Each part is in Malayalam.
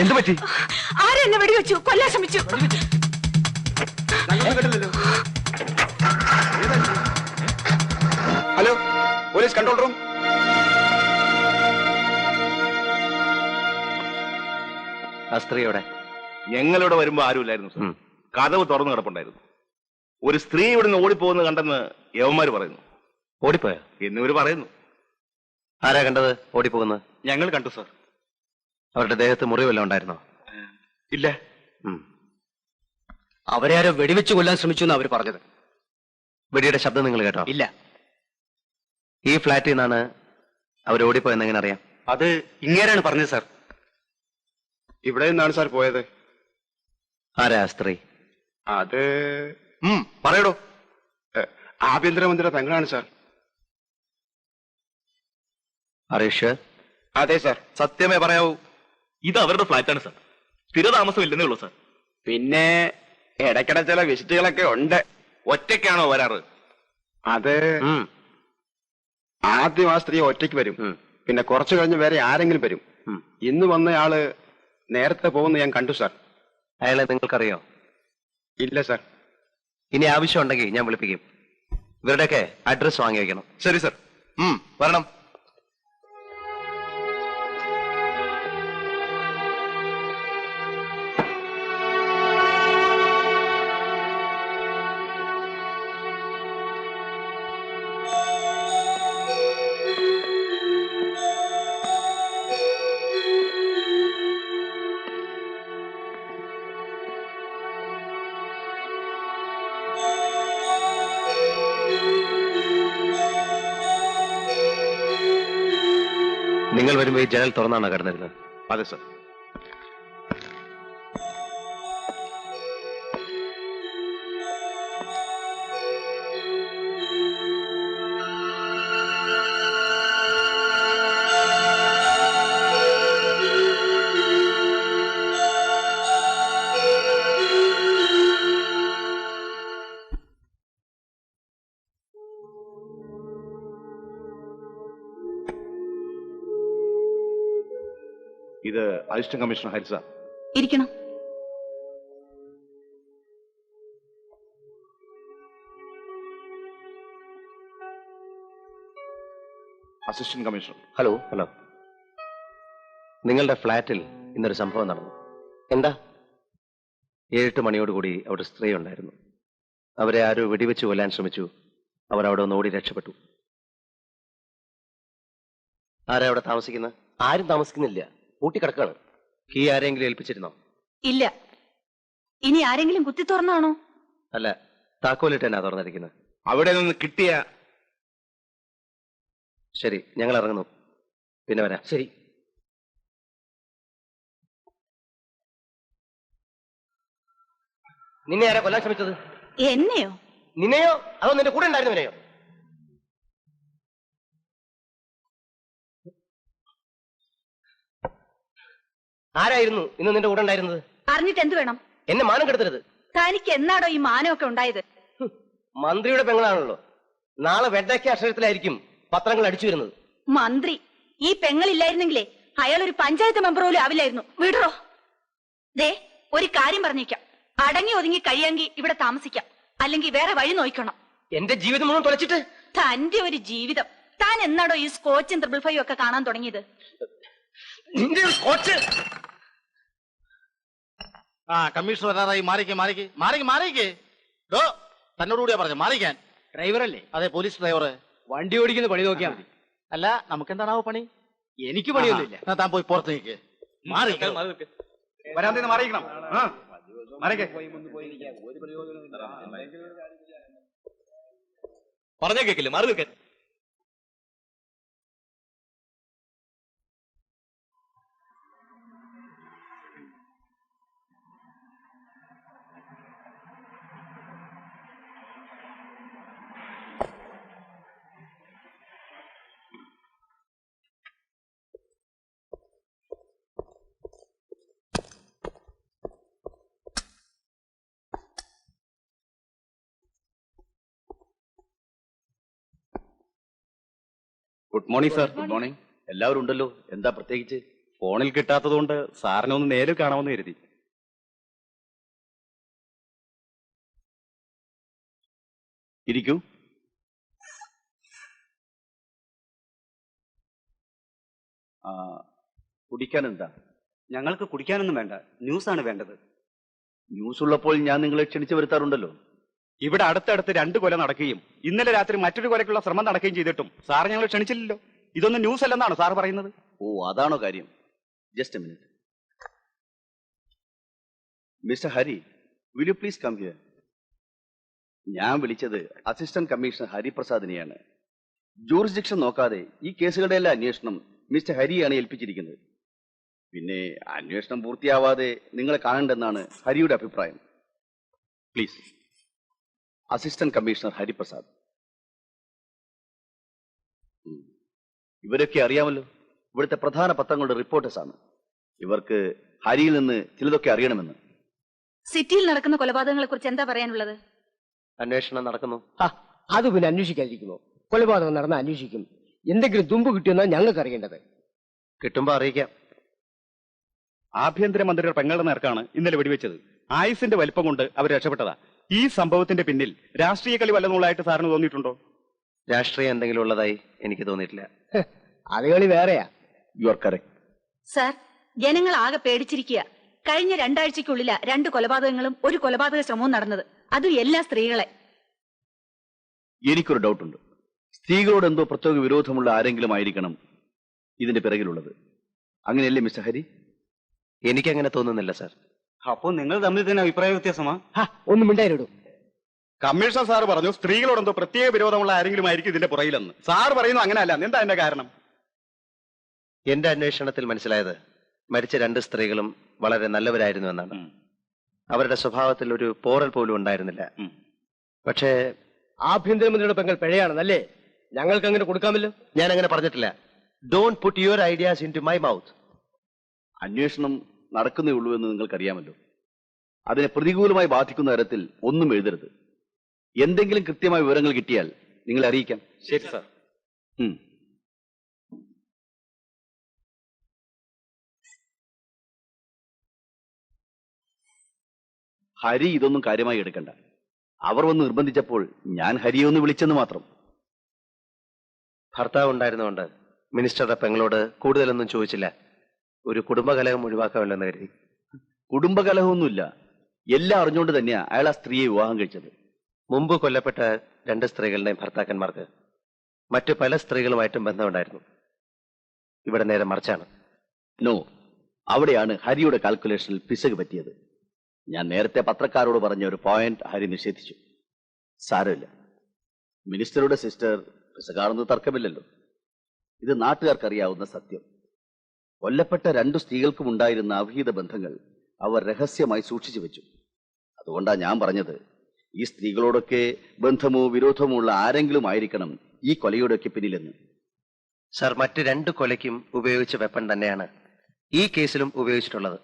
എന്ത് പറ്റി? ആരെന്നെ വെടിവെച്ചു? കൊല്ലാൻ ശ്രമിച്ചു. Hello, police control room. ആ സ്ത്രീയോടെ ഞങ്ങളിവിടെ വരുമ്പോ ആരുമില്ലായിരുന്നു സർ. കതവ് തുറന്നു കിടപ്പുണ്ടായിരുന്നു. ഒരു സ്ത്രീ ഇവിടുന്ന് ഓടിപ്പോകുന്നത് കണ്ടെന്ന് യവന്മാര് പറയുന്നു. ഓടിപ്പോയോ എന്നിവര് പറയുന്നു. ആരാ കണ്ടത് ഓടിപ്പോകുന്നത്? ഞങ്ങൾ കണ്ടു സർ. അവരുടെ ദേഹത്ത് മുറിവെല്ലാം ഉണ്ടായിരുന്നോ? ഇല്ല. അവരെ ആരോ വെടിവെച്ച് കൊല്ലാൻ ശ്രമിച്ചു എന്ന് അവർ പറഞ്ഞത്. വെടിയുടെ ശബ്ദം നിങ്ങൾ കേട്ടോ? ഇല്ല. ഈ ഫ്ലാറ്റിൽ നിന്നാണ് അവർ ഓടിപ്പോയെന്ന് എങ്ങനെ അറിയാം? അത് ഇങ്ങേരാണ് പറഞ്ഞത് സാർ. ഇവിടെ നിന്നാണ് സാർ പോയത്. ആരാ ആ സ്ത്രീ? അത് പറയടോ. ആഭ്യന്തരമന്ത്രിയുടെ പെങ്ങളാണ് സാർ. അറിയുഷ്? അതെ സാർ. സത്യമേ പറയാവൂ. ഇത് അവരുടെ ഫ്ലാറ്റാണ് സാർ. സ്ഥിരതാമസം ഇല്ലെന്നേ ഉള്ളൂ സാർ. പിന്നെ ഇടയ്ക്കിടെ ചില വിസിറ്റുകളൊക്കെ ഉണ്ട്. ഒറ്റയ്ക്കാണോ വരാറ്? അത് ആദ്യം ആ സ്ത്രീ ഒറ്റയ്ക്ക് വരും. പിന്നെ കുറച്ചു കഴിഞ്ഞ് വേറെ ആരെങ്കിലും വരും. ഇന്ന് വന്നയാള് നേരത്തെ പോകുന്ന ഞാൻ കണ്ടു സാർ. അയാളെ നിങ്ങൾക്കറിയോ? ഇല്ല സാർ. ഇനി ആവശ്യമുണ്ടെങ്കിൽ ഞാൻ വിളിപ്പിക്കും. ഇവരുടെയൊക്കെ അഡ്രസ് വാങ്ങി വയ്ക്കണം. ശരി സാർ. വരണം. നിങ്ങൾ വരുമ്പോ ഈ ജനൽ തുറന്നാണോ കിടന്നിരുന്നത്? അതെ സാർ. ഇത് അസിസ്റ്റന്റ് കമ്മീഷണർ ഹരിസ. ഇരിക്കണം. Assistant commissioner. ഹലോ. നിങ്ങളുടെ ഫ്ലാറ്റിൽ ഇന്നൊരു സംഭവം നടന്നു. എന്താ? 7-8 മണിയോടുകൂടി അവിടെ സ്ത്രീ ഉണ്ടായിരുന്നു. അവരെ ആരോ വെടിവെച്ച് കൊല്ലാൻ ശ്രമിച്ചു. അവർ അവിടെ ഒന്ന് ഓടി രക്ഷപ്പെട്ടു. ആരാ അവിടെ താമസിക്കുന്നത്? ആരും താമസിക്കുന്നില്ല, പൂട്ടിക്കിടക്കാണ്. കീ ആരെങ്കിലും ഏൽപ്പിച്ചിരുന്നോ? ഇല്ല. ഇനി ആരെങ്കിലും കുത്തി തുറന്നാണോ? അല്ല, താക്കോലിട്ട് എന്നാ തുറന്നിരിക്കുന്നത്. അവിടെ നിന്ന് കിട്ടിയ. ശരി, ഞങ്ങൾ ഇറങ്ങുന്നു. പിന്നെ വരാം. ശരി. നിന്നെ ആരാ കൊല്ലാൻ ശ്രമിച്ചത്? എന്നെയോ? നിന്നെയോ അതോ നിന്റെ കൂടെ ഉണ്ടായിരുന്നവനെയോ? ആരായിരുന്നു ഇന്ന് നിന്റെ കൂടെ ഉണ്ടായിരുന്നത്? അറിഞ്ഞിട്ട് എന്ത് വേണം? എന്നെ മാനം കെടുത്തരുത്. തനിക്ക് എന്നാടോ ഈ മാനമൊക്കെ ഉണ്ടായത്? മന്ത്രിയുടെ പെങ്ങളാണല്ലോ. നാളെ വെണ്ടയ്ക്ക അക്ഷരത്തിലായിരിക്കും പത്രങ്ങൾ അടിച്ചു വരുന്നത്. മന്ത്രി? ഈ പെങ്ങളില്ലായിരുന്നെങ്കിലേ അയാൾ ഒരു പഞ്ചായത്ത് മെമ്പർ പോലും ആവില്ലായിരുന്നു. വിടറോ. ദേ, ഒരു കാര്യം പറഞ്ഞേക്കാം. അടങ്ങി ഒതുങ്ങി കഴിയാമെങ്കിൽ ഇവിടെ താമസിക്കാം, അല്ലെങ്കിൽ വേറെ വഴി നോക്കണം. എന്റെ ജീവിതം മുഴുവൻ തുളച്ചിട്ട്? തന്റെ ഒരു ജീവിതം. താൻ എന്നാടോ ഈ സ്കോച്ചും 555 ഒക്കെ കാണാൻ തുടങ്ങിയത്? നിന്റെ സ്കോച്ച്. കമ്മീഷണർ വരാറായി. മാറിക്ക്. തന്നോടുകൂടിയാ പറഞ്ഞു മാറിക്കാൻ. ഡ്രൈവറല്ലേ? അതെ, പോലീസ് ഡ്രൈവർ. വണ്ടി ഓടിക്കുന്ന പണി നോക്കിയാൽ മതി. അല്ല, നമുക്ക് എന്താണാവോ പണി? എനിക്ക് പണിയൊന്നുമില്ല. താൻ പോയി പുറത്ത് നിൽക്ക്. വരാൻ മാറിയിക്കണം. പറഞ്ഞ കേക്കില്ല, മാറി നിൽക്കാൻ. Good morning sir. Good morning. എല്ലാവരും ഉണ്ടല്ലോ, എന്താ പ്രത്യേകിച്ച്? ഫോണിൽ കിട്ടാത്തതുകൊണ്ട് സാറിനെ ഒന്ന് നേരിൽ കാണാമെന്ന് കരുതി. ഇരിക്കൂ. കുടിക്കാൻ എന്താ? ഞങ്ങൾക്ക് കുടിക്കാനൊന്നും വേണ്ട, ന്യൂസാണ് വേണ്ടത്. ന്യൂസ് ഉള്ളപ്പോൾ ഞാൻ നിങ്ങളെ ക്ഷണിച്ചു വരുത്താറുണ്ടല്ലോ. ഇവിടെ അടുത്തടുത്ത് 2 കൊല നടക്കുകയും ഇന്നലെ രാത്രി മറ്റൊരു കൊലയ്ക്കുള്ള ശ്രമം നടക്കുകയും ചെയ്തിട്ടും സാർ ഞങ്ങൾ ക്ഷണിച്ചില്ലല്ലോ. ഇതൊന്നും ന്യൂസ് അല്ലെന്നാണ് സാർ പറയുന്നത്. ഓ, അതാണോ കാര്യം? Just a minute. Mister Hari, will you please come here? ഞാൻ വിളിച്ചത് അസിസ്റ്റന്റ് കമ്മീഷണർ ഹരിപ്രസാദിനെയാണ്. ജൂറിസ്ഡിക്ഷൻ നോക്കാതെ ഈ കേസുകളുടെ എല്ലാ അന്വേഷണം മിസ്റ്റർ ഹരിയാണ് ഏൽപ്പിച്ചിരിക്കുന്നത്. പിന്നെ അന്വേഷണം പൂർത്തിയാവാതെ നിങ്ങളെ കാണണ്ടെന്നാണ് ഹരിയുടെ അഭിപ്രായം. Please, assistant commissioner Hariprasad. ഇവരൊക്കെ അറിയാമല്ലോ, ഇവിടുത്തെ പ്രധാന പത്രങ്ങളുടെ റിപ്പോർട്ടേഴ്സ് ആണ്. ഇവർക്ക് ഹരിയിൽ നിന്ന് ചിലതൊക്കെ അറിയണമെന്ന്. സിറ്റിയിൽ നടക്കുന്ന കൊലപാതകങ്ങളെ കുറിച്ച് എന്താ പറയാനുള്ളത്? അന്വേഷണം നടക്കുന്നു. അത് പിന്നെ അന്വേഷിക്കാതിരിക്കുമോ? കൊലപാതകം നടന്ന അന്വേഷിക്കും. എന്തെങ്കിലും തുമ്പ് കിട്ടിയെന്നാണ് ഞങ്ങൾക്ക് അറിയേണ്ടത്. കിട്ടുമ്പോ അറിയിക്കാം. ആഭ്യന്തരമന്ത്രിയുടെ പെങ്ങളുടെ നേർക്കാണ് ഇന്നലെ വെടിവെച്ചത്. ആയുസിന്റെ വലിപ്പം കൊണ്ട് അവർ രക്ഷപ്പെട്ടതാ. ഈ സംഭവത്തിന്റെ പിന്നിൽ രാഷ്ട്രീയ കളി വല്ലതുള്ളതായിട്ട് സാറിന് തോന്നിയിട്ടുണ്ടോ? രാഷ്ട്രീയം എന്തെങ്കിലും ഉള്ളതായി എനിക്ക് തോന്നിയിട്ടില്ല. അത് കളി വേറെയാ. You are correct. സാർ, ജനങ്ങൾ ആകെ പേടിച്ചിരിക്കുക. കഴിഞ്ഞ 2 ആഴ്ചയ്ക്കുള്ളില 2 കൊലപാതകങ്ങളും 1 കൊലപാതക ശ്രമവും നടന്നത്. അതും എല്ലാ സ്ത്രീകളെ. എനിക്കൊരു ഡൗട്ടുണ്ട്. സ്ത്രീകളോട് എന്തോ പ്രത്യേക വിരോധമുള്ള ആരെങ്കിലും ആയിരിക്കണം ഇതിന്റെ പിറകിലുള്ളത്. അങ്ങനെയല്ലേ മിസ്റ്റർ ഹരി? എനിക്കങ്ങനെ തോന്നുന്നില്ല സാർ. അപ്പോൾ നിങ്ങൾ തമ്മിൽ തന്നെ അഭിപ്രായ വ്യത്യാസമാ? ഒന്നും മിണ്ടായിടും. കമ്മീഷണർ സാർ പറഞ്ഞു സ്ത്രീകളോട് എന്തോ പ്രത്യേക വിരോധമുള്ള ആരെങ്കിലും ആയിരിക്കും ഇതിന്റെ പുറകിലെന്ന്. സാർ പറയുന്നു അങ്ങനെയല്ല. എന്താ അതിന്റെ കാരണം? എന്റെ അന്വേഷണത്തിൽ മനസ്സിലായത് മരിച്ച 2 സ്ത്രീകളും വളരെ നല്ലവരായിരുന്നു എന്നാണ്. അവരുടെ സ്വഭാവത്തിൽ ഒരു പോറൽ പോലും ഉണ്ടായിരുന്നില്ല. പക്ഷേ ആഭ്യന്തരമന്ത്രിയുടെ പെങ്ങൾ പിഴയാണെന്നല്ലേ? ഞങ്ങൾക്ക് അങ്ങനെ കൊടുക്കാമല്ലോ. ഞാൻ അങ്ങനെ പറഞ്ഞിട്ടില്ല. Don't put your ideas into my mouth. അന്വേഷണം നടക്കുന്നേ ഉള്ളൂ എന്ന് നിങ്ങൾക്കറിയാമല്ലോ. അതിനെ പ്രതികൂലമായി ബാധിക്കുന്ന തരത്തിൽ ഒന്നും എഴുതരുത്. എന്തെങ്കിലും കൃത്യമായ വിവരങ്ങൾ കിട്ടിയാൽ നിങ്ങളെ അറിയിക്കാം. ശരി സാർ. ഹരി ഇതൊന്നും കാര്യമായി എടുക്കണ്ട. അവർ വന്ന് നിർബന്ധിച്ചപ്പോൾ ഞാൻ ഹരിയെ ഒന്ന് വിളിച്ചെന്ന് മാത്രം. ഭർത്താവ് ഉണ്ടായിരുന്നുകൊണ്ട് മിനിസ്റ്ററുടെ പെങ്ങളോട് കൂടുതലൊന്നും ചോദിച്ചില്ല. ഒരു കുടുംബകലഹം ഒഴിവാക്കാമല്ലോ എന്ന് കരുതി. കുടുംബകലഹമൊന്നുമില്ല. എല്ലാം അറിഞ്ഞുകൊണ്ട് തന്നെയാ അയാൾ ആ സ്ത്രീയെ വിവാഹം കഴിച്ചത്. മുമ്പ് കൊല്ലപ്പെട്ട 2 സ്ത്രീകളുടെയും ഭർത്താക്കന്മാർക്ക് മറ്റു പല സ്ത്രീകളുമായിട്ടും ബന്ധമുണ്ടായിരുന്നു. ഇവിടെ നേരെ മറിച്ചാണ്. നോ, അവിടെയാണ് ഹരിയുടെ കാൽക്കുലേഷനിൽ പിശക് പറ്റിയത്. ഞാൻ നേരത്തെ പത്രക്കാരോട് പറഞ്ഞ ഒരു പോയിന്റ് ഹരി നിഷേധിച്ചു. സാരമില്ല, മിനിസ്റ്ററുടെ സിസ്റ്റർ പിശകാണെന്ന് തർക്കമില്ലല്ലോ. ഇത് നാട്ടുകാർക്കറിയാവുന്ന സത്യം. കൊല്ലപ്പെട്ട 2 സ്ത്രീകൾക്കും ഉണ്ടായിരുന്ന അവിഹിത ബന്ധങ്ങൾ അവർ രഹസ്യമായി സൂക്ഷിച്ചു വെച്ചു. അതുകൊണ്ടാ ഞാൻ പറഞ്ഞത് ഈ സ്ത്രീകളോടൊക്കെ ബന്ധമോ വിരോധമോ ഉള്ള ആരെങ്കിലും ആയിരിക്കണം ഈ കൊലയോടൊക്കെ പിന്നിലെന്ന്. സർ, മറ്റ് 2 കൊലയ്ക്കും ഉപയോഗിച്ച വെപ്പൺ തന്നെയാണ് ഈ കേസിലും ഉപയോഗിച്ചിട്ടുള്ളത്.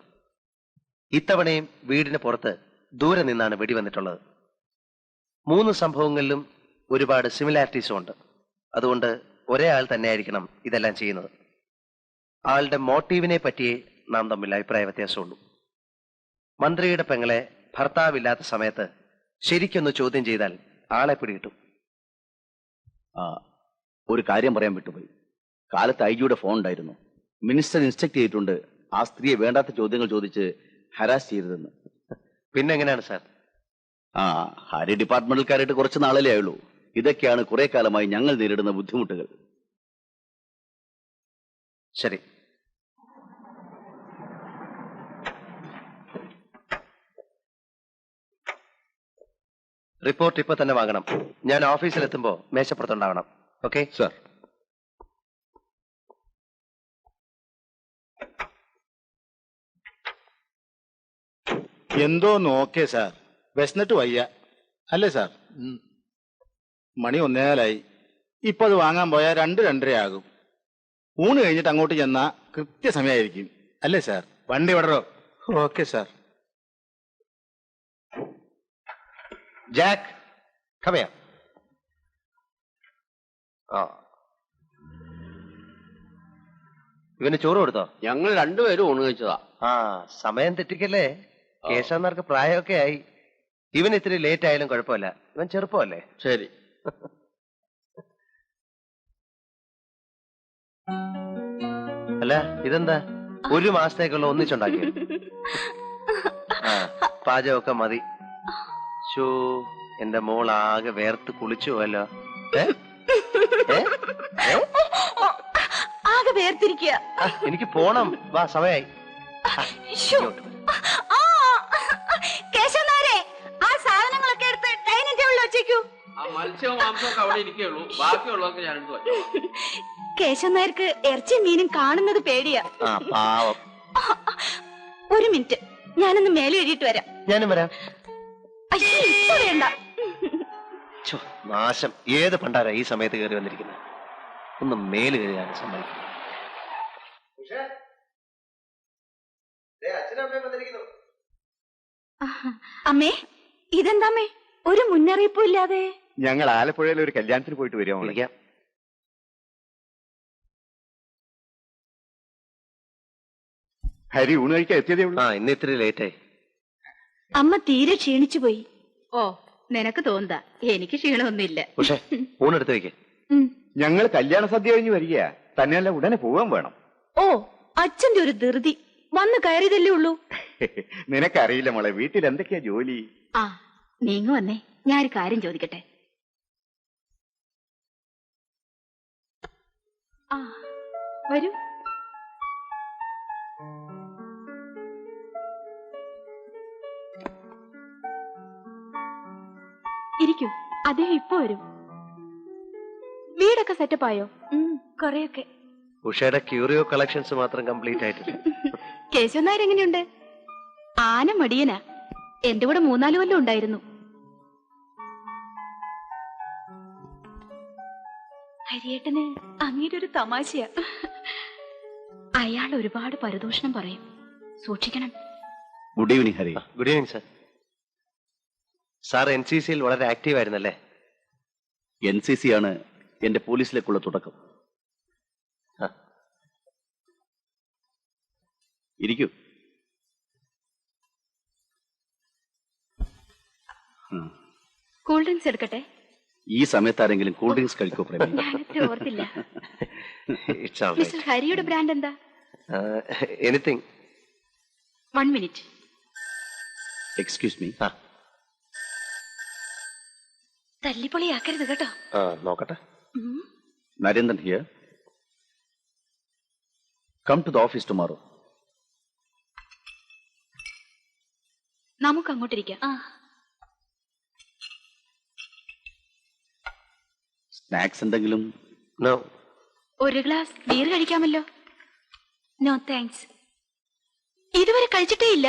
ഇത്തവണയും വീടിന് പുറത്ത് ദൂരെ നിന്നാണ് വെടിവന്നിട്ടുള്ളത്. 3 സംഭവങ്ങളിലും ഒരുപാട് സിമിലാരിറ്റീസും ഉണ്ട്. അതുകൊണ്ട് ഒരേ ആൾ തന്നെയായിരിക്കണം ഇതെല്ലാം ചെയ്യുന്നത്. ആളുടെ മോട്ടീവിനെ പറ്റിയേ നാം തമ്മിൽ അഭിപ്രായ വ്യത്യാസമുള്ളൂ. മന്ത്രിയുടെ പെങ്ങളെ ഭർത്താവില്ലാത്ത സമയത്ത് ശരിക്കൊന്ന് ചോദ്യം ചെയ്താൽ ആളെ പിടികിട്ടും. ഒരു കാര്യം പറയാൻ വിട്ടുപോയി. കാലത്ത് ഐജിയുടെ ഫോൺ ഉണ്ടായിരുന്നു. മിനിസ്റ്റർ ഇൻസ്ട്രക്ട് ചെയ്തിട്ടുണ്ട് ആ സ്ത്രീയെ വേണ്ടാത്ത ചോദ്യങ്ങൾ ചോദിച്ച് ഹരാസ് ചെയ്തതെന്ന്. പിന്നെങ്ങനെയാണ് സാർ? ഹരി ഡിപ്പാർട്ട്മെന്റിൽക്കാരായിട്ട് കുറച്ച് നാളല്ലേ ആയുള്ളൂ. ഇതൊക്കെയാണ് കുറെ കാലമായി ഞങ്ങൾ നേരിടുന്ന ബുദ്ധിമുട്ടുകൾ. ശരി, റിപ്പോർട്ട് ഇപ്പൊ തന്നെ വാങ്ങണം. ഞാൻ ഓഫീസിലെത്തുമ്പോ മേശപ്പുറത്തുണ്ടാവണം. Okay sir. എന്തോ നോക്കേ സാർ, വിശന്നിട്ട് വയ്യ അല്ലേ സാർ? മണി 1:15. ഇപ്പൊ അത് വാങ്ങാൻ പോയാൽ 2-2:30 ആകും. ഊണ് കഴിഞ്ഞിട്ട് അങ്ങോട്ട് ചെന്നാ കൃത്യസമയമായിരിക്കും അല്ലേ സാർ? വണ്ടി വിടറോ? Okay sir. Jack, come here. ഇവന് ചോറ് കൊടുത്തോ? ഞങ്ങൾ രണ്ടുപേരും ഊണ് കഴിച്ചതാ. ആ, സമയം തെറ്റിക്കല്ലേ. കേശവന്മാർക്ക് പ്രായമൊക്കെ ആയി. ഇവൻ ഇത്തിരി ലേറ്റ് ആയാലും കുഴപ്പമില്ല, ഇവൻ ചെറുപ്പമല്ലേ. ശരി. അല്ല, ഇതെന്താ ഒരു മാസത്തേക്കുള്ള ഒന്നിച്ചുണ്ടാക്കിയ? ആ, പാചകമൊക്കെ മതി. ഷോ, എന്റെ മോൾ ആകെ വേർത്ത് കുളിച്ചു പോയല്ലോ. ആകെ വേർതിരിക്കുക. എനിക്ക് പോണം, വാ, സമയായി. കേശവനാരെ, ആ സാധനങ്ങളൊക്കെ എടുത്ത് ഡൈനിങ് ടേബിളിൽ വെച്ചേക്കൂ. മത്സ്യവും മാംസവും അവിടെ ഇരിക്കുള്ളൂ, ബാക്കിയുള്ളതൊക്കെ ഞാൻ എടുത്തു വെച്ചോ. കേശവനായർക്ക് ഇറച്ചിയും മീനും കാണുന്നത് പേടിയാ. പാവം. ഒരു മിനിറ്റ്, ഞാനൊന്ന് മേലെ എഴുതിയിട്ട് വരാം. ഞാനും വരാം. അയ്യോ, ഇപ്പൊ വേണ്ട. നാശം, ഏത് പണ്ടാരാ ഈ സമയത്ത് കയറി വന്നിരിക്കുന്നത്? ഒന്ന് മേല് കയറിയാണ് സമ്മതിക്കുന്നത്. അമ്മേ, ഇതെന്താമ്മേ ഒരു മുന്നറിയിപ്പും ഇല്ലാതെ? ഞങ്ങൾ ആലപ്പുഴയിൽ ഒരു കല്യാണത്തിന് പോയിട്ട് വരുമോ? വിളിക്കാം. ഹരി ഊണ് കഴിക്കാൻ എത്തിയതേ ഉള്ളൂ. ആ, ഇന്ന് ഇത്തിരി ലേറ്റായി. അമ്മ തീരെ ക്ഷീണിച്ചു പോയി. ഓ, നിനക്ക് തോന്നുക, എനിക്ക് ക്ഷീണമൊന്നുമില്ല. പക്ഷേ ഊണെടുത്ത് വെക്കേ. ഞങ്ങൾ കല്യാണ സദ്യ കഴിഞ്ഞ് വരിക, തന്നെയല്ല ഉടനെ പോവാൻ വേണം. ഓ, അച്ഛന്റെ ഒരു ധൃതി. വന്ന് കയറിയതല്ലേ ഉള്ളൂ. നിനക്കറിയില്ല മോളെ, വീട്ടിൽ എന്തൊക്കെയാ ജോലി. ആ, നീങ്ങ വന്നേ, ഞാനൊരു കാര്യം ചോദിക്കട്ടെ. ആ, വരൂ. ഇരിക്കൂ, അദ്ദേഹം ഇപ്പൊ വരും. വീടൊക്കെ സെറ്റപ്പ് ആയോ? കൊറേയൊക്കെ. ഉഷയുടെ ക്യൂറിയോ കളക്ഷൻസ് മാത്രം കംപ്ലീറ്റ് ആയിട്ടില്ല. കേശവൻ നായർ എങ്ങനെയുണ്ട്? ആന മടിയനാ. എന്റെ കൂടെ 3-4 കൊല്ലം ഉണ്ടായിരുന്നു. ഹരിയേട്ടന് അങ്ങയുടെ ഒരു തമാശയാ. അയാൾ ഒരുപാട് പരദൂഷണം പറയും, സൂക്ഷിക്കണം. Good evening Hari. Good evening sir. Sir NCCയിൽ വളരെ ആക്റ്റീവ് ആയിരുന്നല്ലേ? NCC ആണ് എന്റെ പോലീസിലേക്കുള്ള തുടക്കം. ഇരിക്കൂ. കൂൾ ഡ്രിങ്ക്സ് എടുക്കട്ടെ? ഈ സമയത്ത് ആരെങ്കിലും കൂൾ ഡ്രിങ്ക്സ് കഴിക്കോ പ്രേമി? ഞാനത്ര ഓർത്തില്ല. ഇറ്റ്സ് ഓൾ മിസ്റ്റർ ഹരിയുടെ ബ്രാൻഡ് എന്താ? എനിത്തിങ്. 1 മിനിറ്റ്. Excuse me. തല്ലിപ്പൊളിയാക്കരുത് കേട്ടോ. നോക്കട്ടെ. Narendran here. Come to the office tomorrow. നമുക്ക് അങ്ങോട്ടിരിക്കാം. സ്നാക്സ് എന്തെങ്കിലും? നോ. ഒരു ഗ്ലാസ് ബീർ കഴിക്കാമല്ലോ? No thanks. ഇതുവരെ കഴിച്ചിട്ടേ ഇല്ല?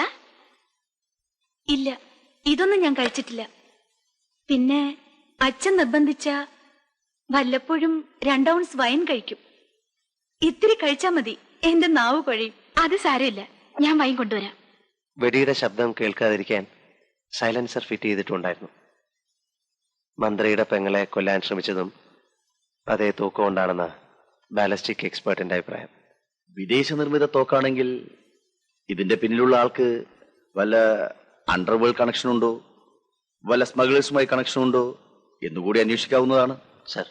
ഇല്ല, ഇതൊന്നും ഞാൻ കഴിച്ചിട്ടില്ല. പിന്നെ അച്ഛൻ നിർബന്ധിച്ച വല്ലപ്പോഴും 2 ഔൺസ് വൈൻ കഴിക്കും. ഇത്തിരി കഴിച്ചാ മതി, എന്റെ നാവ് കുഴയും. അത് സാരമില്ല, ഞാൻ വൈൻ കൊണ്ടുവരാം. വെടിയുടെ ശബ്ദം കേൾക്കാതിരിക്കാൻ സൈലൻസർ ഫിറ്റ് ചെയ്തിട്ടുണ്ടായിരുന്നു. മന്ത്രിയുടെ പെങ്ങളെ കൊല്ലാൻ ശ്രമിച്ചതും അതേ തോക്കുകൊണ്ടാണെന്ന് ബാലസ്റ്റിക് എക്സ്പേർട്ടിന്റെ അഭിപ്രായം. വിദേശ നിർമ്മിത തോക്കാണെങ്കിൽ ഇതിന്റെ പിന്നിലുള്ള ആൾക്ക് വല്ല അണ്ടർവേൾഡ് കണക്ഷൻ ഉണ്ടോ, വല്ല സ്മഗ്ലേഴ്സുമായി കണക്ഷൻ ഉണ്ടോ എന്നുകൂടി അന്വേഷിക്കാവുന്നതാണ്. Sir,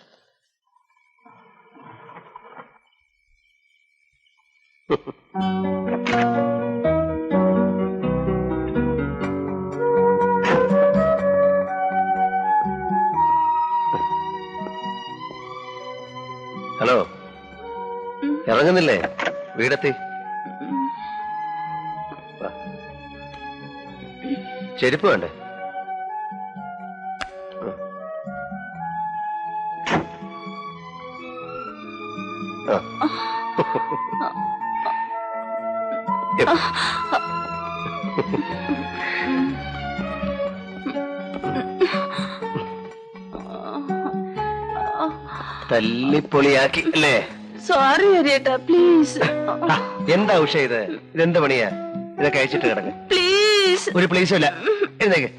hello, ഇറങ്ങുന്നില്ലേ? വീടെത്തി. ചെരുപ്പ് വേണ്ടേ? തല്ലിപ്പൊളിയാക്കി അല്ലേ? സോറി ഹരിയേട്ടാ, പ്ലീസ്. എന്താ ഉഷ ഇത്? ഇതെന്ത് പണിയാ? ഇതൊക്കെ അയച്ചിട്ട് കിടക്ക. പ്ലീസ്. ഒരു പ്ലീസും ഇല്ല. എഴുന്നേക്ക്.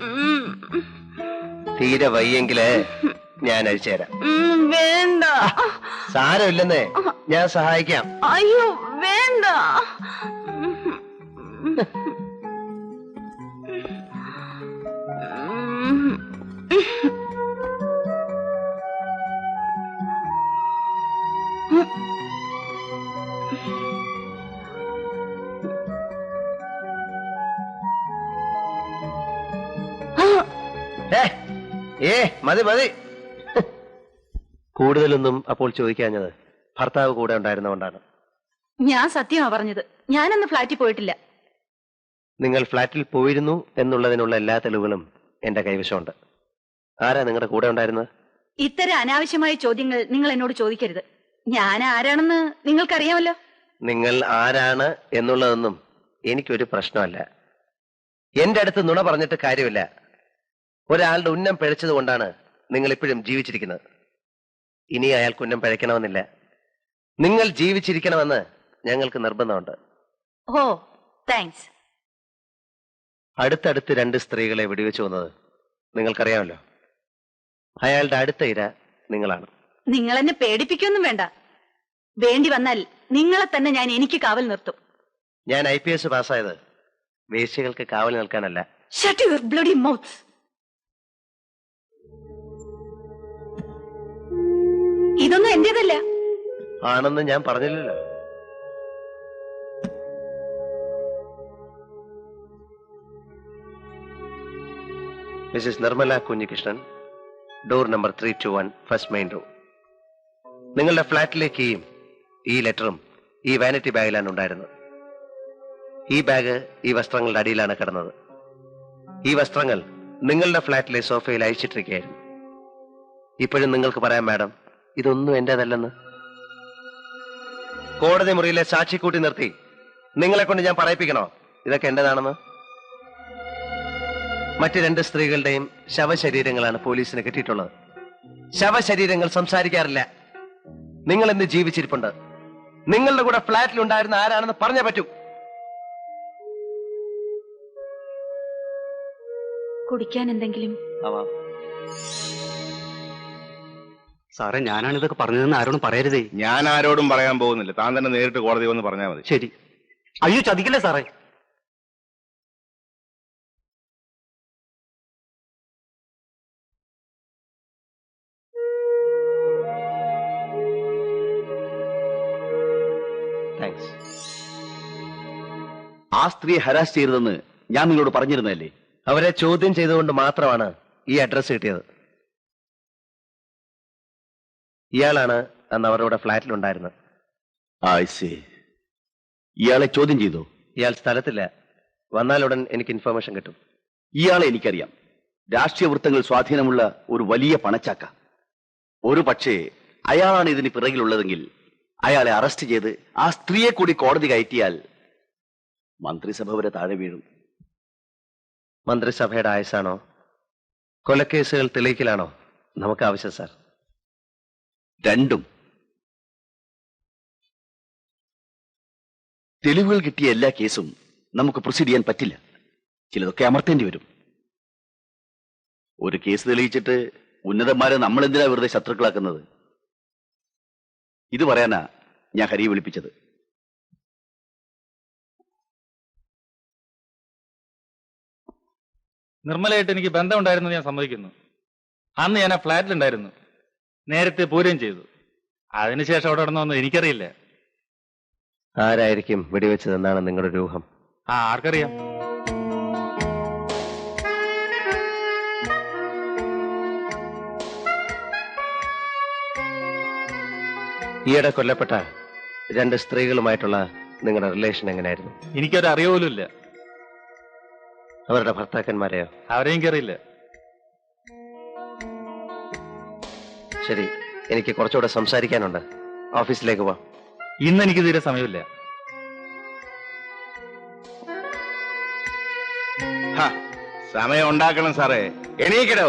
തീരെ വയ്യെങ്കില് ഞാൻ അഴിച്ചു തരാം. വേണ്ട. സാരമില്ലെന്നേ, ഞാൻ സഹായിക്കാം. അയ്യോ വേണ്ട. വേണ്ട. മതി മതി. കൂടുതലൊന്നും അപ്പോൾ ചോദിക്കാഞ്ഞത് ഭർത്താവ് കൂടെ ഉണ്ടായിരുന്നതുകൊണ്ടാണ്. ഞാൻ സത്യമാ പറഞ്ഞത്. ഞാനന്ന് ഫ്ലാറ്റിൽ പോയിട്ടില്ല. നിങ്ങൾ ഫ്ലാറ്റിൽ പോയിരുന്നു എന്നുള്ളതിനുള്ള എല്ലാ തെളിവുകളും എന്റെ കൈവശമുണ്ട്. ആരാ നിങ്ങളുടെ കൂടെ ഉണ്ടായിരുന്നത്? ഇത്തരം അനാവശ്യമായ ചോദ്യങ്ങൾ നിങ്ങൾ എന്നോട് ചോദിക്കരുത്. ഞാൻ ആരാണെന്ന് നിങ്ങൾക്കറിയാമല്ലോ. നിങ്ങൾ ആരാണ് എന്നുള്ളതൊന്നും എനിക്കൊരു പ്രശ്നമല്ല. എന്റെ അടുത്ത് നുണ പറഞ്ഞിട്ട് കാര്യമില്ല. ഒരാളുടെ ഉന്നം പിഴച്ചത് കൊണ്ടാണ് നിങ്ങൾ ഇപ്പോഴും ജീവിച്ചിരിക്കുന്നത്. ഇനി അയാൾക്ക് ഉന്നം പിഴയ്ക്കണമെന്നില്ല. നിങ്ങൾ ജീവിച്ചിരിക്കണമെന്ന് ഞങ്ങൾക്ക് നിർബന്ധമുണ്ട്. ഓ, താങ്ക്സ്. അടുത്തടുത്ത് 2 സ്ത്രീകളെ വെടിവെച്ചു വന്നത് നിങ്ങൾക്കറിയാമല്ലോ. അയാളുടെ അടുത്ത ഇര നിങ്ങളാണ്. നിങ്ങൾ എന്നെ പേടിപ്പിക്കൊന്നും വേണ്ട. വേണ്ടി വന്നാൽ നിങ്ങളെ തന്നെ ഞാൻ എനിക്ക് കാവൽ നിർത്തും. ഞാൻ IPS പാസ്സായത് വേശ്യകൾക്ക് കാവൽ നിൽക്കാനല്ല. Shut your bloody mouth. ഇതൊന്നും എന്റേതല്ല. ആണെന്ന് ഞാൻ പറഞ്ഞില്ലല്ലോ. Missus Nirmala Kunhikrishnan, door number 321, first main room. നിങ്ങളുടെ ഫ്ലാറ്റിലെ കീയും ഈ ലെറ്ററും ഈ വാനിറ്റി ബാഗിലാണ് ഉണ്ടായിരുന്നത്. ഈ ബാഗ് ഈ വസ്ത്രങ്ങളുടെ അടിയിലാണ് കിടന്നത്. ഈ വസ്ത്രങ്ങൾ നിങ്ങളുടെ ഫ്ലാറ്റിലെ സോഫയിൽ അഴിച്ചിട്ടിരിക്കുകയായിരുന്നു. ഇപ്പോഴും നിങ്ങൾക്ക് പറയാം മാഡം, ഇതൊന്നും എന്റേതല്ലെന്ന്. കോടതി മുറിയിലെ സാക്ഷി കൂട്ടി നിർത്തി നിങ്ങളെ കൊണ്ട് ഞാൻ പറയിപ്പിക്കണോ ഇതൊക്കെ എന്റേതാണെന്ന്? മറ്റ് 2 സ്ത്രീകളുടെയും ശവശരീരങ്ങളാണ് പോലീസിന് കിട്ടിയിട്ടുള്ളത്. ശവശരീരങ്ങൾ സംസാരിക്കാറില്ല. നിങ്ങൾ എന്ത് ജീവിച്ചിരിപ്പുണ്ട്? നിങ്ങളുടെ കൂടെ ഫ്ലാറ്റിൽ ഉണ്ടായിരുന്ന ആരാണെന്ന് പറഞ്ഞേ പറ്റൂ. കുടിക്കാൻ എന്തെങ്കിലും? സാറേ, ഞാനാണ് ഇതൊക്കെ പറഞ്ഞതെന്ന് ആരോടും പറയരുതേ. ഞാൻ ആരോടും പറയാൻ പോകുന്നില്ല. താൻ തന്നെ നേരിട്ട് കോടതി വന്ന് പറഞ്ഞാൽ മതി. ശരി. അയ്യോ, ചതിക്കില്ലേ സാറേ. താങ്ക്സ്. ആ സ്ത്രീയെ ഹരാസ് ചെയ്തതെന്ന് ഞാൻ നിങ്ങളോട് പറഞ്ഞിരുന്നല്ലേ? അവരെ ചോദ്യം ചെയ്തുകൊണ്ട് മാത്രമാണ് ഈ അഡ്രസ് കിട്ടിയത്. ഇയാളാണ് അന്ന് അവരുടെ ഫ്ലാറ്റിലുണ്ടായിരുന്നത്. ഇയാളെ ചോദ്യം ചെയ്തോ? ഇയാൾ സ്ഥലത്തില്ല. വന്നാലുടൻ എനിക്ക് ഇൻഫർമേഷൻ കിട്ടും. ഇയാളെ എനിക്കറിയാം. രാഷ്ട്രീയ വൃത്തങ്ങൾ സ്വാധീനമുള്ള ഒരു വലിയ പണച്ചാക്ക. ഒരു പക്ഷേ അയാളാണ് ഇതിന് പിറകിലുള്ളതെങ്കിൽ അയാളെ അറസ്റ്റ് ചെയ്ത് ആ സ്ത്രീയെ കൂടി കോടതി കയറ്റിയാൽ മന്ത്രിസഭ വരെ താഴെ വീഴും. മന്ത്രിസഭയുടെ ആയുസാണോ കൊലക്കേസുകൾ തെളിയിക്കലാണോ നമുക്ക് ആവശ്യം സാർ? രണ്ടും. തെളിവുകൾ കിട്ടിയ എല്ലാ കേസും നമുക്ക് പ്രൊസീഡ് ചെയ്യാൻ പറ്റില്ല. ചിലതൊക്കെ അമർത്തേണ്ടി വരും. ഒരു കേസ് തെളിയിച്ചിട്ട് ഉന്നതന്മാരെ നമ്മൾ എന്തിനാ വെറുതെ ശത്രുക്കളാക്കുന്നത്? ഇത് പറയാനാ ഞാൻ ഹരിയെ വിളിപ്പിച്ചത്. നിർമ്മലയായിട്ട് എനിക്ക് ബന്ധമുണ്ടായിരുന്നു ഞാൻ സമ്മതിക്കുന്നു. അന്ന് ഞാൻ ആ ഫ്ലാറ്റിലുണ്ടായിരുന്നു. നേരത്തെ പൂരം ചെയ്തു. അതിനുശേഷം അവിടെ നടന്നൊന്നും എനിക്കറിയില്ല. ആരായിരിക്കും വെടിവെച്ചതെന്നാണ് നിങ്ങളുടെ ഒരു ഊഹം? ആർക്കറിയാം? ഈയിടെ കൊല്ലപ്പെട്ട 2 സ്ത്രീകളുമായിട്ടുള്ള നിങ്ങളുടെ റിലേഷൻ എങ്ങനെയായിരുന്നു? എനിക്കൊരു അറിവ് പോലും ഇല്ല. അവരുടെ ഭർത്താക്കന്മാരെയോ? അവരെയും എനിക്കറിയില്ല. ശരി, എനിക്ക് കുറച്ചുകൂടെ സംസാരിക്കാനുണ്ട്. ഓഫീസിലേക്ക് പോവാം. ഇന്ന് എനിക്ക് തീരെ സമയമില്ല. സമയം ഉണ്ടാക്കണം സാറേ. എണീക്കടോ.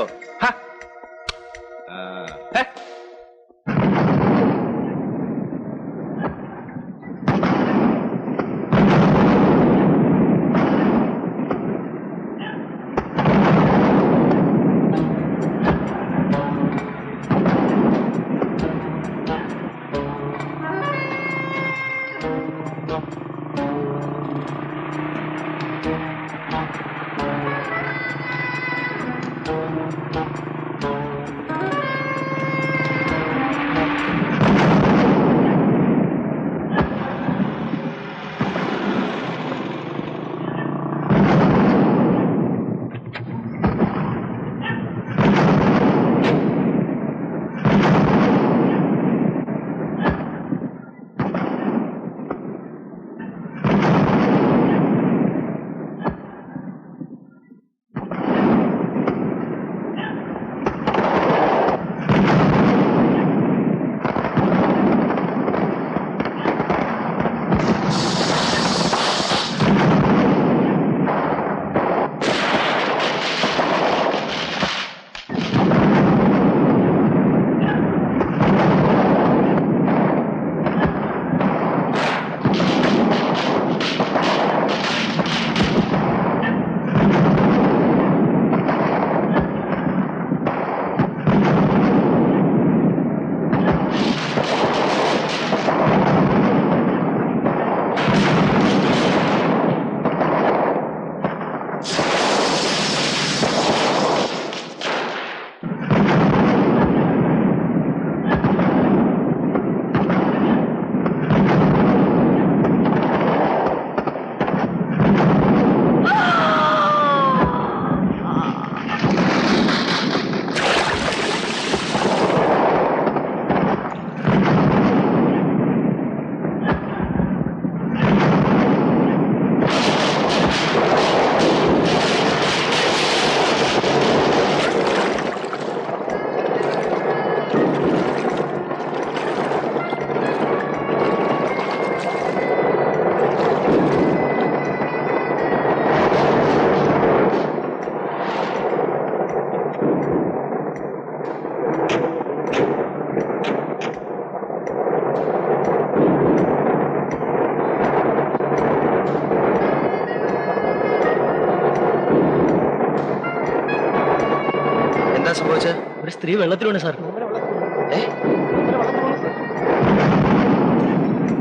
ഒരു സ്ത്രീ വെള്ളത്തിലാണ് സാർ.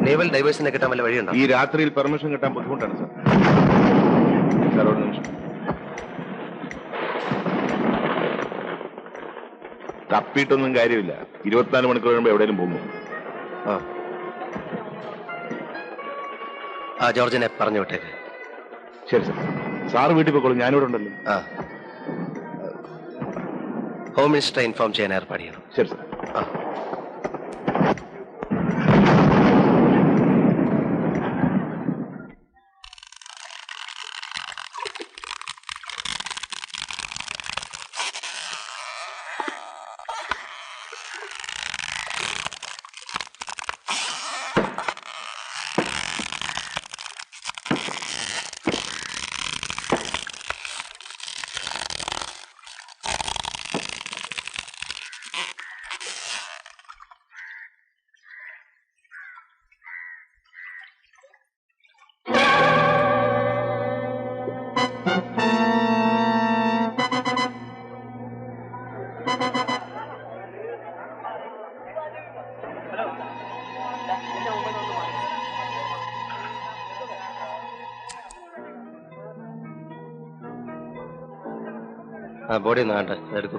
നേവൽ ഡൈവേഴ്സിനെ കിട്ടാൻ വല്ല വഴിയുണ്ടോ? ഈ രാത്രിയിൽ പെർമിഷൻ കിട്ടാൻ ബുദ്ധിമുട്ടാണ് സാർ. സാർ ഒരു നിമിഷം. തപ്പിയിട്ടൊന്നും കാര്യമില്ല. 24 മണിക്കൂർ കഴിയുമ്പോൾ എവിടെയും പോകുന്നു. ആ ജോർജിനെ പറഞ്ഞു വിട്ടേക്ക്. ശരി സാർ. സാറ് വീട്ടിൽ പോയിക്കോളൂ, ഞാനിവിടെ ഉണ്ടല്ലോ. ഹോം മിനിസ്റ്ററെ ഇൻഫോം ചെയ്യാൻ ഏർപ്പാട് ചെയ്യണം. ശരി സാർ. ബോഡി ഒന്ന് കാണട്ടെ, എടുക്കൂ.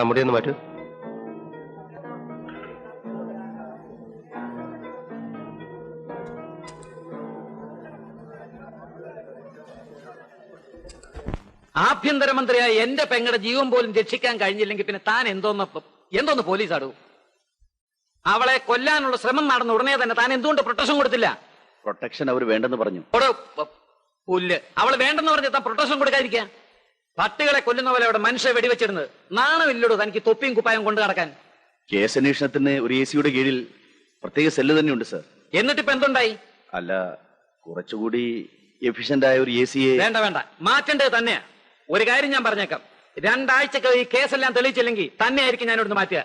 മുടിയൊന്ന് മാറ്റൂ. ആഭ്യന്തരമന്ത്രിയായ എന്റെ പെങ്ങളുടെ ജീവൻ പോലും രക്ഷിക്കാൻ കഴിഞ്ഞില്ലെങ്കിൽ പിന്നെ താൻ എന്തോന്ന് പോലീസ് ആടൂ? അവളെ കൊല്ലാനുള്ള ശ്രമം നടന്ന ഉടനെ തന്നെ താൻ എന്തുകൊണ്ട് പ്രൊട്ടക്ഷൻ കൊടുത്തില്ല? പ്രൊട്ടക്ഷൻ അവർ വേണ്ടെന്ന് പറഞ്ഞു. പുല്ല്, അവള് വേണ്ടെന്ന് പറഞ്ഞ താൻ പ്രൊട്ടക്ഷൻ കൊടുക്കാതിരിക്കുക. പട്ടികളെ കൊല്ലുന്ന പോലെ അവിടെ മനുഷ്യ വെടിവെച്ചിരുന്നത് നാണമില്ലടോ തനിക്ക് തൊപ്പിയും കുപ്പായം കൊണ്ടു നടക്കാൻ. കേസ് അന്വേഷണത്തിന് ഒരു AC-യുടെ കീഴിൽ പ്രത്യേക സെല്ല് തന്നെയുണ്ട് സാർ. എന്നിട്ടിപ്പോ എന്തുണ്ടായി? അല്ല, കുറച്ചുകൂടി എഫിഷ്യന്റ് ആയ ഒരു AC-യെ വേണ്ട, മാറ്റേണ്ടത് തന്നെയാ. ഒരു കാര്യം ഞാൻ പറഞ്ഞേക്കാം, 2 ആഴ്ചക്ക് ഈ കേസെല്ലാം തെളിയിച്ചില്ലെങ്കിൽ തന്നെ ആയിരിക്കും ഞാൻ ഇവിടുന്ന് മാറ്റുക.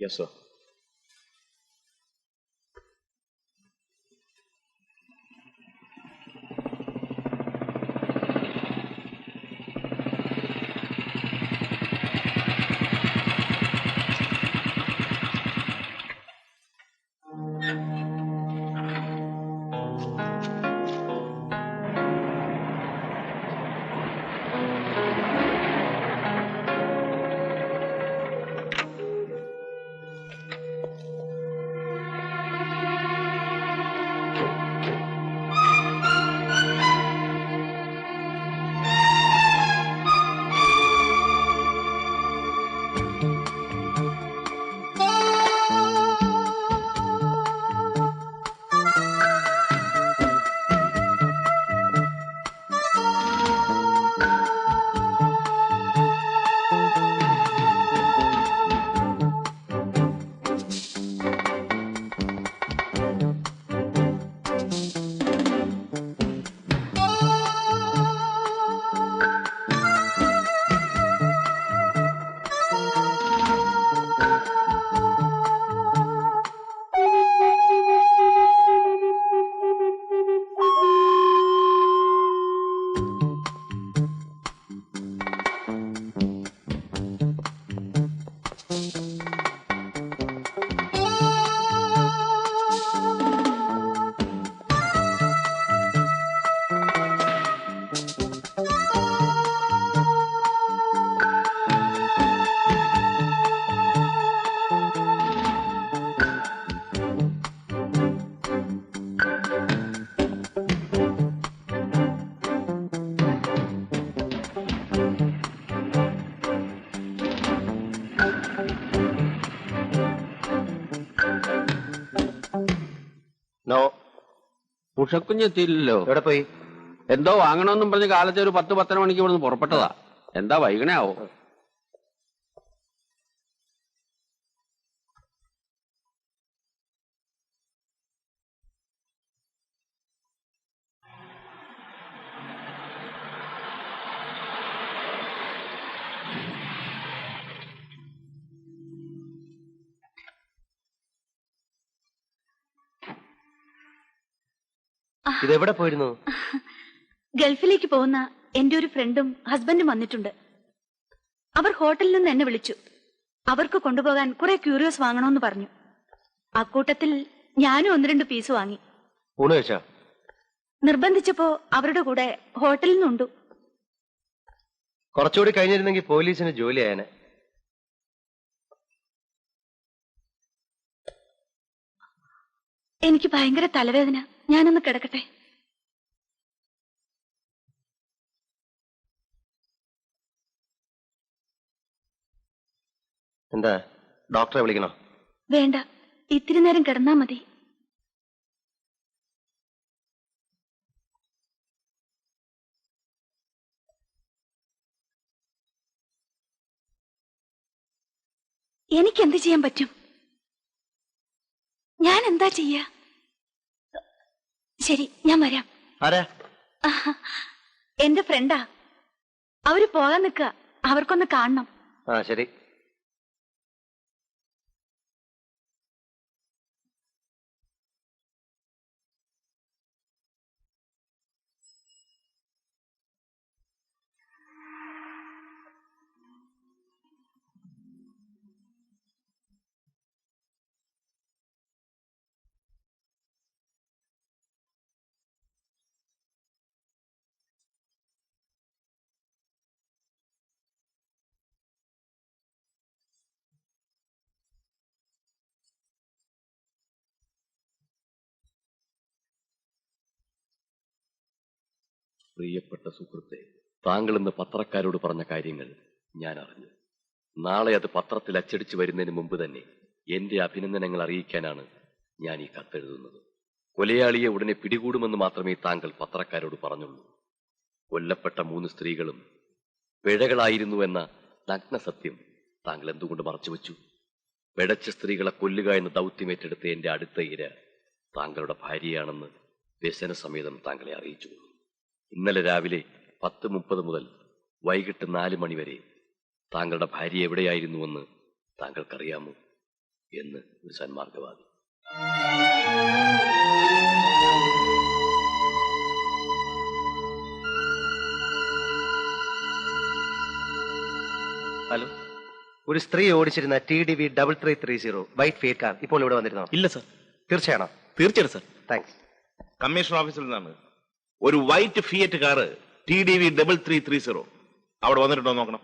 Yes sir. ഉഷക്കുഞ്ഞെത്തിയില്ലല്ലോ. എവിടെ പോയി? എന്തോ വാങ്ങണമെന്നും പറഞ്ഞ് കാലത്തെ ഒരു 10-10:30 മണിക്ക് ഇവിടുന്ന് പുറപ്പെട്ടതാ. എന്താ വൈകണേ ആവോ? ഇതെവിടെ പോയിരുന്നു? ഗൾഫിലേക്ക് പോകുന്ന എന്റെ ഒരു ഫ്രണ്ടും ഹസ്ബൻഡും വന്നിട്ടുണ്ട്. അവർ ഹോട്ടലിൽ നിന്ന് എന്നെ വിളിച്ചു. അവർക്ക് കൊണ്ടുപോകാൻ കുറെ ക്യൂരിയോസ് വാങ്ങണമെന്ന് പറഞ്ഞു. അക്കൂട്ടത്തിൽ ഞാനും 1-2 പീസ് വാങ്ങി. ഊണ് കഴിച്ചോ? നിർബന്ധിച്ചപ്പോ അവരുടെ കൂടെ ഹോട്ടലിൽ നിന്നുണ്ടു. കുറച്ചുകൂടി കഴിഞ്ഞിരുന്നെങ്കിൽ പോലീസിന് ജോലി ആയനെ. എനിക്ക് ഭയങ്കര തലവേദന. ഞാനൊന്ന് കിടക്കട്ടെ. എന്താ, ഡോക്ടറെ വിളിക്കണോ? വേണ്ട, ഇത്തിരി നേരം കിടന്നാ മതി. എനിക്കെന്ത് ചെയ്യാൻ പറ്റും? ഞാൻ എന്താ ചെയ്യാ? ശരി, ഞാൻ വരാം. ആരാ? എന്റെ ഫ്രണ്ടാ. അവര് പോകാൻ നിൽക്കുക. അവർക്കൊന്ന് കാണണം. ആ ശരി. പ്രിയപ്പെട്ട സുഹൃത്തെ, താങ്കൾ ഇന്ന് പത്രക്കാരോട് പറഞ്ഞ കാര്യങ്ങൾ ഞാൻ അറിഞ്ഞു. നാളെ അത് പത്രത്തിൽ അച്ചടിച്ചു വരുന്നതിന് മുമ്പ് തന്നെ എന്റെ അഭിനന്ദനങ്ങൾ അറിയിക്കാനാണ് ഞാൻ ഈ കത്തെഴുതുന്നത്. കൊലയാളിയെ ഉടനെ പിടികൂടുമെന്ന് മാത്രമേ താങ്കൾ പത്രക്കാരോട് പറഞ്ഞുള്ളൂ. കൊല്ലപ്പെട്ട 3 സ്ത്രീകളും പിഴകളായിരുന്നു എന്ന നഗ്ന സത്യം താങ്കൾ എന്തുകൊണ്ട് മറച്ചുവെച്ചു? പിഴച്ച സ്ത്രീകളെ കൊല്ലുക എന്ന ദൗത്യമേറ്റെടുത്ത എന്റെ അടുത്ത ഇര താങ്കളുടെ ഭാര്യയാണെന്ന് വ്യസനസമേതം താങ്കളെ അറിയിച്ചു. ഇന്നലെ രാവിലെ 10:30 മുതൽ വൈകിട്ട് 4 മണി വരെ താങ്കളുടെ ഭാര്യ എവിടെയായിരുന്നുവെന്ന് താങ്കൾക്കറിയാമോ എന്ന് ഒരു സന്മാർഗവാദി. ഹലോ, ഒരു സ്ത്രീ ഓടിച്ചിരുന്ന TDV 3330 വൈറ്റ് ഫിയറ്റ് കാർ ഇപ്പോൾ ഇവിടെ വന്നിരുന്നോ? ഇല്ല സർ. തീർച്ചയാണോ? തീർച്ചയായിട്ടും സർ. താങ്ക്സ്. കമ്മീഷണർ ഓഫീസിൽ നിന്നാണ്. ഒരു വൈറ്റ് ഫിയറ്റ് കാറ് TDV 3330 അവിടെ വന്നിട്ടുണ്ടോ നോക്കണം.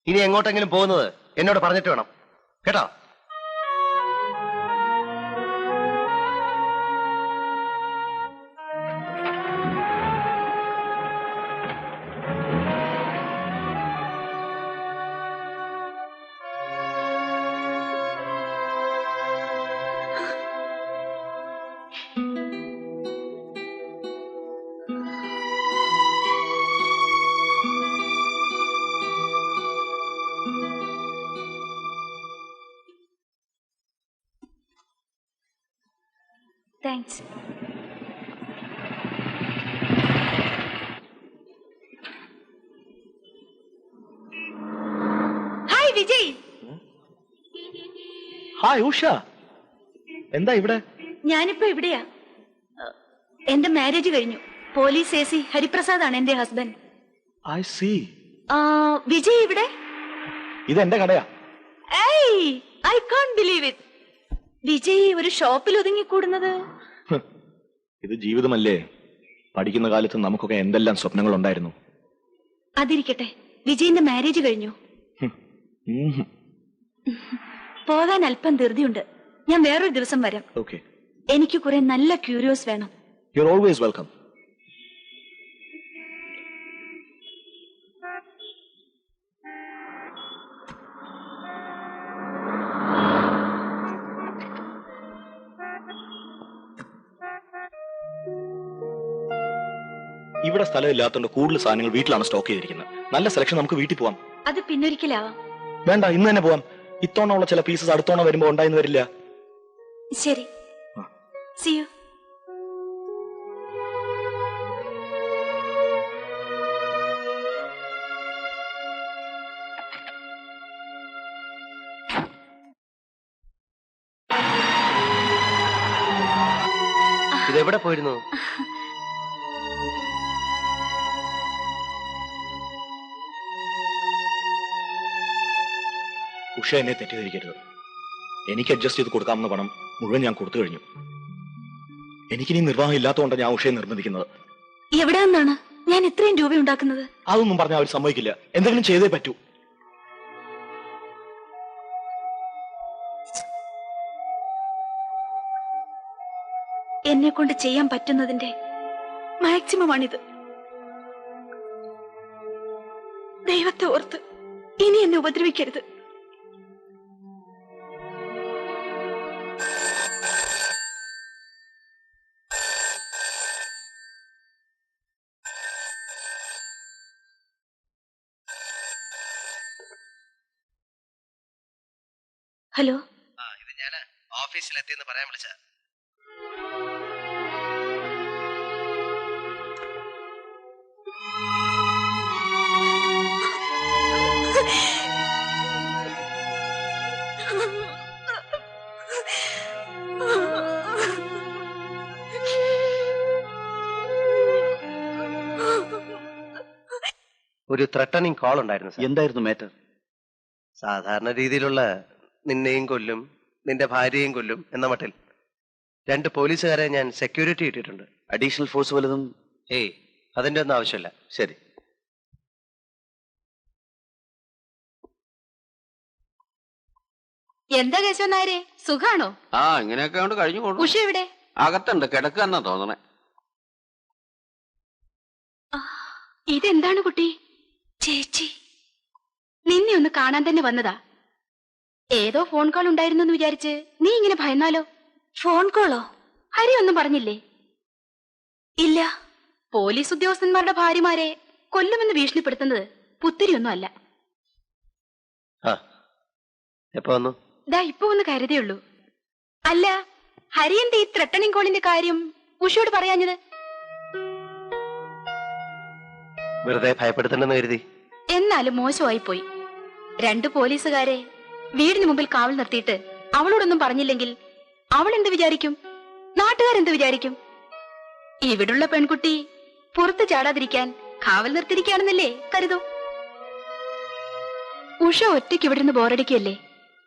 ഇനി എങ്ങോട്ടെങ്കിലും പോകുന്നത് എന്നോട് പറഞ്ഞിട്ട് വേണം കേട്ടോ. Thanks. Hi Vijay. Hi Usha, എന്താ ഇവിടെ? ഞാനിപ്പോ ഇവിടെയാ. എന്റെ മാരേജ് കഴിഞ്ഞു. പോലീസ് AC ഹരിപ്രസാദ് ആണ് എന്റെ ഹസ്ബൻഡ്. I see. വിജയ് ഇവിടെ? ഇതെന്റെ കടയാ. I can't believe it. Vijay ഒരു ഷോപ്പിൽ ഒതുങ്ങിക്കൂടുന്നത്. ഇത് ജീവിതമല്ലേ? പഠിക്കുന്ന കാലത്ത് നമുക്കൊക്കെ എന്തെല്ലാം സ്വപ്നങ്ങൾ ഉണ്ടായിരുന്നു. അതിരിക്കട്ടെ, വിജയിന്റെ മാരേജ് കഴിഞ്ഞു. പോകാൻ അല്പം ധൃതിയുണ്ട്. ഞാൻ വേറൊരു ദിവസം വരാം. ഓക്കെ. എനിക്ക് കുറെ നല്ല ക്യൂരിയോസ് വേണം. You are always welcome. ഇവിടെ സ്ഥലമില്ലാത്തതുകൊണ്ട് കൂടുതൽ സാധനങ്ങൾ വീട്ടിലാണ് സ്റ്റോക്ക് ചെയ്തിരിക്കുന്നത്. നല്ല സെലക്ഷൻ, നമുക്ക് വീട്ടിൽ പോവാം. അത് പിന്നൊരിക്കലാവാം. വേണ്ട, ഇന്ന് തന്നെ പോവാം. ഇത്തവണ ചില പീസസ് അടുത്തോണം വരുമ്പോ ഉണ്ടായിന്ന് വരില്ല. ശരി, see you. ഇതെവിടെ പോയിരുന്നു? ഉഷ എന്നെ തെറ്റിദ്ധരിക്കരുത്. എനിക്ക് അഡ്ജസ്റ്റ് ചെയ്ത് കൊടുക്കാമെന്ന പണം മുഴുവൻ ഞാൻ കൊടുത്തു കഴിഞ്ഞു. എനിക്കിനി നിർവാഹം ഇല്ലാത്തതുകൊണ്ട് ഞാൻ ഉഷയെ നിർബന്ധിക്കുന്നത്. എവിടെ നിന്നാണ് ഞാൻ ഇത്രയും രൂപ ഉണ്ടാക്കുന്നത്? അതൊന്നും പറഞ്ഞാൽ അവർ സമ്മതിക്കില്ല. എന്തെങ്കിലും ചെയ്തേ പറ്റൂ. എന്നെ കൊണ്ട് ചെയ്യാൻ പറ്റുന്നതിന്റെ മാക്സിമം ആണിത്. ദൈവത്തെ ഓർത്ത് ഇനി എന്നെ ഉപദ്രവിക്കരുത്. ഹലോ, ഇത് ഞാൻ ഓഫീസിലെത്തിയെന്ന് പറയാൻ വിളിച്ച. ഒരു ത്രട്ടണിങ് കോൾ ഉണ്ടായിരുന്നു സാർ. എന്തായിരുന്നു മാറ്റർ? സാധാരണ രീതിയിലുള്ള നിന്നെയും കൊല്ലും നിന്റെ ഭാര്യയെയും കൊല്ലും എന്ന മട്ടിൽ 2 പോലീസുകാരെ ഞാൻ സെക്യൂരിറ്റി ഇട്ടിട്ടുണ്ട്. അഡീഷണൽ ഫോഴ്സ് വല്ലതും? ഏയ്, അതിന്റെ ഒന്നും ആവശ്യമില്ല. ശരി. എന്താ കേശവൻ നായരെ, സുഖാണോ? ആ, ഇങ്ങനെയൊക്കെ കൊണ്ട് കഴിഞ്ഞു കൊടുക്കും. ഉഷ എവിടെ? അകത്തുണ്ട്, കിടക്കാന്നാ തോന്നണേ. ഇതെന്താണ് കുട്ടി? ചേച്ചി, നിന്നെ ഒന്ന് കാണാൻ തന്നെ വന്നതാ. ഏതോ ഫോൺ കോൾ ഉണ്ടായിരുന്നു എന്ന് വിചാരിച്ച് നീ ഇങ്ങനെ ഭയന്നാലോ? ഫോൺ കോളോ? ഹരി ഒന്നും പറഞ്ഞില്ലേ? ഇല്ല. പോലീസ് ഉദ്യോഗസ്ഥന്മാരുടെ ഭാര്യമാരെ കൊല്ലുമെന്ന് ഭീഷണിപ്പെടുത്തുന്നത് പുത്തിരിയൊന്നും അല്ല. എപ്പോ വന്നു? ദാ ഇപ്പൊ ഒന്ന് കരുതേയുള്ളൂ. അല്ല, ഹരിയന്റെ ഈ ത്രട്ടണിങ് കോളിന്റെ കാര്യം ഉഷയോട് പറയാഞ്ഞത്? വെറുതെ ഭയപ്പെടുത്തണ്ടെന്ന് കരുതി. എന്നാലും മോശമായി പോയി. 2 പോലീസുകാരെ വീടിന് മുമ്പിൽ കാവൽ നിർത്തിയിട്ട് അവളോടൊന്നും പറഞ്ഞില്ലെങ്കിൽ അവൾ എന്ത് വിചാരിക്കും? നാട്ടുകാരെന്ത് വിചാരിക്കും? ഇവിടുള്ള പെൺകുട്ടി പുറത്ത് ചാടാതിരിക്കാൻ കാവൽ നിർത്തിയിരിക്കുകയാണെന്നല്ലേ കരുതൂ. ഉഷ ഒറ്റയ്ക്ക് ഇവിടെ നിന്ന് ബോറടിക്കല്ലേ?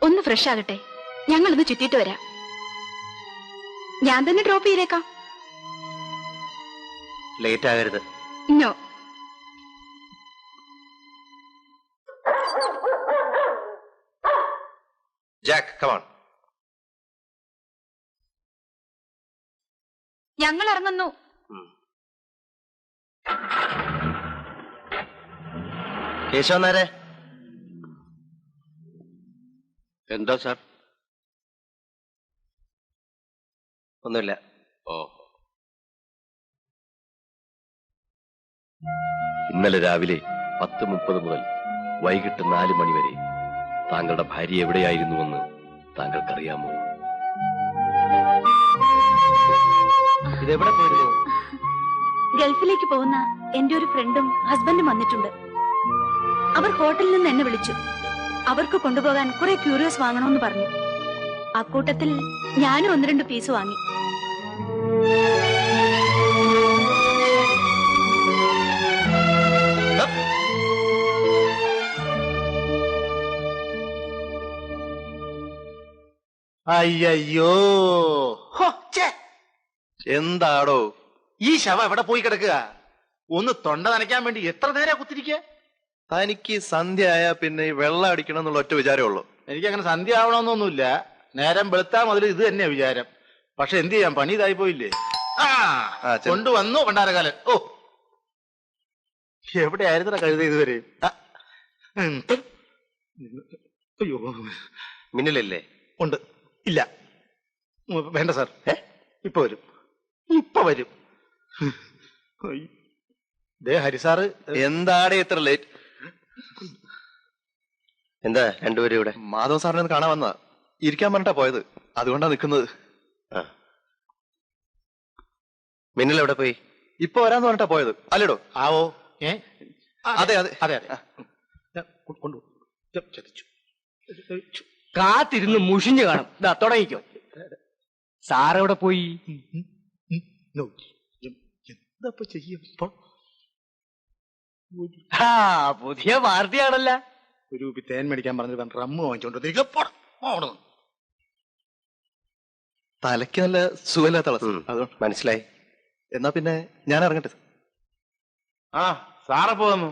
ഒന്ന് ഫ്രഷ് ആകട്ടെ, ഞങ്ങളൊന്ന് ചുറ്റിയിട്ട് വരാം. ഞാൻ തന്നെ ഡ്രോപ്പ് ചെയ്തേക്കാം. ലേറ്റ് ആകരുത്. നോ. Jack, come on. ഞങ്ങൾ ഇറങ്ങുന്നു. കേശവൻ നായരെ. എന്താ സാർ? ഒന്നുമില്ല. ഓ, ഇന്നലെ രാവിലെ 10:30 മുതൽ വൈകിട്ട് 4 മണി വരെ താങ്കളുടെ ഭാര്യ എവിടെയായിരുന്നുവെന്ന് താങ്കൾക്കറിയാമോ? ഇതെവിടെ പോയിരുന്നു? ഗൾഫിലേക്ക് പോകുന്ന എന്റെ ഒരു ഫ്രണ്ടും ഹസ്ബൻഡും വന്നിട്ടുണ്ട്. അവർ ഹോട്ടലിൽ നിന്ന് എന്നെ വിളിച്ചു. അവർക്ക് കൊണ്ടുപോകാൻ കുറെ ക്യൂരിയോസ് വാങ്ങണമെന്ന് പറഞ്ഞു. അക്കൂട്ടത്തിൽ ഞാനും 1-2 പീസ് വാങ്ങി. അയ്യോ എന്താടോ ഈ ശവം എവിടെ പോയി കിടക്കുക? ഒന്ന് തൊണ്ട നനയ്ക്കാൻ വേണ്ടി എത്ര നേരം കുത്തിരിക്കുക? തനിക്ക് സന്ധ്യ ആയാ പിന്നെ ഈ വെള്ളം അടിക്കണം എന്നുള്ള ഒറ്റ വിചാരമേ ഉള്ളൂ. എനിക്കങ്ങനെ സന്ധ്യ ആവണമെന്നൊന്നുമില്ല. നേരം വെളുത്താ മുതൽ ഇത് തന്നെയാ വിചാരം. പക്ഷെ എന്ത് ചെയ്യാം, പണി ഇതായി പോയില്ലേ. കൊണ്ടുവന്നു പണ്ടാരകാലൻ. ഓ, എവിടെയായിരുന്ന കഴുത ഇതുവരെ? അയ്യോ, മിന്നലല്ലേ? ഉണ്ട്. ഇല്ല, വേണ്ട സാർ. ഇപ്പൊ വരും, ഇപ്പൊ വരും. ദേ ഹരിസാറ്. എന്താടെ ഇത്ര ലേറ്റ്? എന്താ രണ്ടുപേരും ഇവിടെ? മാധവ സാറിനെ ഒന്ന് കാണാൻ വന്നതാ. ഇരിക്കാൻ പറഞ്ഞിട്ടാ പോയത്, അതുകൊണ്ടാ നിൽക്കുന്നത്. മിന്നൽ എവിടെ പോയി? ഇപ്പൊ വരാന്ന് പറഞ്ഞിട്ടാ പോയത് അല്ലേടോ? ആവോ. അതെ അതെ അതെ അതെ. കാത്തിരുന്ന് മുഷിഞ്ഞു കാണും. ഇതാ തുടങ്ങിക്കോ. സാറെവിടെ പോയി? എന്താ ചെയ്യും? പുതിയ പാർട്ടിയാണല്ല. ഒരു തേൻ മേടിക്കാൻ പറഞ്ഞിട്ട് റമ്മ് വാങ്ങിച്ചോണ്ട് തലയ്ക്ക് നല്ല സുഖമില്ലാത്ത അതുകൊണ്ട് മനസ്സിലായി. എന്നാ പിന്നെ ഞാൻ ഇറങ്ങട്ടെ. സാറപ്പോ വന്നു.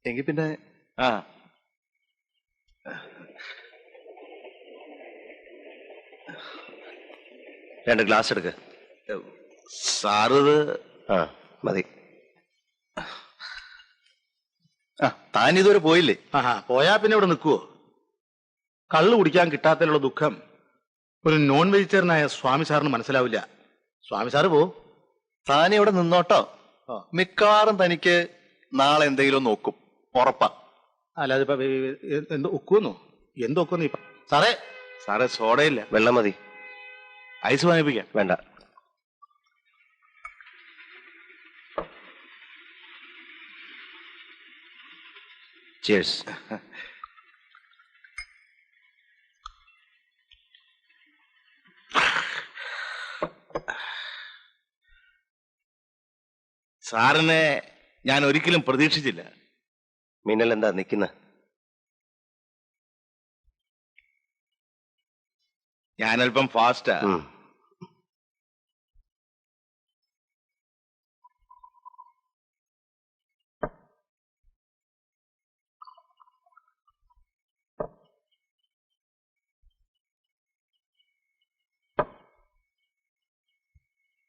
എങ്കിൽ പിന്നെ രണ്ട് ഗ്ലാസ് എടുക്ക. സാറ് മതി. താൻ ഇതുവരെ പോയില്ലേ? പോയാ പിന്നെ ഇവിടെ നിൽക്കുവോ? കള്ളു കുടിക്കാൻ കിട്ടാത്തതിലുള്ള ദുഃഖം ഒരു നോൺ വെജിറ്റേറിയനായ സ്വാമി സാറിന് മനസ്സിലാവില്ല. സ്വാമി സാറ് പോ. താൻ ഇവിടെ നിന്നോട്ടോ. മിക്കവാറും തനിക്ക് നാളെ എന്തെങ്കിലും നോക്കും, ഉറപ്പാ. അല്ലാതെ ഇപ്പൊ എന്ത് ഒക്കുവെന്നോ? എന്തൊക്കുന്നു ഇപ്പൊ? സാറേ സാറേ സോഡയില്ല, വെള്ളം മതി. ഐസ് വാങ്ങിപ്പിക്കാം. വേണ്ട. Cheers. സാറിനെ ഞാൻ ഒരിക്കലും പ്രതീക്ഷിച്ചില്ല. മിന്നൽ എന്താ നിക്കുന്ന? ഞാനല്പം ഫാസ്റ്റാ.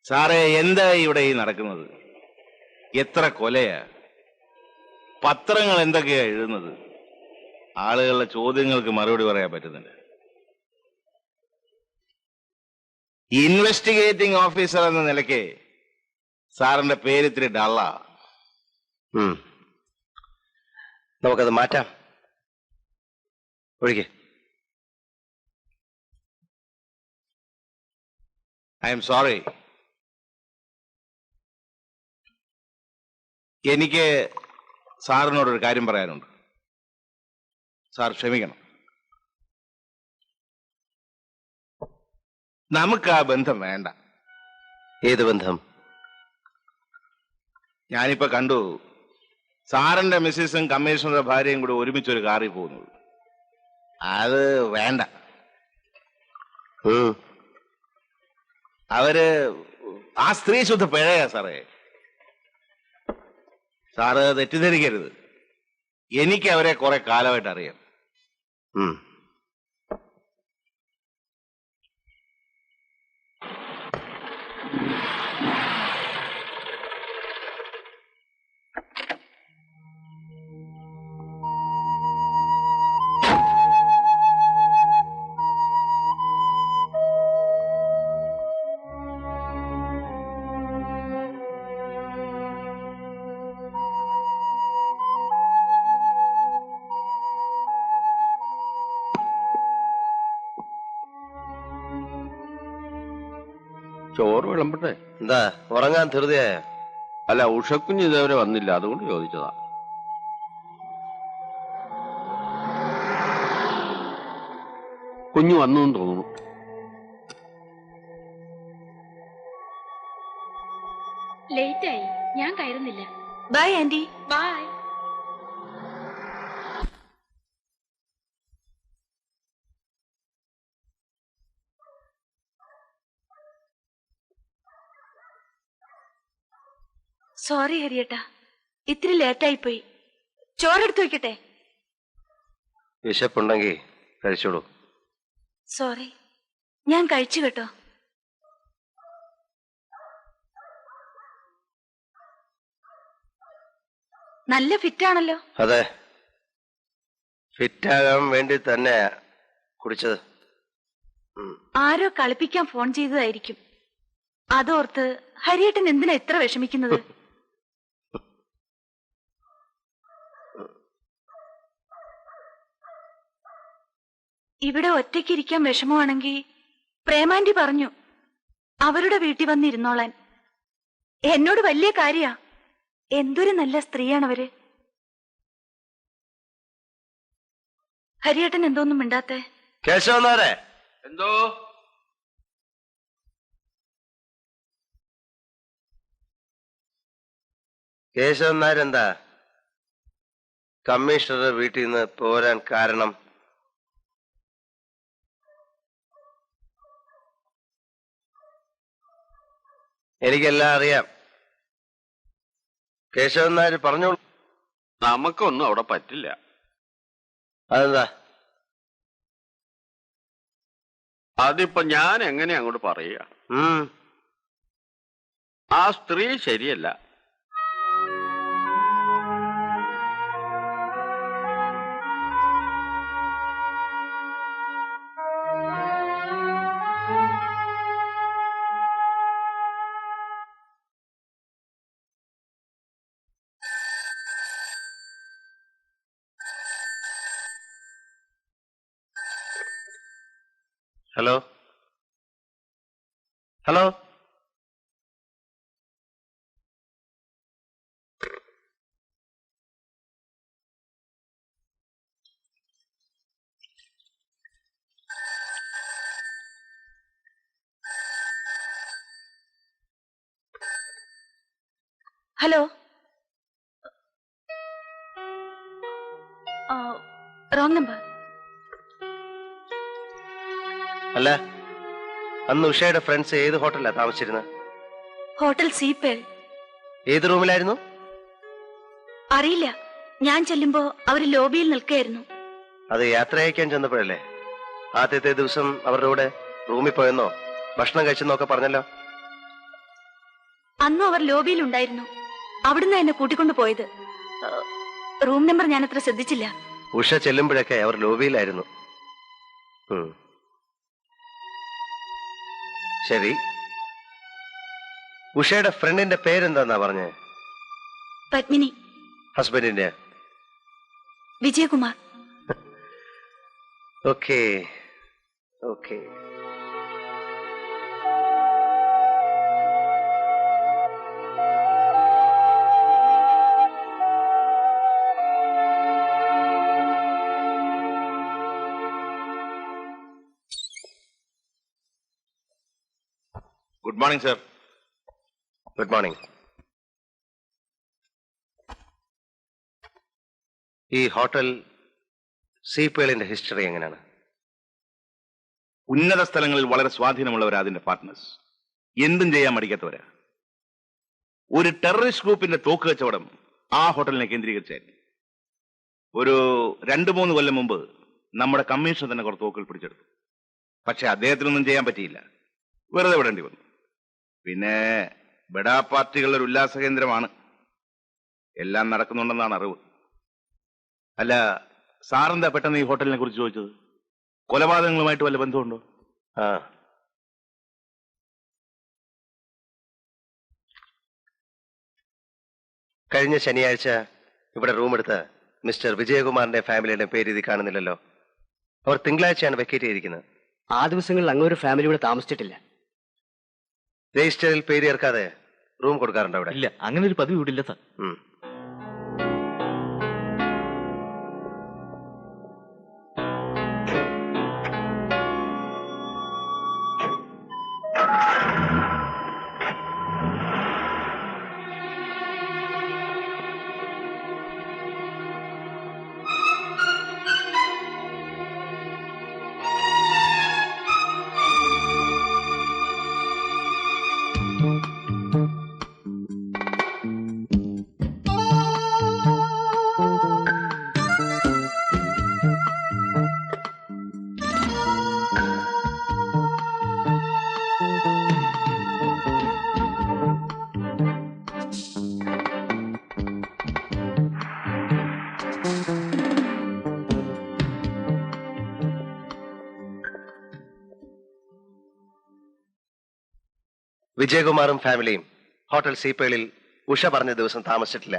സാറേ, എന്താ ഇവിടെ ഈ നടക്കുന്നത്? എത്ര കൊലയാ! പത്രങ്ങൾ എന്തൊക്കെയാ എഴുതുന്നത്? ആളുകളുടെ ചോദ്യങ്ങൾക്ക് മറുപടി പറയാൻ പറ്റുന്നില്ല. ഇൻവെസ്റ്റിഗേറ്റിംഗ് ഓഫീസർ എന്ന നിലയ്ക്ക് സാറിന്റെ പേര് ഇത്തിരി ഡള്ളാ. നമുക്കത് മാറ്റാം. ഒഴികെ. I am sorry. എനിക്ക് സാറിനോടൊരു കാര്യം പറയാനുണ്ട്. സാർ ക്ഷമിക്കണം. നമുക്ക് ആ ബന്ധം വേണ്ട. ഏത് ബന്ധം? ഞാനിപ്പോ കണ്ടു സാറിന്റെ മിസ്സിസും കമ്മീഷണറുടെ ഭാര്യയും കൂടെ ഒരുമിച്ചൊരു കാറിൽ പോകുന്നത്. അത് വേണ്ട. അവര് ആ സ്ത്രീ ശുദ്ധ പിഴയാ സാറേ. സാറ് തെറ്റിദ്ധരിക്കരുത്. എനിക്ക് അവരെ കുറെ കാലമായിട്ട് അറിയാം. ചോറ് വിളമ്പട്ടെ? എന്താ ഉറങ്ങാൻ ധൃതിയായ? അല്ല, ഉഷക്കുഞ്ഞ് ഇതേവരെ വന്നില്ല, അതുകൊണ്ട് ചോദിച്ചതാ. കുഞ്ഞു വന്നു എന്ന് തോന്നുന്നു. ലേറ്റായി, ഞാൻ കയറുന്നില്ല. By anti. ബൈ. സോറി ഹരിയേട്ടാ, ഇത്തിരി ലേറ്റായി പോയി. ചോറെടുത്ത് വെക്കട്ടെ? വിശപ്പുണ്ടെങ്കിൽ കഴിച്ചോളൂ. സോറി, ഞാൻ കഴിച്ചു കേട്ടോ. നല്ല ഫിറ്റാണല്ലോ. അതെ, ഫിറ്റാകാൻ വേണ്ടി തന്നെ കുടിച്ചത്. ആരോ കളിപ്പിക്കാൻ ഫോൺ ചെയ്തതായിരിക്കും. അതോർത്ത് ഹരിയേട്ടൻ എന്തിനാ ഇത്ര വിഷമിക്കുന്നത്? ഇവിടെ ഒറ്റയ്ക്കിരിക്കാൻ വിഷമമാണെങ്കിൽ പ്രേമാന്റി പറഞ്ഞു അവരുടെ വീട്ടിൽ വന്നിരുന്നോളാൻ. എന്നോട് വലിയ കാര്യാ. എന്തൊരു നല്ല സ്ത്രീയാണവര്. ഹരിയേട്ടൻ എന്തോന്നും മിണ്ടാത്തെ? കേശവനാരെ, എന്തോ? കേശവനാരെന്താ കമ്മീഷണറുടെ വീട്ടിൽ നിന്ന് പോരാൻ കാരണം? എനിക്കെല്ലാം അറിയാം. കേശവൻ നായർ പറഞ്ഞോളൂ. നമുക്കൊന്നും അവിടെ പറ്റില്ല. അതെന്താ? അതിപ്പോ ഞാൻ എങ്ങനെ അങ്ങോട്ട് പറയുക? ആ സ്ത്രീ ശരിയല്ല. Hello hello, hello. Wrong number. അല്ല, അന്ന് ഉഷയുടെ ഫ്രണ്ട്സ് ഏത് ഹോട്ടലിലാ താമസിച്ചിരുന്നത്? ഹോട്ടൽ സീപ്പേൾ. ഏത് റൂമിലായിരുന്നു? അറിയില്ല, ഞാൻ ചെല്ലുമ്പോ അവര് ലോബിയിൽ നിൽക്കുകയായിരുന്നു. അത് യാത്ര അയക്കാൻ ചെന്നപ്പോഴല്ലേ? ആദ്യത്തെ ദിവസം അവരുടെ കൂടെ റൂമിൽ പോയെന്നോ ഭക്ഷണം കഴിച്ചെന്നൊക്കെ പറഞ്ഞല്ലോ. അന്നും അവർ ലോബിയിൽ ഉണ്ടായിരുന്നു. അവിടുന്ന് എന്നെ കൂട്ടിക്കൊണ്ടു പോയത്. റൂം നമ്പർ ഞാൻ അത്ര ശ്രദ്ധിച്ചില്ല. ഉഷ ചെല്ലുമ്പോഴൊക്കെ അവർ ലോബിയിലായിരുന്നു. ശരി, ഉഷയുടെ ഫ്രണ്ടിന്റെ പേരെന്താന്നാ പറഞ്ഞേ? പത്മിനി. ഹസ്ബൻഡിന്റെ? Vijayakumar. Okay okay. Good morning sir. Good morning. ഈ ഹോട്ടൽ സീപ്പേളിന്റെ ഹിസ്റ്ററി എങ്ങനെയാണ്? ഉന്നത സ്ഥലങ്ങളിൽ വളരെ സ്വാധീനമുള്ളവരാ അതിന്റെ പാർട്ട്നേഴ്സ്. എന്തും ചെയ്യാൻ മടിക്കാത്തവരാ. ഒരു ടെററിസ്റ്റ് ഗ്രൂപ്പിന്റെ തോക്ക് കച്ചവടം ആ ഹോട്ടലിനെ കേന്ദ്രീകരിച്ചായിരുന്നു. ഒരു 2-3 കൊല്ലം മുമ്പ് നമ്മുടെ കമ്മീഷൻ തന്നെ കുറച്ച് തോക്കുകൾ പിടിച്ചെടുത്തു. പക്ഷെ അദ്ദേഹത്തിനൊന്നും ചെയ്യാൻ പറ്റിയില്ല. വെറുതെ വിടേണ്ടി വന്നു. പിന്നെ ബഡാ പാർട്ടികളുടെ ഒരു ഉല്ലാസ കേന്ദ്രമാണ്. എല്ലാം നടക്കുന്നുണ്ടെന്നാണ് അറിവ്. അല്ല, സാറെന്താ പെട്ടെന്ന് ഈ ഹോട്ടലിനെ കുറിച്ച് ചോദിച്ചത്? കൊലപാതകങ്ങളുമായിട്ട് വല്ല ബന്ധമുണ്ടോ? കഴിഞ്ഞ ശനിയാഴ്ച ഇവിടെ റൂം എടുത്ത മിസ്റ്റർ വിജയകുമാറിന്റെ ഫാമിലിയുടെ പേര് ഇത് കാണുന്നില്ലല്ലോ. അവർ തിങ്കളാഴ്ചയാണ് വെക്കേറ്റ് ചെയ്തിരിക്കുന്നത്. ആ ദിവസങ്ങളിൽ അങ്ങൊരു ഫാമിലി ഇവിടെ താമസിച്ചിട്ടില്ല. രജിസ്റ്ററിൽ പേര് ചേർക്കാതെ റൂം കൊടുക്കാറുണ്ടോ അവിടെ? ഇല്ല, അങ്ങനെ ഒരു പതിവ് ഇവിടെ ഇല്ല സാർ. വിജയകുമാറും ഫാമിലിയും ഹോട്ടൽ സീപ്പേളിൽ ഉഷ പറഞ്ഞ ദിവസം താമസിച്ചിട്ടില്ല.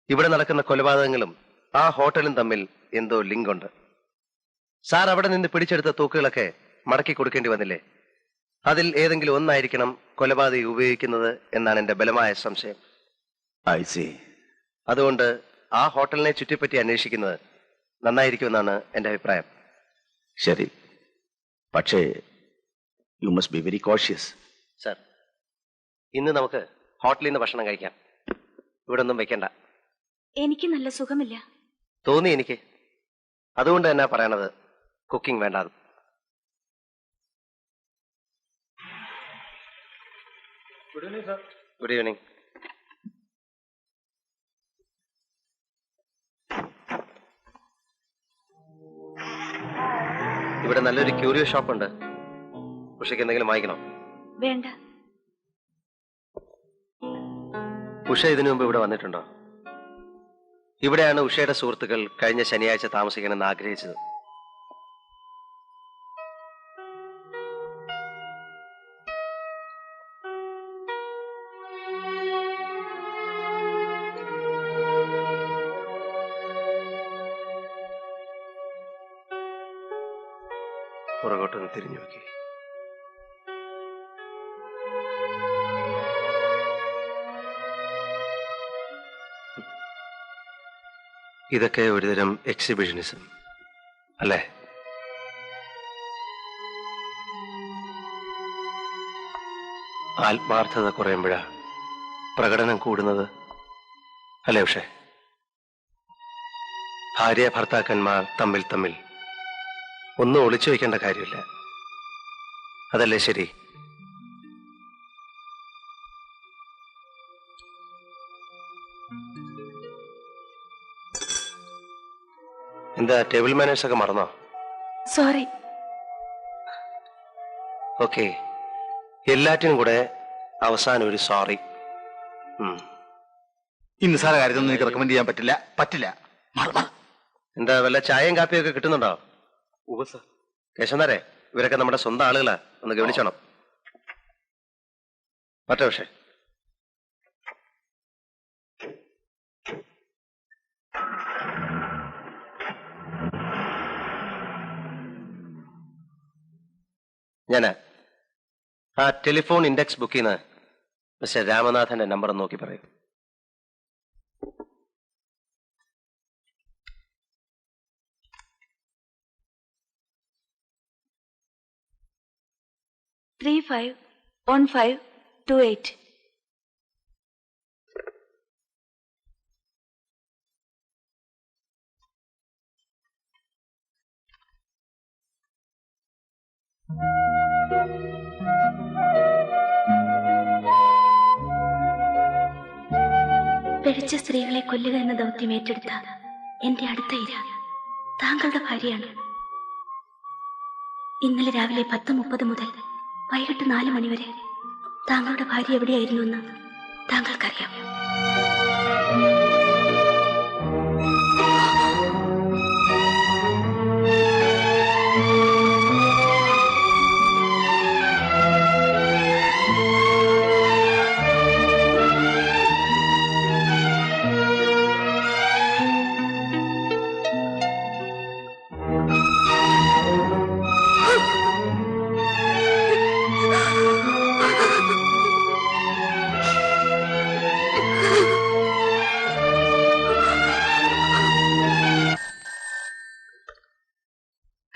ഇവിടെ നടക്കുന്ന കൊലപാതകങ്ങളും ആ ഹോട്ടലും തമ്മിൽ എന്തോ ലിങ്ക് ഉണ്ട്. സാർ അവിടെ നിന്ന് പിടിച്ചെടുത്ത തൂക്കുകളൊക്കെ മടക്കി കൊടുക്കേണ്ടി വന്നില്ലേ? അതിൽ ഏതെങ്കിലും ഒന്നായിരിക്കണം കൊലപാതകി ഉപയോഗിക്കുന്നത് എന്നാണ് എന്റെ ബലമായ സംശയം. അതുകൊണ്ട് ആ ഹോട്ടലിനെ ചുറ്റിപ്പറ്റി അന്വേഷിക്കുന്നത് നന്നായിരിക്കുമെന്നാണ് എന്റെ അഭിപ്രായം. ശരി, പക്ഷേ you must be very cautious. Sir, ഇന്ന് നമുക്ക് ഹോട്ടലിൽ നിന്ന് ഭക്ഷണം കഴിക്കാം. ഇവിടെ ഒന്നും വെക്കണ്ട. എനിക്ക് നല്ല സുഖമില്ല. തോന്നി എനിക്ക്. അതുകൊണ്ട് തന്നെ പറയണത് കുക്കിംഗ് വേണ്ടാന്ന്. Good evening sir. Good evening. ഇവിടെ നല്ലൊരു ക്യൂരിയോ ഷോപ്പ് ഉണ്ട്. ഉഷയ്ക്ക് എന്തെങ്കിലും വാങ്ങിക്കണോ? വേണ്ട. ഉഷ ഇതിനു മുമ്പ് ഇവിടെ വന്നിട്ടുണ്ടോ? ഇവിടെയാണ് ഉഷയുടെ സുഹൃത്തുക്കൾ കഴിഞ്ഞ ശനിയാഴ്ച താമസിക്കണമെന്ന് ആഗ്രഹിച്ചത്. പുറകോട്ടൊന്ന് തിരിഞ്ഞു നോക്കി. ഇതൊക്കെ ഒരുതരം എക്സിബിഷനിസം അല്ലേ? ആത്മാർത്ഥത കുറയുമ്പോഴാ പ്രകടനം കൂടുന്നത് അല്ലേ ഉഷേ? ഭാര്യ ഭർത്താക്കന്മാർ തമ്മിൽ ഒന്നും ഒളിച്ചു വയ്ക്കേണ്ട കാര്യമില്ല. അതല്ലേ ശരി? എന്താ ടേബിൾ മാനേഴ്സ് ഒക്കെ മറന്നോ? സോറി. ഓക്കെ, എല്ലാറ്റിനും കൂടെ അവസാനം ഒരു സോറി. ഈ നിസ്സാര കാര്യത്തൊന്നും എനിക്ക് റെക്കമെൻഡ് ചെയ്യാൻ പറ്റില്ല. എന്താ വല്ല ചായയും കാപ്പിയും ഒക്കെ കിട്ടുന്നുണ്ടോ? കേശവനാരെ, ഇവരൊക്കെ നമ്മുടെ സ്വന്തം ആളുകളാ, ഒന്ന് ഗവനിച്ചോണം. മറ്റേ പക്ഷേ ഞാന് ആ ടെലിഫോൺ ഇൻഡെക്സ് ബുക്കിൽ നിന്ന് മിസ്റ്റർ രാമനാഥന്റെ നമ്പർ നോക്കി പറയും. ത്രീ 51528. പിഴച്ച സ്ത്രീകളെ കൊല്ലുക എന്ന ദൗത്യം ഏറ്റെടുത്ത എന്റെ അടുത്ത ഇര താങ്കളുടെ ഭാര്യയാണ്. ഇന്നലെ രാവിലെ 10:30 മുതൽ വൈകിട്ട് 4 മണി വരെ താങ്കളുടെ ഭാര്യ എവിടെയായിരുന്നുവെന്ന് താങ്കൾക്കറിയാം.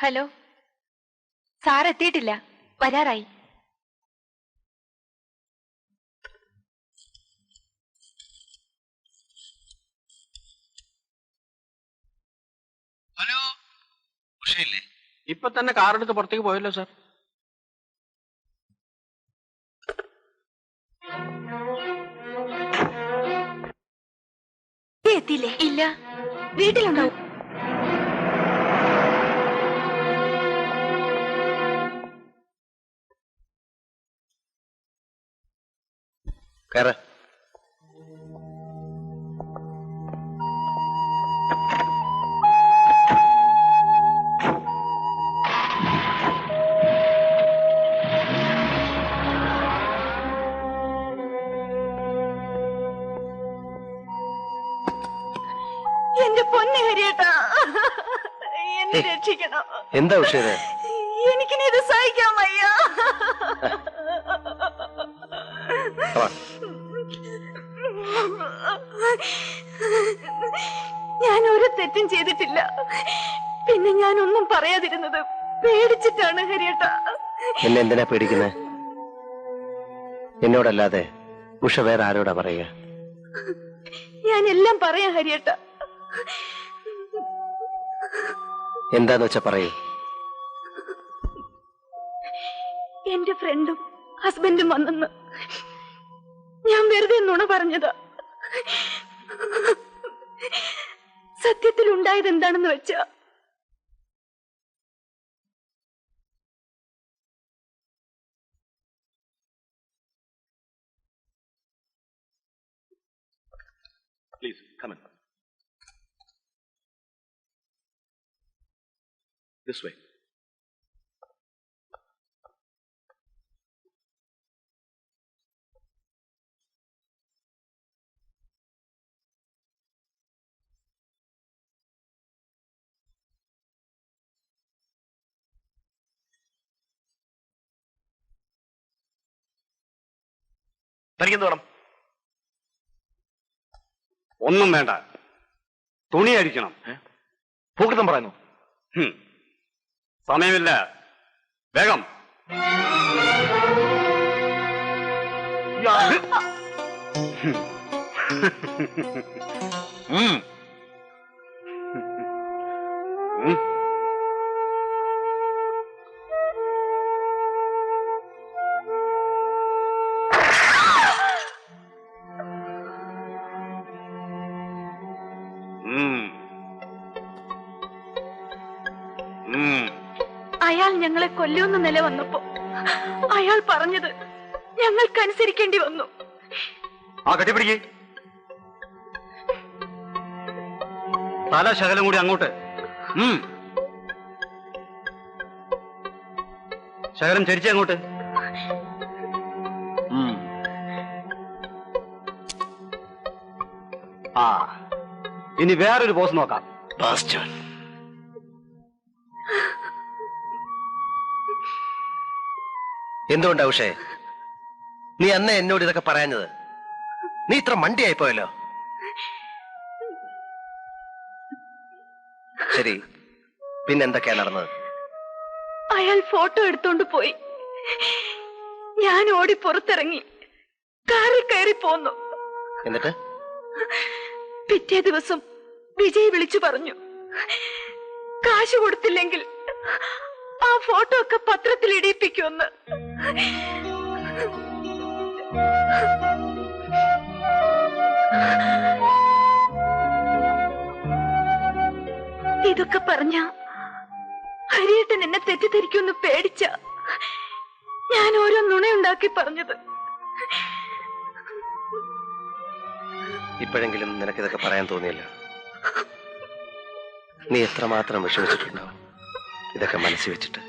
ഹലോ, സാർ എത്തിയിട്ടില്ല, വരാറായി. ഹലോ, ഉഷയില്ലേ? ഇപ്പൊ തന്നെ കാറെടുത്ത് പുറത്തേക്ക് പോയല്ലോ സാർ. എത്തിയില്ലേ? ഇല്ല, വീട്ടിലുണ്ടാവും. കയറ. എന്റെ പൊന്നെ ഹരിയേട്ടാ, എന്നെ രക്ഷിക്കണം. എന്താ ഉഷയത്? എനിക്കിനി ഇത് സഹിക്കാൻ വയ്യ. ഞാൻ ഒരു തെറ്റും ചെയ്തിട്ടില്ല. പിന്നെ ഞാനൊന്നും പറയാതിരുന്നത് പേടിച്ചിട്ടാണ് ഹരിയേട്ടാ. എന്നെ എന്തിനാ പേടിക്കുന്നത്? എന്നോടല്ലാതെ ഉഷ വേറെ ആരോടാ പറയുക? ഞാൻ എല്ലാം പറയാം ഹരിയേട്ടാ. എന്താന്ന് വെച്ചാ പറയൂ. എന്റെ ഫ്രണ്ടും ഹസ്ബൻഡും വന്നെന്ന് ഞാൻ വെറുതെ നുണ പറഞ്ഞതാ. സത്യത്തിൽ ഉണ്ടായത് എന്താണെന്ന് വെച്ചാ, Please, come in. This way. തനിക്കെന്ത് വേണം? ഒന്നും വേണ്ട, തുണി അരിക്കണം. പൂക്കൃതം പറയുന്നു. സമയമില്ല, വേഗം. അയാൾ ഞങ്ങളെ കൊല്ലുമെന്ന നില വന്നപ്പോ അയാൾ പറഞ്ഞത് ഞങ്ങൾക്കനുസരിക്കേണ്ടി വന്നു. ആ കെട്ടിപ്പിടിക്ക്. തല ശകലം കൂടി അങ്ങോട്ട്. ശകലം ചരിച്ചേ അങ്ങോട്ട്. ആ, ഇനി വേറൊരു പോസ് നോക്കാം. എന്തുകൊണ്ടാ ഉഷേ നീ അന്ന് എന്നോട് ഇതൊക്കെ പറയാഞ്ഞത്? നീ ഇത്ര മണ്ടിയായിപ്പോയല്ലോ. ശരി, പിന്നെന്തൊക്കെയാ നടന്നത്? അയാൾ ഫോട്ടോ എടുത്തോണ്ട് പോയി. ഞാൻ ഓടി പുറത്തിറങ്ങി കാറിൽ കയറി പോന്നു. എന്നിട്ട് പിറ്റേ ദിവസം വിജയ് വിളിച്ചു പറഞ്ഞു, കാശ് കൊടുത്തില്ലെങ്കിൽ ആ ഫോട്ടോ ഒക്കെ പത്രത്തിൽ ഇടിയിപ്പിക്കുമെന്ന്. ഇതൊക്കെ പറഞ്ഞ ഹരിയേട്ടൻ എന്നെ തെറ്റിദ്ധരിക്കുമെന്ന് പേടിച്ച ഞാൻ ഓരോ നുണയുണ്ടാക്കി പറഞ്ഞത്. ഇപ്പോഴെങ്കിലും നിനക്കിതൊക്കെ പറയാൻ തോന്നിയല്ലോ. നീ എത്രമാത്രം വിഷമിച്ചിട്ടുണ്ടാവും ഇതൊക്കെ മനസ്സിൽ വെച്ചിട്ട്.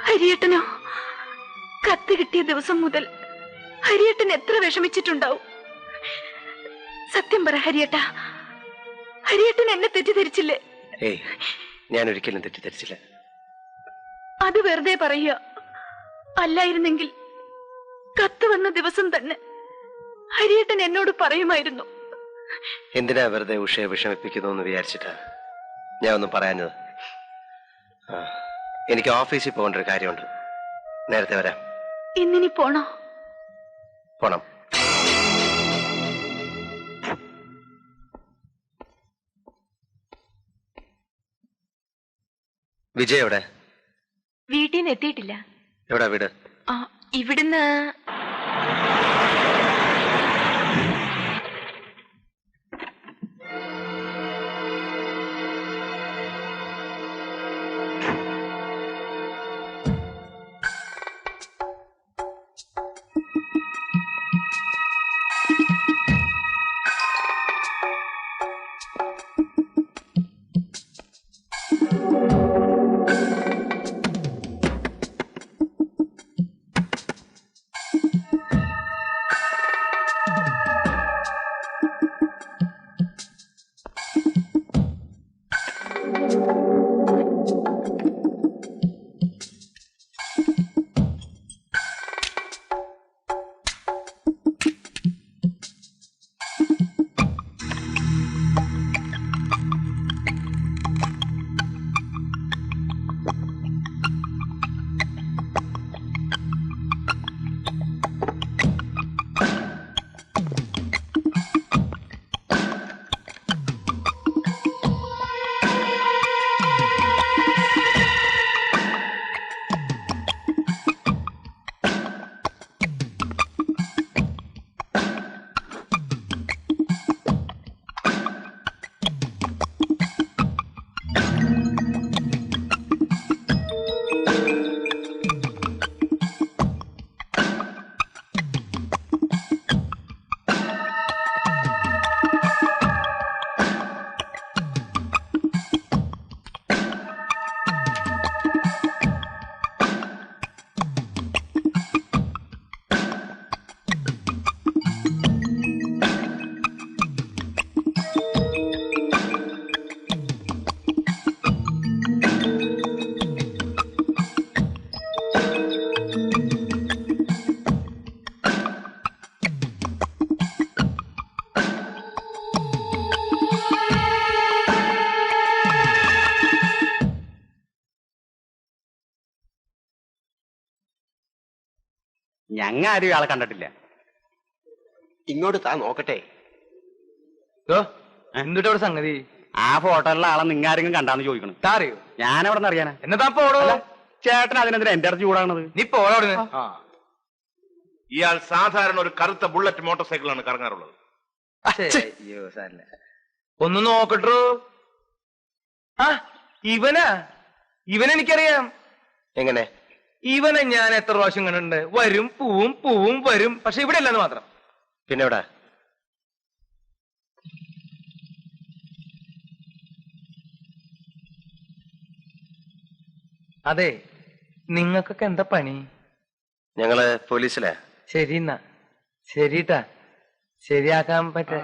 ഹരിയേട്ടനോ, കത്ത് കിട്ടിയ ദിവസം മുതൽ ഹരിയേട്ടൻ എത്ര വിഷമിച്ചിട്ടുണ്ടാവും. സത്യം പറ ഹരിയേട്ടാ, ഹരിയേട്ടൻ എന്നെ തെറ്റിദ്ധരിച്ചില്ലേ? ഏയ്, ഞാൻ ഒരിക്കലും തെറ്റിദ്ധരിച്ചില്ല. അത് വെറുതെ പറയുക. അല്ലായിരുന്നെങ്കിൽ കത്ത് വന്ന ദിവസം തന്നെ ഹരിയേട്ടൻ എന്നോട് പറയുമായിരുന്നു. എന്തിനാ വെറുതെ ഉഷയെ വിഷമിപ്പിക്കുന്നു എന്ന് വിചാരിച്ചിട്ടാ ഞാൻ ഒന്നും പറയാഞ്ഞത്. എനിക്ക് ഓഫീസിൽ പോകേണ്ട ഒരു കാര്യമുണ്ട്. നേരത്തെ വരാം. ഇന്നിനി പോണോ? പോണം. വിജയ് എവിടെ? വീട്ടിൽ നിന്ന് എത്തിയിട്ടില്ല. എവിടാ വീട്? ഇവിടുന്ന് ഞങ്ങ ആരും ആളെ കണ്ടിട്ടില്ല. ഇങ്ങോട്ട് താ നോക്കട്ടെ. എന്തുട്ടാ ഇവിടെ സംഗതി? ആ ഫോട്ടോയിലുള്ള ആളെ നിങ്ങാരെങ്കിലും കണ്ടാന്ന് ചോദിക്കണം. താറിയോ? ഞാനെവിടെ നിന്ന് അറിയാനാ? എന്നതാ പോടോ? ചേട്ടൻ അതിനെന്തിനാ എന്റെ അടുത്ത് ചൂടാണത്? നീ പോടോ അവിടുന്ന്. ഇയാൾ സാധാരണ ഒരു കറുത്ത ബുള്ളറ്റ് മോട്ടോർ സൈക്കിളാണ് കറങ്ങാറുള്ളത്. അയ്യോ സാറില്ല, ഒന്ന് നോക്കട്ടോ. ആ ഇവനെനിക്കറിയാം. എങ്ങനെ? ഇവനെ ഞാൻ എത്ര പ്രാവശ്യം കണ്ടിട്ടുണ്ട്. വരും പൂവും വരും, പക്ഷെ ഇവിടെ അല്ലെന്ന് മാത്രം. പിന്നെ എവിടെ? അതെ, നിങ്ങൾക്കൊക്കെ എന്താ പണി? ഞങ്ങള് പോലീസിലാ. ശരി എന്നാ ശരിട്ടാ, ശരിയാക്കാൻ പറ്റേ.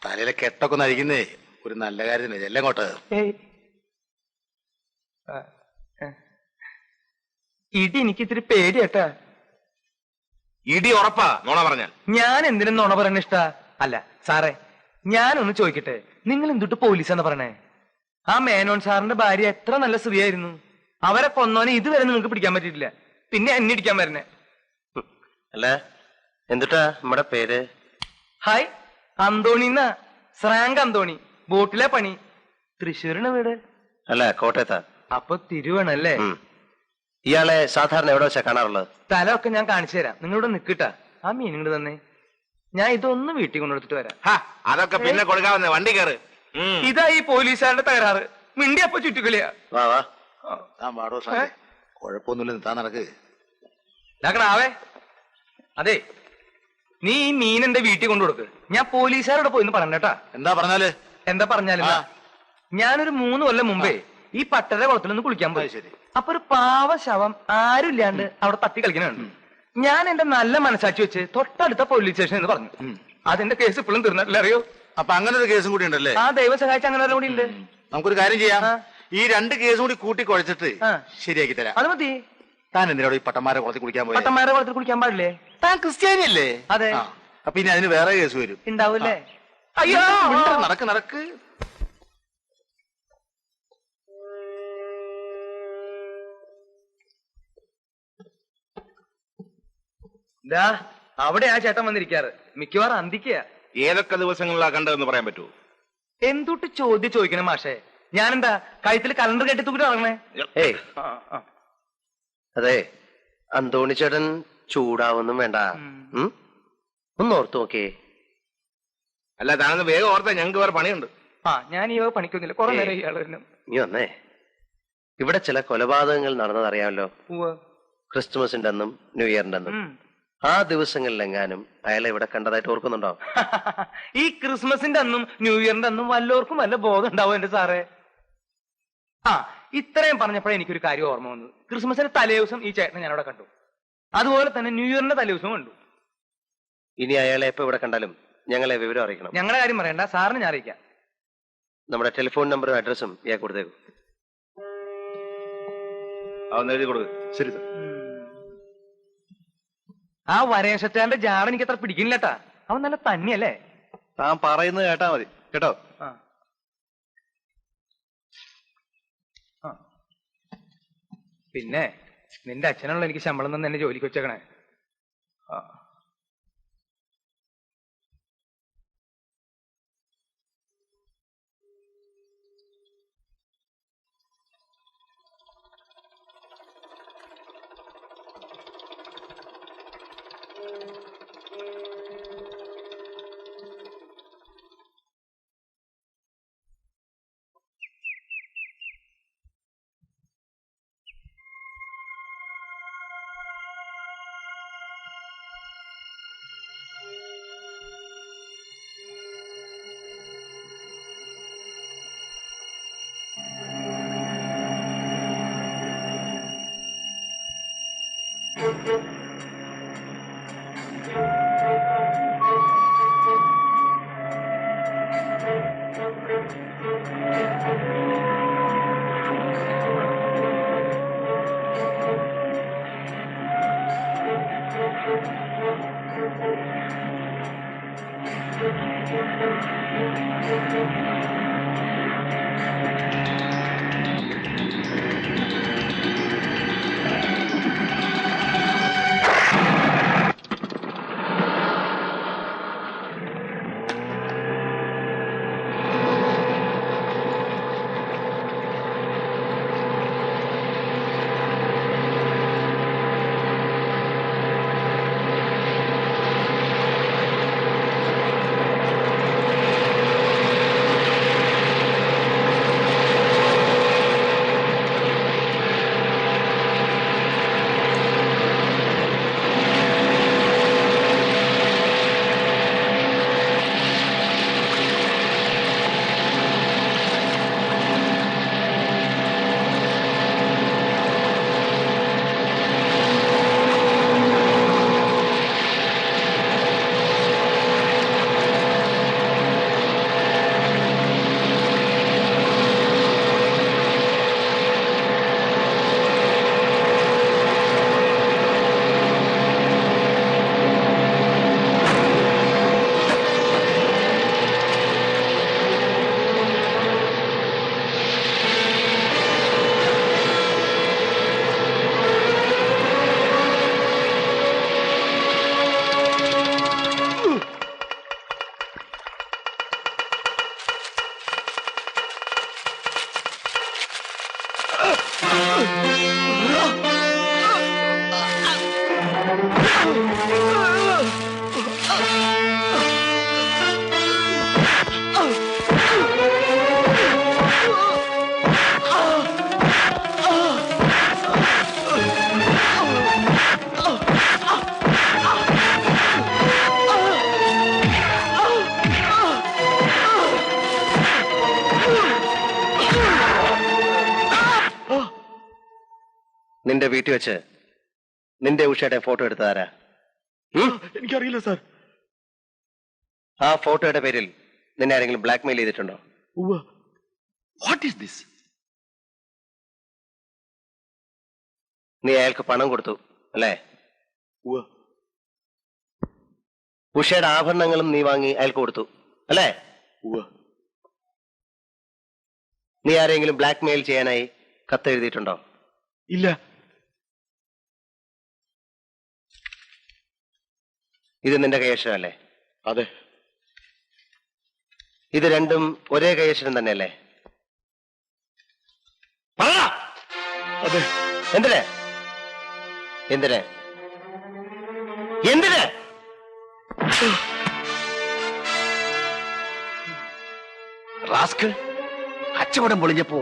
തലയിലെ കെട്ടൊക്കെ ഒന്ന് അഴിക്കുന്നേ ഒരു നല്ല കാര്യത്തിന്. എല്ലാം കോട്ട് ഇടി എനിക്ക് ഇത്തിരി പേടിയാട്ടാ. ഇടി ഉറപ്പാ നോണ പറഞ്ഞാൽ. ഞാൻ എന്തിനും നോണ പറയണ ഇഷ്ടാ? അല്ല സാറേ, ഞാനൊന്ന് ചോദിക്കട്ടെ, നിങ്ങൾ എന്തുട്ട് പോലീസാന്ന് പറയണേ? ആ മേനോൻ സാറിന്റെ ഭാര്യ എത്ര നല്ല സ്ത്രീയായിരുന്നു. അവരെ കൊന്നോനെ ഇതുവരെ നിങ്ങൾക്ക് പിടിക്കാൻ പറ്റിയിട്ടില്ല, പിന്നെ എന്നെ ഇടിക്കാൻ വരണേ. അല്ല എന്തുട്ടാ നമ്മുടെ പേര്? ഹായ്, അന്തോണിന്നാ. ശ്രാങ്ക് അന്തോണി. ബോട്ടിലെ പണി. തൃശ്ശൂരിന് വീട്. അല്ല കോട്ടയത്താ. അപ്പൊ തിരുവണല്ലേ? ഇയാളെ സാധാരണ എവിടെ വെച്ചാ കാണാറുള്ളത്? സ്ഥലമൊക്കെ ഞാൻ കാണിച്ചു തരാം. നിങ്ങളിവിടെ നിൽക്കിട്ടാ. ആ മീൻ ഇങ്ങോട്ട് തന്നെ. ഞാൻ ഇതൊന്ന് വീട്ടിൽ കൊണ്ടെടുത്തിട്ട് വരാം. അതൊക്കെ പിന്നെ കൊടുക്കാവുന്ന വണ്ടി കയറ്. ഇതാ ഈ പോലീസുകാരുടെ തകരാറ്. മിണ്ടി അപ്പൊ ചുറ്റുകളിയാ. വാ വാ താൻ പാടോ സാറേ, കുഴപ്പമൊന്നുമില്ല, താൻ നടക്ക്. ആവേ. അതെ, നീ ഈ മീൻ എന്റെ വീട്ടിൽ കൊണ്ടുകൊടുക്ക്. ഞാൻ പോലീസുകാരോട് പോയിന്ന് പറഞ്ഞേട്ടാ. എന്താ പറഞ്ഞാലും ഞാനൊരു 3 കൊല്ലം മുമ്പേ ഈ പട്ടര കുളത്തിലൊന്ന് കുളിക്കാൻ പോയി. അപ്പൊ ഒരു പാവ ശവം ആരും ഇല്ലാണ്ട് അവിടെ തട്ടി കളിക്കണുണ്ട്. ഞാൻ എന്റെ നല്ല മനസാക്ഷി വെച്ച് തൊട്ടടുത്ത പോലീസ് സ്റ്റേഷൻ എന്ന് പറഞ്ഞു. അതിന്റെ കേസ് ഇപ്പോഴും തീർന്നിട്ടില്ല, അറിയോ? അപ്പൊ അങ്ങനെ ഒരു കേസും കൂടി ഉണ്ടല്ലേ? ആ, ദൈവം സഹായിച്ച അങ്ങനെ കൂടി ഉണ്ട്. നമുക്കൊരു കാര്യം ചെയ്യാം, ഈ 2 കേസും കൂടി കൂട്ടി കുഴച്ചിട്ട് ശരിയാക്കി തരാം. അത് മതി. താൻ എന്തിനാ ഈ പട്ടന്മാരെ കുളത്തിൽ കുളിക്കാൻ പോയി? പട്ടന്മാരെ കുളത്തിൽ കുളിക്കാൻ പാടില്ലേ? താൻ ക്രിസ്ത്യാനി അല്ലേ? അതെ. അപ്പൊ ഇനി അതിന് വേറെ കേസ് വരും. ഉണ്ടാവൂല്ലേ? അയ്യോ, നടക്ക് നടക്ക്. ദാ അവിടെ ആ ചേട്ടൻ വന്നിരിക്കാറ്. മിക്കവാറും അന്തിക്കുക. ഏതൊക്കെ ദിവസങ്ങളിലാ കണ്ടതെന്ന് പറയാൻ പറ്റുമോ? എന്തൊട്ട് ചോദിക്കണം മാഷേ. ഞാനെന്താ കഴുത്തിൽ കലണ്ടർ കെട്ടി തൂക്കിട്ട് ഇറങ്ങണേ? ഏയ് അതെ, അന്തോണി ചേട്ടൻ ചൂടാവൊന്നും വേണ്ട. ഒന്ന് ഓർത്തു നോക്കേ. അല്ല, താനൊന്ന് വേഗം ഓർത്താ ഞങ്ങൾക്ക് വേറെ പണിയുണ്ട്. ഞാൻ ഈ പണിക്കൊന്നുമില്ല. കുറെ നേരം ഇയാള് നീ വന്നേ. ഇവിടെ ചില കൊലപാതകങ്ങൾ നടന്നതറിയാമല്ലോ. ക്രിസ്തുമസിന്റെ അന്നും ന്യൂ ഇയറിന്റെ അന്നും. ആ ദിവസങ്ങളിലെങ്ങാനും അയാളെ ഇവിടെ കണ്ടതായിട്ട് ഓർക്കുന്നുണ്ടോ? ഈ ക്രിസ്മസിന്റെ അന്നും ന്യൂ ഇയറിന്റെ അന്നും വല്ലവർക്കും വല്ല ബോധം ഉണ്ടാവും എന്റെ സാറേ. ഇത്രയും പറഞ്ഞപ്പോഴേ എനിക്കൊരു കാര്യം ഓർമ്മ വന്നത്. ക്രിസ്മസിന്റെ തലേ ദിവസം ഈ ചേട്ടനെ ഞാനവിടെ കണ്ടു. അതുപോലെ തന്നെ ന്യൂ ഇയറിന്റെ തലേ ദിവസം കണ്ടു. ഇനി അയാളെ എപ്പോ ഇവിടെ കണ്ടാലും ഞങ്ങളെ വിവരം അറിയിക്കണം. ഞങ്ങളുടെ കാര്യം പറയണ്ട, സാറിന് ഞാൻ അറിയിക്കാം. നമ്മുടെ ടെലിഫോൺ നമ്പറും അഡ്രസ്സും ഇയാൾ കൊടുത്തേക്കും. അതൊന്ന് എഴുതി കൊടുക്ക്. ശരി സാർ. ആ വരേഷറ്റാന്റെ ജാട എനിക്ക് അത്ര പിടിക്കുന്നില്ലട്ടാ. അവൻ നല്ല തന്നെയല്ലേ? താൻ പറയുന്നത് കേട്ടാ മതി കേട്ടോ. പിന്നെ നിന്റെ അച്ഛനുള്ള എനിക്ക് ശമ്പളം തന്നെ എന്നെ ജോലിക്ക് വെച്ചേക്കണേ. നിന്റെ വീട്ടിൽ വെച്ച് നിന്റെ ഉഷയുടെ ഫോട്ടോ എടുത്തതാരാ? എനിക്കറിയില്ല സാർ. ആ ഫോട്ടോയുടെ പേരിൽ നിന്നെ ആരെങ്കിലും ബ്ലാക്ക്മെയിൽ ചെയ്തിട്ടുണ്ടോ? What is this? നീ അയാൾക്ക് പണം കൊടുത്തു അല്ലേ? ഉഷയുടെ ആഭരണങ്ങളും നീ വാങ്ങി അയാൾക്ക് കൊടുത്തു അല്ലേ? നീ ആരെങ്കിലും ബ്ലാക്ക്മെയിൽ ചെയ്യാനായി കത്ത് എഴുതിയിട്ടുണ്ടോ? ഇല്ല. ഇത് നിന്റെ കൈയക്ഷരമല്ലേ? അതെ. ഇത് രണ്ടും ഒരേ കൈയക്ഷരം തന്നെയല്ലേ? അതെ. എന്തിന് എന്തിന് എന്തിന്? റാസ്കൽ, കച്ചവടം പൊളിഞ്ഞപ്പോ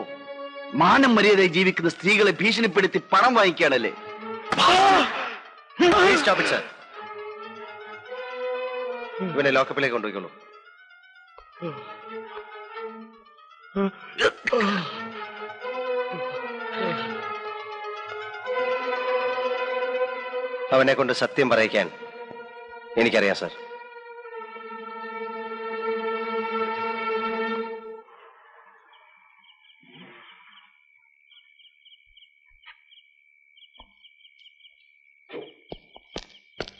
മാനം മര്യാദയായി ജീവിക്കുന്ന സ്ത്രീകളെ ഭീഷണിപ്പെടുത്തി പണം വാങ്ങിക്കുകയാണല്ലേ? ഇവനെ ലോക്കപ്പിലേക്ക് കൊണ്ടുപോയിക്കോളൂ. അവനെ കൊണ്ട് സത്യം പറയിക്കാൻ എനിക്കറിയാം സാർ.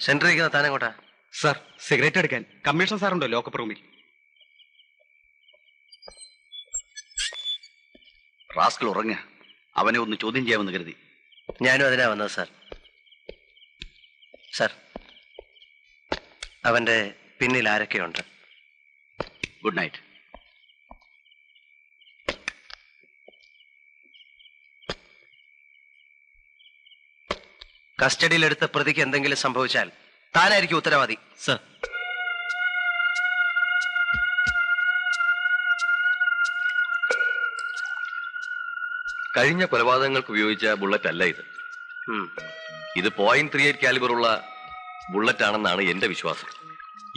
സെന്ററിൽ താനെങ്ങോട്ടാ? സാർ, സിഗരറ്റ് എടുക്കാൻ കമ്മീഷണർ സാറുണ്ടോ ലോക്കപ്പ് റൂമിൽ? റാസ്കൽ ഉറങ്ങ, അവനെ ഒന്ന് ചോദ്യം ചെയ്യാമെന്ന് കരുതി. ഞാനും അതിനാ വന്നത് സാർ. സാർ, അവന്റെ പിന്നിൽ ആരൊക്കെയുണ്ട്? Good night. കസ്റ്റഡിയിലെടുത്ത പ്രതിക്ക് എന്തെങ്കിലും സംഭവിച്ചാൽ താനായിരിക്കും ഉത്തരവാദി. സർ. കഴിഞ്ഞ കൊലപാതകങ്ങൾക്ക് ഉപയോഗിച്ച ബുള്ളറ്റ് അല്ല ഇത്. ഇത് .38 കാലിബറുള്ള ബുള്ളറ്റ് ആണെന്നാണ് എന്റെ വിശ്വാസം.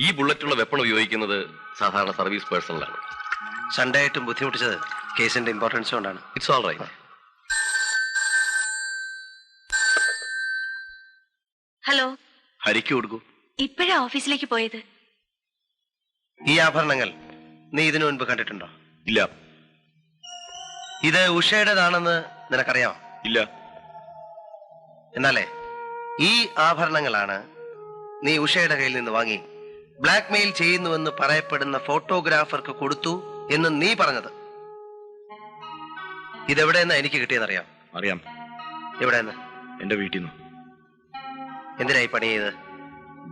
ഈ ബുള്ളറ്റുള്ള വെപ്പൺ ഉപയോഗിക്കുന്നത് സാധാരണ സർവീസ് പേഴ്സണലാണ്. സൺഡേ ആയിട്ടും ബുദ്ധിമുട്ടിച്ചത് കേസിന്റെ ഇമ്പോർട്ടൻസ് കൊണ്ടാണ്. It's all right. ഹലോ. ഹരിക്ക് കൊടുക്കൂ. ഇപ്പോഴാ ഓഫീസിലേക്ക് പോയത്. ഈ ആഭരണങ്ങൾ നീ ഇതിനു മുൻപ് കണ്ടിട്ടുണ്ടോ? ഇല്ല. ഇത് ഉഷയുടേതാണെന്ന് നിനക്കറിയാമോ? ഇല്ല. എന്നാലേ ഈ ആഭരണങ്ങളാണ് നീ ഉഷയുടെ കയ്യിൽ നിന്ന് വാങ്ങി ബ്ലാക്ക് മെയിൽ ചെയ്യുന്നുവെന്ന് പറയപ്പെടുന്ന ഫോട്ടോഗ്രാഫർക്ക് കൊടുത്തു എന്ന് നീ പറഞ്ഞത്. ഇതെവിടെയെന്നാ എനിക്ക് കിട്ടിയെന്നറിയാം? അറിയാം. എവിടെയെന്ന്? എന്റെ വീട്ടിൽ നിന്ന്. എന്തിനായി പണി ചെയ്ത്?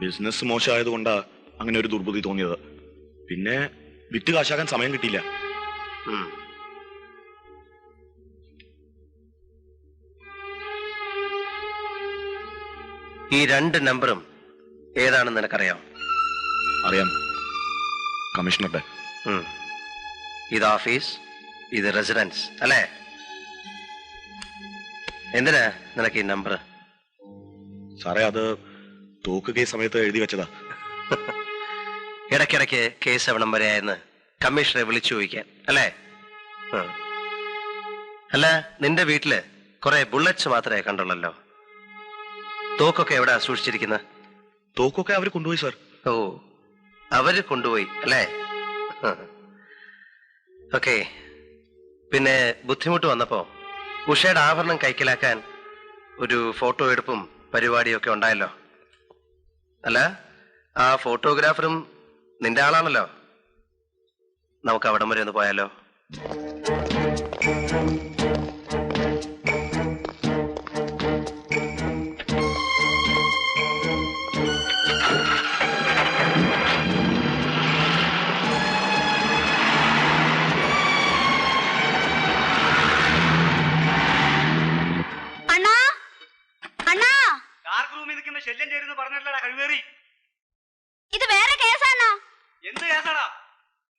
ബിസിനസ് മോശമായതുകൊണ്ടാ അങ്ങനെ ഒരു ദുർബുദ്ധി തോന്നിയത്. പിന്നെ വിറ്റ് കാശാക്കാൻ സമയം കിട്ടിയില്ല. ഈ രണ്ട് നമ്പറും ഏതാണെന്ന് നിനക്കറിയാം? അറിയാം. കമ്മീഷണറുടെ. ഇത് ഓഫീസ്, ഇത് റെസിഡൻസ് അല്ലേ? എന്തിനാ നിനക്ക് ഈ നമ്പർ? സാറേ, അത് തോക്ക് കേസ് സമയത്ത് എഴുതി വെച്ചതാ. ഇടയ്ക്കിടയ്ക്ക് കേസ് എവിടം വരെയായെന്ന് കമ്മീഷണറെ വിളിച്ചു ചോദിക്കാൻ അല്ലേ? അല്ല, നിന്റെ വീട്ടില് കുറെ ബുള്ളറ്റ്സ് മാത്രമേ കണ്ടുള്ളല്ലോ. തോക്കൊക്കെ എവിടാ സൂക്ഷിച്ചിരിക്കുന്നത്? തോക്കൊക്കെ അവര് കൊണ്ടുപോയി സാർ. ഓ, അവര് കൊണ്ടുപോയി അല്ലേ? ഓക്കെ. പിന്നെ ബുദ്ധിമുട്ട് വന്നപ്പോ ഉഷയുടെ ആഭരണം കൈക്കലാക്കാൻ ഒരു ഫോട്ടോ എടുപ്പും പരിപാടിയൊക്കെ ഉണ്ടായല്ലോ. അല്ല, ആ ഫോട്ടോഗ്രാഫറും നിന്റെ ആളാണല്ലോ. നമുക്ക് അവിടം വരെ ഒന്ന് പോയാലോ? ശല്യം ചേരുന്നു പറഞ്ഞിട്ടല്ലടാ കഴിവേറി. ഇത് വേറെ കേസാണോ? എന്ത് കേസാടാ?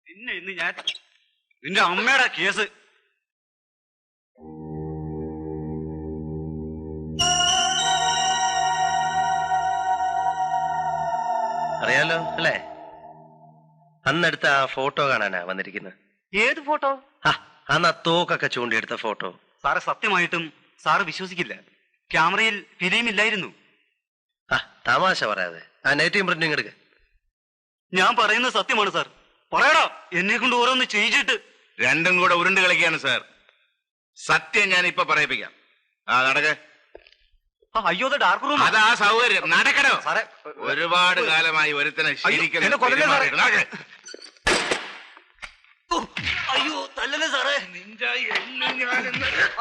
പിന്നെ ഇന്ന് ഞാൻ നിന്റെ അമ്മയുടെ കേസ്. അറിയാലോ അല്ലേ? അന്നെടുത്ത ആ ഫോട്ടോ കാണാനാ വന്നിരിക്കുന്നത്. ഏത് ഫോട്ടോ? അന്ന് ആ തോക്കൊക്കെ ചൂണ്ടിയെടുത്ത ഫോട്ടോ. സാറ് സത്യമായിട്ടും സാറ് വിശ്വസിക്കില്ല, ക്യാമറയിൽ ഫിലിം ഇല്ലായിരുന്നു. തമാശ പറയാതെ ആ നെഗറ്റീവ് പ്രിന്റിംഗ് എടുക്ക. ഞാൻ പറയുന്നത് സത്യമാണ് സാർ. പറയടാ, എന്നെ കൊണ്ട് ഓരോന്ന് ചെയ്യിച്ചിട്ട്. രണ്ടും കൂടെ ഉരുണ്ട് കളിക്കാണ് സാർ. സത്യം ഞാൻ ഇപ്പൊ പറയിപ്പിക്കാം. ആ നടക്ക. അയ്യോ, ഡാർക്ക് റൂം. അതാ സൗകര്യം. നടക്കണോ? ഒരുപാട് കാലമായി ഒരുത്തനെ ശരിക്കും. അയ്യോ, തല്ലല്ലേ സാറേ.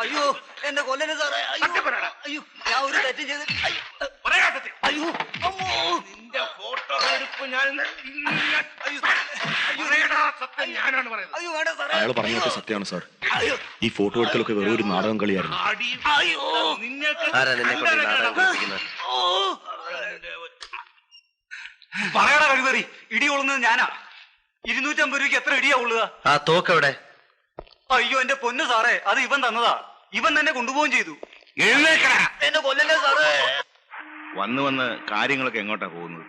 അയ്യോ, എന്നെ കൊല്ലല്ലേ സാറേ. അയ്യോ, ഞാൻ ഒരു തെറ്റ് ചെയ്ത്. അയ്യോ, നിന്റെ ഫോട്ടോ അയാൾ പറഞ്ഞതൊക്കെ സത്യമാണ് സാർ. ഈ ഫോട്ടോ എടുക്കലൊക്കെ വെറും ഒരു നാടകം കളിയായിരുന്നു. ആരാ നിന്നെ കൊണ്ട് ഈ നാടകം കളിപ്പിക്കുന്നത്? പറയടാ കഴിവേറി, ഇടി കൊള്ളുന്നത് ഞാനാ. 250 രൂപയ്ക്ക് എത്ര ഇടിയാ കൊള്ളുക? ആ തോക്കെവിടെ? അയ്യോ എന്റെ പൊന്നു സാറേ, അത് ഇവൻ തന്നതാ. ഇവൻ തന്നെ കൊണ്ടുപോവുകയും ചെയ്തു. എന്നെ കൊല്ലല്ലേ സാറേ. വന്ന് വന്ന് കാര്യങ്ങളൊക്കെ എങ്ങോട്ടാ പോകുന്നത്?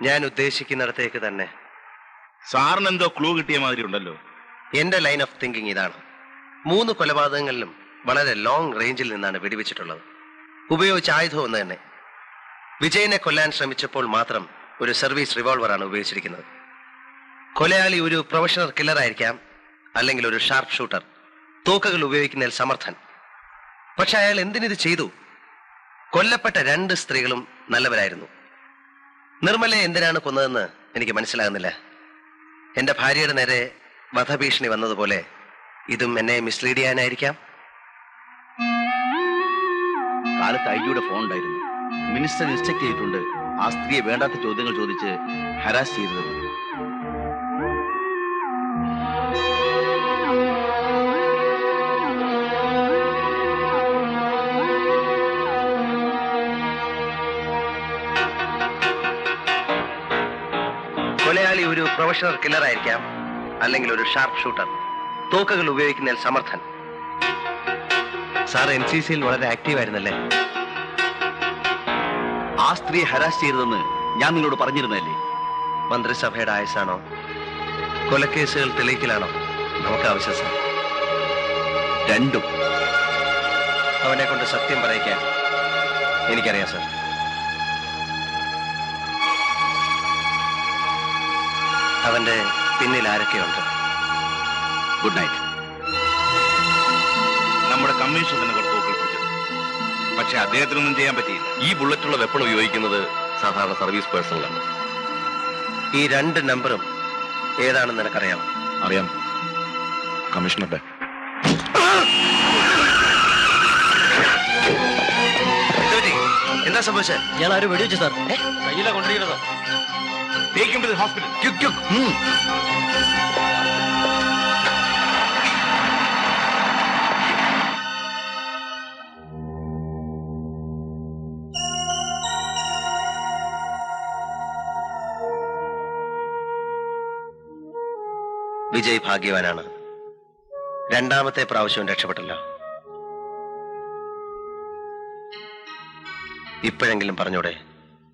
ഞാൻ ഉദ്ദേശിക്കുന്നിടത്തേക്ക് തന്നെ. സാറിന് എന്തോ ക്ലൂ കിട്ടിയ മാതിരി ഉണ്ടല്ലോ. എന്റെ ലൈൻ ഓഫ് തിങ്കിങ് ഇതാണ്. 3 കൊലപാതകങ്ങളിലും വളരെ ലോങ് റേഞ്ചിൽ നിന്നാണ് വെടിവെച്ചിട്ടുള്ളത്. ഉപയോഗിച്ച ആയുധം ഒന്ന് തന്നെ. വിജയനെ കൊല്ലാൻ ശ്രമിച്ചപ്പോൾ മാത്രം ഒരു സർവീസ് റിവോൾവറാണ് ഉപയോഗിച്ചിരിക്കുന്നത്. കൊലയാളി ഒരു പ്രൊഫഷണൽ കില്ലർ ആയിരിക്കാം, അല്ലെങ്കിൽ ഒരു ഷാർപ്പ് ഷൂട്ടർ, തോക്കുകൾ ഉപയോഗിക്കുന്നതിൽ സമർത്ഥൻ. പക്ഷെ അയാൾ എന്തിനിത് ചെയ്തു? കൊല്ലപ്പെട്ട 2 സ്ത്രീകളും നല്ലവരായിരുന്നു. നിർമ്മലയെ എന്തിനാണ് കൊന്നതെന്ന് എനിക്ക് മനസ്സിലാകുന്നില്ല. എന്റെ ഭാര്യയുടെ നേരെ വധഭീഷണി വന്നതുപോലെ ഇതും എന്നെ മിസ്ലീഡ് ചെയ്യാനായിരിക്കാം. കാലത്ത് ഐജിയുടെ ഫോൺ ഉണ്ടായിരുന്നു. മിനിസ്റ്റർ ഇൻസ്ട്രക്ട് ചെയ്തിട്ടുണ്ട് ആ സ്ത്രീയെ വേണ്ടാത്ത ചോദ്യങ്ങൾ ചോദിച്ച് ഹരാസ് ചെയ്തത്. കൊലയാളി ഒരു പ്രൊഫഷണൽ കില്ലർ ആയിരിക്കാം, അല്ലെങ്കിൽ ഒരു ഷാർപ്പ് ഷൂട്ടർ, തോക്കുകൾ ഉപയോഗിക്കുന്നതിൽ സമർത്ഥൻ. സാർ NCCയിൽ വളരെ ആക്റ്റീവ് ആയിരുന്നല്ലേ? ആ സ്ത്രീയെ ഹരാസ് ചെയ്തതെന്ന് ഞാൻ നിങ്ങളോട് പറഞ്ഞിരുന്നല്ലേ? മന്ത്രിസഭയുടെ ആയുസാണോ, കൊലക്കേസുകൾ തെളിയിക്കലാണോ നമുക്ക് ആവശ്യം സാർ? രണ്ടും. അവനെ കൊണ്ട് സത്യം പറയിക്കാൻ എനിക്കറിയാം സാർ. അവന്റെ പിന്നിൽ ആരൊക്കെയുണ്ട്? Good night. നമ്മുടെ കമ്മീഷൻ തന്നെ കുറച്ച് തോക്കുകൾ പിടിച്ചത്. പക്ഷെ അദ്ദേഹത്തിനൊന്നും ചെയ്യാൻ പറ്റിയില്ല. ഈ ബുള്ളറ്റുള്ള വെപ്പൺ ഉപയോഗിക്കുന്നത് സാധാരണ സർവീസ് പേഴ്സണലാണ്. ഈ 2 നമ്പറും ഏതാണെന്ന് നിനക്കറിയാം? അറിയാം, കമ്മീഷണറുടെ. എന്താ സംഭവിച്ചത്? ഇയാൾ ആരും വെടിവെച്ചു സാർ. കയ്യിലാ കൊണ്ടിരിക്കുന്നത്. Take him to the hospital. Quick. Vijay ഭാഗ്യവാനാണ്. 2ാമത്തെ പ്രാവശ്യം രക്ഷപ്പെട്ടല്ലോ. ഇപ്പോഴെങ്കിലും പറഞ്ഞൂടെ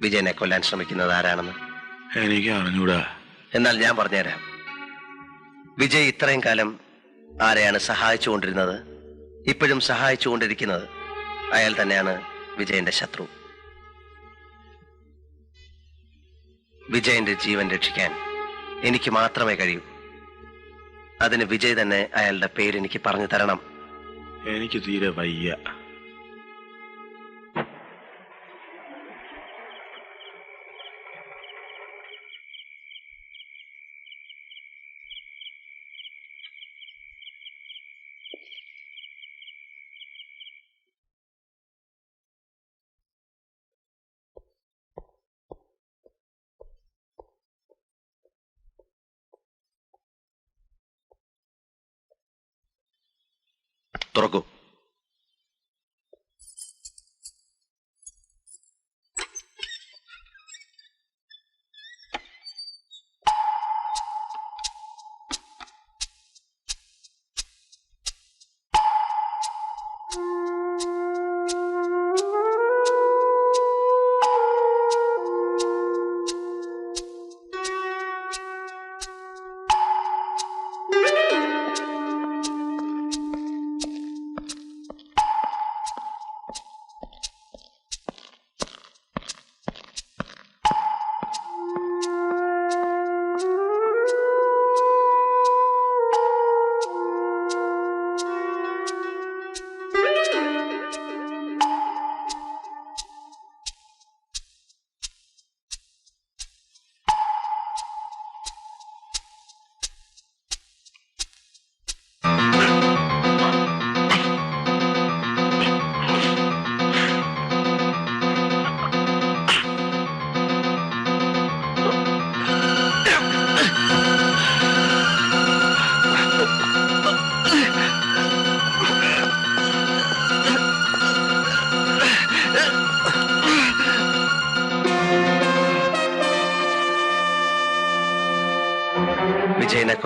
വിജയനെ കൊല്ലാൻ ശ്രമിക്കുന്നത് ആരാണെന്ന്? എനിക്ക് അറിഞ്ഞൂടാ. എന്നാൽ ഞാൻ പറഞ്ഞുതരാം. വിജയ് ഇത്രയും കാലം ആരെയാണ് സഹായിച്ചുകൊണ്ടിരുന്നത്, ഇപ്പോഴും സഹായിച്ചുകൊണ്ടിരിക്കുന്നത് അയാൾ തന്നെയാണ് വിജയന്റെ ശത്രു. വിജയന്റെ ജീവൻ രക്ഷിക്കാൻ എനിക്ക് മാത്രമേ കഴിയൂ. അതിന് വിജയ് തന്നെ അയാളുടെ പേര് എനിക്ക് പറഞ്ഞു തരണം. എനിക്ക് തീരെ വയ്യ. തുറക്കൂ.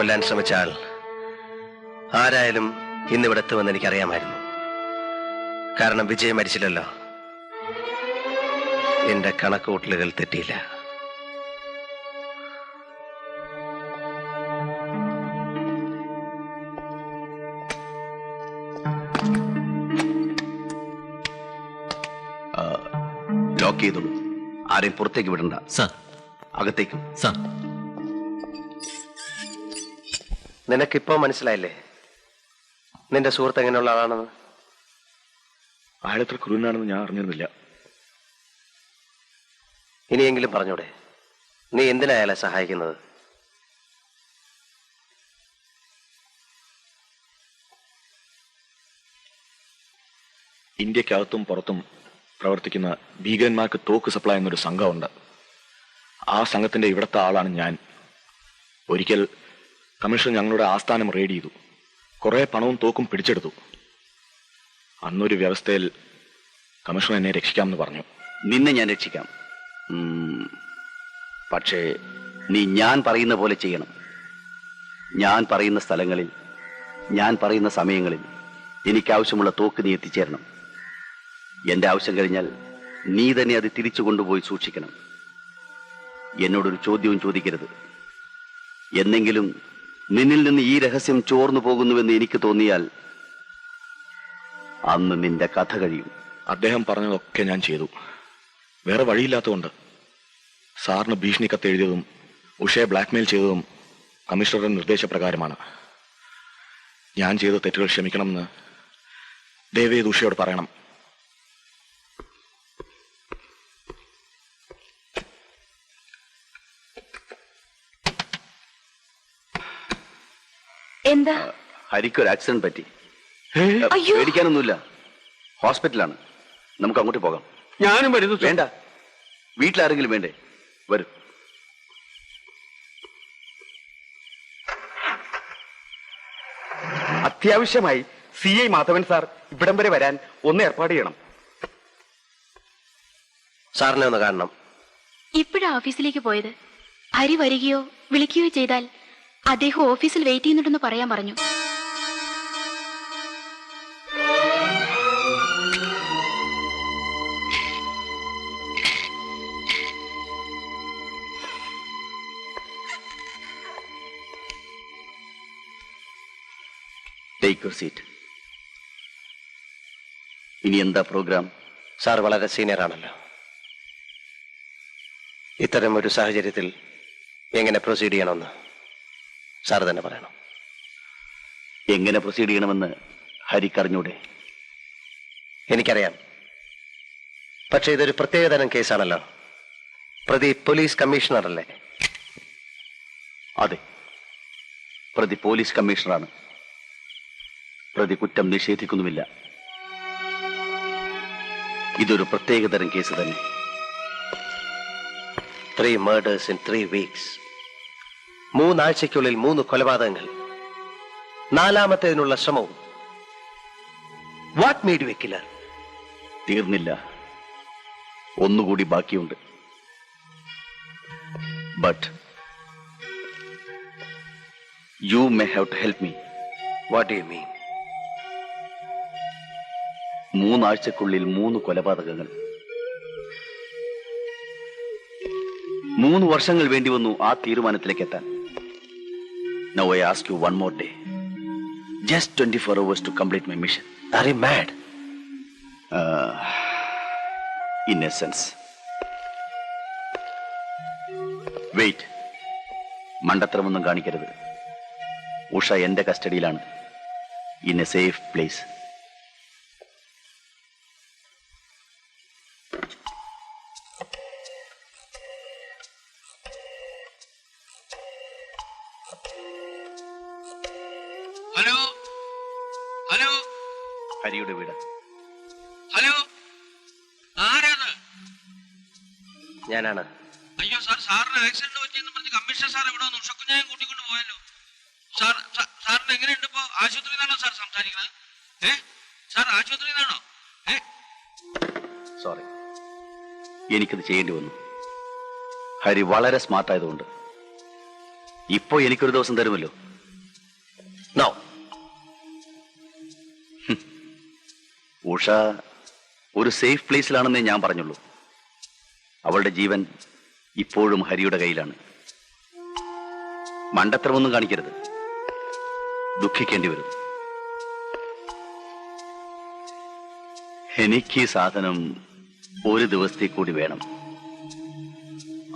കൊല്ലാൻ ശ്രമിച്ച ആൾ ആരായാലും ഇന്നിവിടെ എത്തുമെന്ന് എനിക്കറിയാമായിരുന്നു. കാരണം വിജയ് മരിച്ചില്ലല്ലോ. എന്റെ കണക്കുകൂട്ടലുകൾ തെറ്റിയില്ല. ലോക്ക് ചെയ്തോളൂ. ആരെയും പുറത്തേക്ക് വിടണ്ട. സാർ. അകത്തേക്കും. സാർ. നിനക്കിപ്പോ മനസ്സിലായില്ലേ നിന്റെ സുഹൃത്ത് എങ്ങനെയുള്ള ആളാണെന്ന്? അയാളെത്ര ക്രൂരനാണെന്ന് ഞാൻ അറിഞ്ഞിരുന്നില്ല. ഇനിയെങ്കിലും പറഞ്ഞൂടെ, നീ എന്തിനാ അയാളെ സഹായിക്കുന്നത്? ഇന്ത്യക്കകത്തും പുറത്തും പ്രവർത്തിക്കുന്ന ഭീകരന്മാർക്ക് തോക്ക് സപ്ലൈ എന്നൊരു സംഘമുണ്ട്. ആ സംഘത്തിന്റെ ഇവിടുത്തെ ആളാണ് ഞാൻ. ഒരിക്കൽ കമ്മീഷൻ ഞങ്ങളുടെ ആസ്ഥാനം റെയ്ഡ് ചെയ്തു. കുറെ പണവും തോക്കും പിടിച്ചെടുത്തു. അന്നൊരു വ്യവസ്ഥയിൽ കമ്മീഷണർ എന്നെ രക്ഷിക്കാമെന്ന് പറഞ്ഞു. നിന്നെ ഞാൻ രക്ഷിക്കാം. പക്ഷേ നീ ഞാൻ പറയുന്ന പോലെ ചെയ്യണം. ഞാൻ പറയുന്ന സ്ഥലങ്ങളിൽ, ഞാൻ പറയുന്ന സമയങ്ങളിൽ എനിക്കാവശ്യമുള്ള തോക്ക് നീ എത്തിച്ചേരണം. എന്റെ ആവശ്യം കഴിഞ്ഞാൽ നീ തന്നെ അത് തിരിച്ചു കൊണ്ടുപോയി സൂക്ഷിക്കണം. എന്നോടൊരു ചോദ്യവും ചോദിക്കരുത്. എന്നെങ്കിലും നിന്നിൽ നിന്ന് ഈ രഹസ്യം ചോർന്നു പോകുന്നുവെന്ന് എനിക്ക് തോന്നിയാൽ അന്ന് നിന്റെ കഥ കഴിയും. അദ്ദേഹം പറഞ്ഞതൊക്കെ ഞാൻ ചെയ്തു. വേറെ വഴിയില്ലാത്തതുകൊണ്ട്. സാറിന് ഭീഷണി കത്ത് എഴുതിയതും ഉഷയെ ബ്ലാക്ക്മെയിൽ ചെയ്തതും കമ്മീഷണറുടെ നിർദ്ദേശപ്രകാരമാണ്. ഞാൻ ചെയ്ത തെറ്റുകൾ ക്ഷമിക്കണമെന്ന് ദയവേത് ഉഷയോട് പറയണം. എന്താ? ഹരിക്കൊരു ആക്സിഡന്റ് പറ്റി. അയ്യോ. പേടിക്കാനൊന്നുമില്ല. ഹോസ്പിറ്റലാണ്. നമുക്ക് അങ്ങോട്ട് പോകാം. ഞാനും വരുന്നു. വേണ്ട, വീട്ടിലാരെങ്കിലും വേണ്ടേ? വരൂ. അത്യാവശ്യമായി CI മാധവൻ സാർ ഇവിടം വരെ വരാൻ ഒന്ന് ഏർപ്പാട് ചെയ്യണം. സാറിനെ ഒന്ന് കാണണം. ഇപ്പോഴാ ഓഫീസിലേക്ക് പോയത്. ഹരി വരികയോ വിളിക്കുകയോ ചെയ്താൽ അദ്ദേഹം ഓഫീസിൽ വെയിറ്റ് ചെയ്യുന്നുണ്ടെന്ന് പറയാൻ പറഞ്ഞു. Take your seat. ഇനി എന്താ പ്രോഗ്രാം? സാർ വളരെ സീനിയർ ആണല്ലോ. ഇത്തരം ഒരു സാഹചര്യത്തിൽ എങ്ങനെ പ്രൊസീഡ് ചെയ്യണമെന്ന് സാർ തന്നെ പറയണം. എങ്ങനെ പ്രൊസീഡ് ചെയ്യണമെന്ന് ഹരിക്കറിഞ്ഞൂടെ? എനിക്കറിയാം. പക്ഷെ ഇതൊരു പ്രത്യേകതരം കേസാണല്ലോ. പ്രതി പോലീസ് കമ്മീഷണർ അല്ലേ? അതെ, പ്രതി പോലീസ് കമ്മീഷണറാണ്. പ്രതി കുറ്റം നിഷേധിക്കുന്നുമില്ല. ഇതൊരു പ്രത്യേകതരം കേസ് തന്നെ. 3 murders in 3 weeks. 3 ആഴ്ചയ്ക്കുള്ളിൽ 3 കൊലപാതകങ്ങൾ. 4ാമത്തേതിനുള്ള ശ്രമവും. What made you a killer? തീർന്നില്ല, ഒന്നുകൂടി ബാക്കിയുണ്ട്. But you may have to help me. What do you mean? 3 ആഴ്ചക്കുള്ളിൽ 3 കൊലപാതകങ്ങൾ. 3 വർഷങ്ങൾ വേണ്ടി വന്നു ആ തീരുമാനത്തിലേക്ക് എത്താൻ. Now I ask you one more day. Just 24 hours to complete my mission. Are you mad? In a sense. Wait. മണ്ടത്തരമൊന്നും കാണിക്കരുത്. ഉഷ എന്റെ കസ്റ്റഡിയിലാണ്. In a safe place. Hello hello. ഹരിയുടെ വീട്. ഹലോ, ആരാണ്? ഞാനാണ്. അയ്യോ സാർ, സാറിന് ആക്സിഡന്റ് പറ്റിയെന്ന് പറഞ്ഞ് കമ്മീഷണർ സാർ ഇവിടെ വന്ന് ഉഷക്കുഞ്ഞായം കൂട്ടിക്കൊണ്ട് പോയല്ലോ. സാറിന് എങ്ങനെയുണ്ട് ഇപ്പോ? ആശുപത്രിയിൽ നിന്നാണോ സാർ സംസാരിക്കുന്നത്? സാർ ആശുപത്രിയിൽ നിന്നാണോ? സോറി, എനിക്കത് ചെയ്യേണ്ടി വന്നു. ഹരി വളരെ സ്മാർട്ട് ആയതുകൊണ്ട്. ഇപ്പോ എനിക്കൊരു ദിവസം തരുമല്ലോ. നോ. ഉഷ ഒരു സേഫ് പ്ലേസിലാണെന്നേ ഞാൻ പറഞ്ഞുള്ളൂ. അവളുടെ ജീവൻ ഇപ്പോഴും ഹരിയുടെ കയ്യിലാണ്. മണ്ടത്തരമൊന്നും കാണിക്കരുത്, ദുഃഖിക്കേണ്ടി വരും. എനിക്ക് ഈ സാധനം ഒരു ദിവസത്തേക്ക് കൂടി വേണം.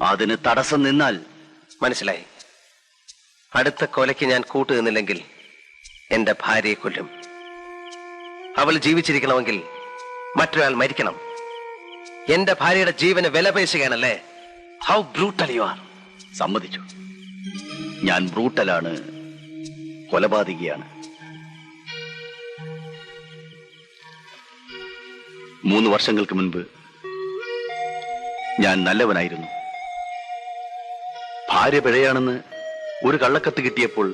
അതിന് തടസ്സം നിന്നാൽ മനസ്സിലായി. അടുത്ത കൊലയ്ക്ക് ഞാൻ കൂട്ടുനിന്നില്ലെങ്കിൽ എന്റെ ഭാര്യയെ കൊല്ലും. അവൾ ജീവിച്ചിരിക്കണമെങ്കിൽ മറ്റൊരാൾ മരിക്കണം. എന്റെ ഭാര്യയുടെ ജീവന് വില പേശുകയാണല്ലേ? How brutal you are. സമ്മതിച്ചു, ഞാൻ ബ്രൂട്ടലാണ്, കൊലപാതകിയാണ്. 3 വർഷങ്ങൾക്ക് മുൻപ് ഞാൻ നല്ലവനായിരുന്നു. ഭാര്യ പിഴയാണെന്ന് ഒരു കള്ളക്കത്ത് കിട്ടിയപ്പോൾ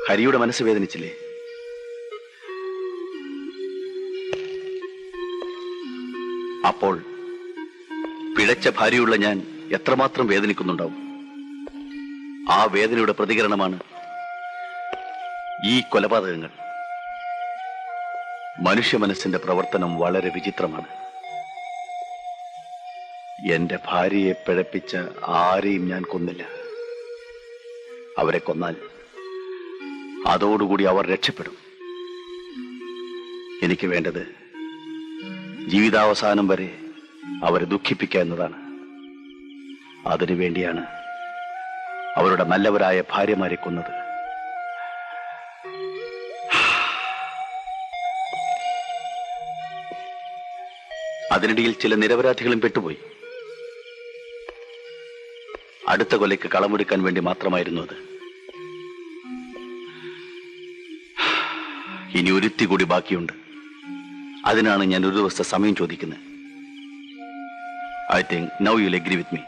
ഹരിയുടെ മനസ്സ് വേദനിച്ചില്ലേ? അപ്പോൾ പിഴച്ച ഭാര്യയുള്ള ഞാൻ എത്രമാത്രം വേദനിക്കുന്നുണ്ടാവും. ആ വേദനയുടെ പ്രതികരണമാണ് ഈ കൊലപാതകങ്ങൾ. മനുഷ്യ മനസ്സിന്റെ പ്രവർത്തനം വളരെ വിചിത്രമാണ്. എന്റെ ഭാര്യയെ പിഴപ്പിച്ച ആരെയും ഞാൻ കൊന്നില്ല. അവരെ കൊന്നാൽ അതോടുകൂടി അവർ രക്ഷപ്പെടും. എനിക്ക് വേണ്ടത് ജീവിതാവസാനം വരെ അവരെ ദുഃഖിപ്പിക്കുക എന്നതാണ്. അതിനുവേണ്ടിയാണ് അവരുടെ നല്ലവരായ ഭാര്യമാരെ കൊന്നത്. അതിനിടയിൽ ചില നിരപരാധികളും പെട്ടുപോയി. അടുത്ത കൊലയ്ക്ക് കളമെടുക്കാൻ വേണ്ടി മാത്രമായിരുന്നു അത്. ഇനി ഒരുത്തി കൂടി ബാക്കിയുണ്ട്. അതിനാണ് ഞാൻ ഒരു ദിവസത്തെ സമയം ചോദിക്കുന്നത്. I think now you will agree with me.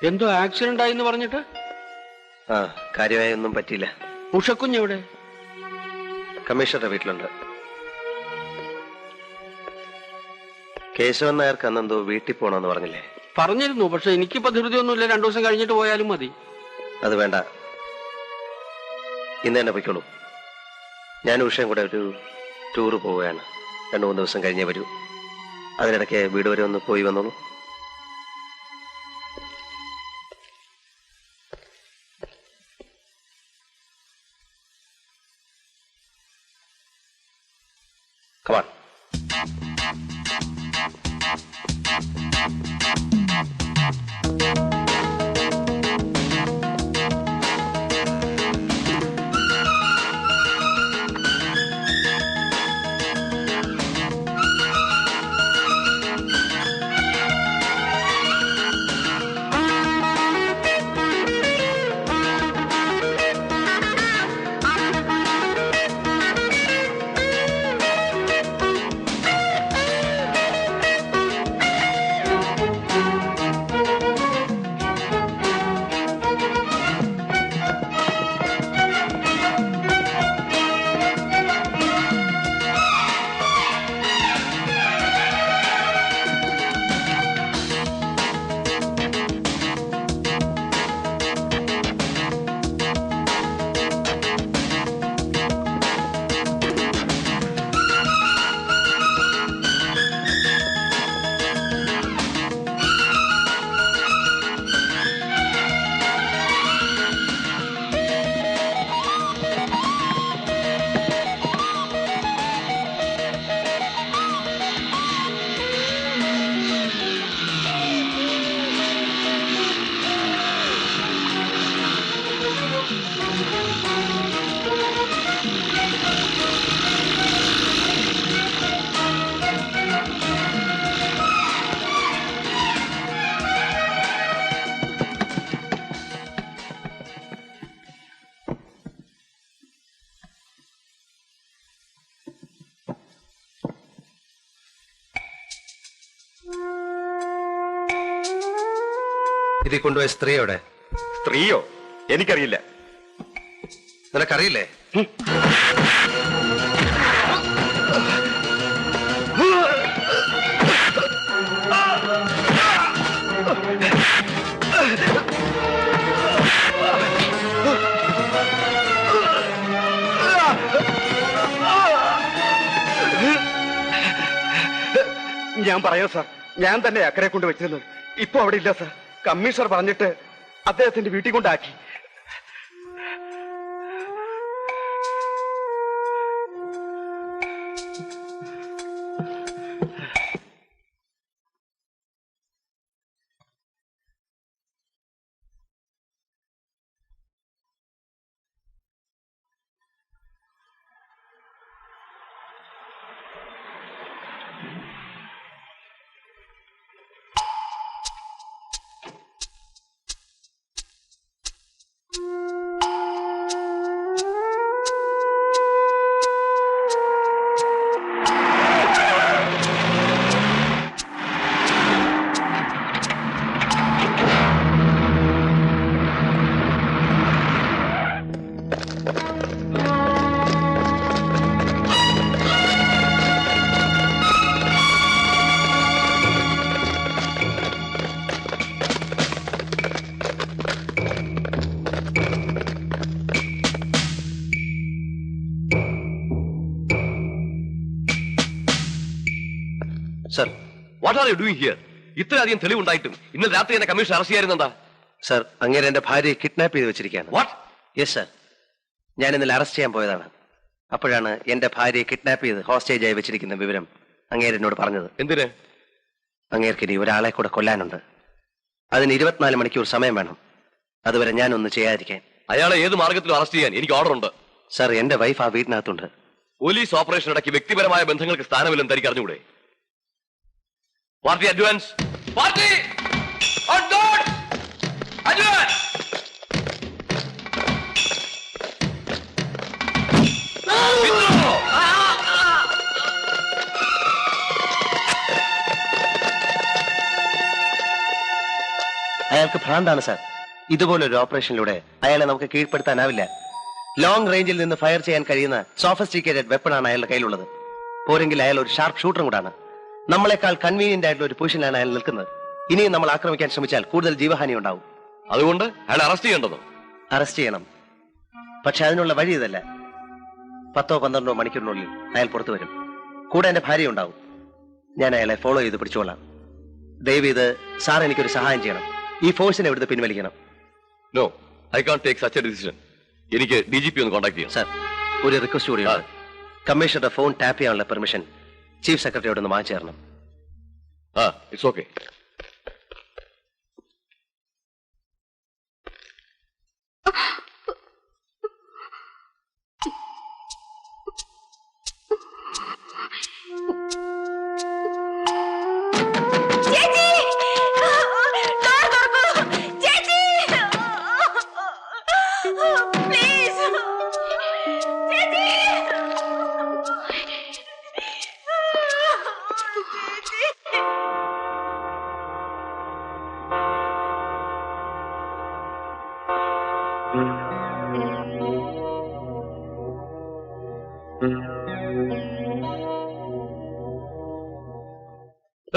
എന്തോ ആക്സിഡന്റ് ആയി എന്ന് പറഞ്ഞിട്ട്? കാര്യമായി ഒന്നും പറ്റിയില്ല. ഉഷക്കുഞ്ഞെവിടെ? കമ്മീഷണറുടെ വീട്ടിലുണ്ട്. കേശവൻ നായർക്ക് അന്നെന്തോ വീട്ടിൽ പോകണമെന്ന് പറഞ്ഞില്ലേ? പറഞ്ഞിരുന്നു, പക്ഷെ എനിക്കിപ്പോ ധൃതിയൊന്നുമില്ല. 2 ദിവസം കഴിഞ്ഞിട്ട് പോയാലും മതി. അത് വേണ്ട, ഇന്ന് തന്നെ പൊയ്ക്കോളൂ. ഞാൻ ഉഷയും കൂടെ ഒരു ടൂറ് പോവുകയാണ്. 2-3 ദിവസം കഴിഞ്ഞേ വരൂ. അതിനിടയ്ക്ക് വീട് വരെ ഒന്ന് പോയി വന്നോളൂ. Come on. ഇതിൽ കൊണ്ടുപോയ സ്ത്രീയോടെ? സ്ത്രീയോ? എനിക്കറിയില്ല. നിനക്കറിയില്ലേ? ഞാൻ പറയാം സാർ, ഞാൻ തന്നെ അക്കരെ കൊണ്ട് വെച്ചിരുന്നത്. ഇപ്പൊ അവിടെ ഇല്ല സാർ. കമ്മീഷണർ പറഞ്ഞിട്ട് അദ്ദേഹത്തിന്റെ വീട്ടിൽ കൊണ്ടാക്കി. Sir, what are you doing here? ഇത്രയധികം തെളിവുണ്ടായിട്ടും ഇന്നലെ രാത്രി എന്നെ കമ്മീഷൻ അറസ്റ്റ് ചെയ്യായിരുന്നെന്താ? സർ, അങ്ങേരെ എന്റെ ഭാര്യയെ കിഡ്നാപ്പ് ചെയ്ത് വെച്ചിരിക്കുകയാണ്. വാട്ട്? യെസ് സർ, ഞാൻ ഇന്നലെ അറസ്റ്റ് ചെയ്യാൻ പോയതാണ്. അപ്പോഴാണ് എന്റെ ഭാര്യയെ കിഡ്നാപ്പ് ചെയ്ത് ഹോസ്റ്റേജ് ആയി വെച്ചിരിക്കുന്ന വിവരം അങ്ങേര് എന്നോട് പറഞ്ഞത്. എന്തിന്? അങ്ങേർക്ക് ഇനി ഒരാളെ കൂടെ കൊല്ലാനുണ്ട്. അതിന് 24 മണിക്കൂർ സമയം വേണം. അതുവരെ ഞാനൊന്നും ചെയ്യാതിരിക്കാൻ. അയാളെ ഏത് മാർഗത്തിലും അറസ്റ്റ് ചെയ്യാൻ എനിക്ക് ഓർഡർ ഉണ്ട്. സർ, എന്റെ വൈഫ് ആ വീട്ടിനകത്തുണ്ട്. പോലീസ് ഓപ്പറേഷൻ ഇടയ്ക്ക് വ്യക്തിപരമായ ബന്ധങ്ങൾക്ക് സ്ഥാനമില്ലെന്ന് തനിക്ക് അറിഞ്ഞുകൂടെ? Party advance, party advance. അയാൾക്ക് ഭ്രാന്താണ് സാർ. ഇതുപോലൊരു ഓപ്പറേഷനിലൂടെ അയാളെ നമുക്ക് കീഴ്പ്പെടുത്താനാവില്ല. ലോങ് റേഞ്ചിൽ നിന്ന് ഫയർ ചെയ്യാൻ കഴിയുന്ന സോഫിസ്റ്റിക്കേറ്റഡ് വെപ്പണാണ് അയാളുടെ കയ്യിലുള്ളത്. പോരെങ്കിൽ അയാൾ ഒരു ഷാർപ്പ് ഷൂട്ടറും കൂടാണ്. നമ്മളെക്കാൾ കൺവീനിയന്റ് ആയിട്ടുള്ള ഒരു പൊസിഷനിലാണ് അയാൾ നിൽക്കുന്നത്. ഇനിയും നമ്മൾ ആക്രമിക്കാൻ ശ്രമിച്ചാൽ കൂടുതൽ ജീവഹാനി ഉണ്ടാവും. അതുകൊണ്ട് അയാൾ അറസ്റ്റ് ചെയ്യേണ്ടതോ? അറസ്റ്റ് ചെയ്യണം. പക്ഷെ അതിനുള്ള വഴി ഇതല്ല. 10-12 മണിക്കൂറിനുള്ളിൽ അയാൾ പുറത്തു വരും. കൂടെ എന്റെ ഭാര്യ ഉണ്ടാവും. ഞാൻ അയാളെ ഫോളോ ചെയ്ത് പിടിച്ചോളാം. ദയവ് ഇത് സാർ എനിക്കൊരു സഹായം ചെയ്യണം. ഈ ഫോഴ്സിനെ ഇവിടുത്തെ പിൻവലിക്കണം. No, I can take such a decision. എനിക്ക് DGP ഒന്ന് കോൺടാക്ട് ചെയ്യാം. സാർ, ഒരു റിക്വസ്റ്റ് കൂടിയാണ്. കമ്മീഷണറുടെ ഫോൺ ടാപ്പ് ചെയ്യാനുള്ള പെർമിഷൻ ചീഫ് സെക്രട്ടറിയോട് ഒന്ന് വാങ്ങിച്ചു തരണം. It's okay.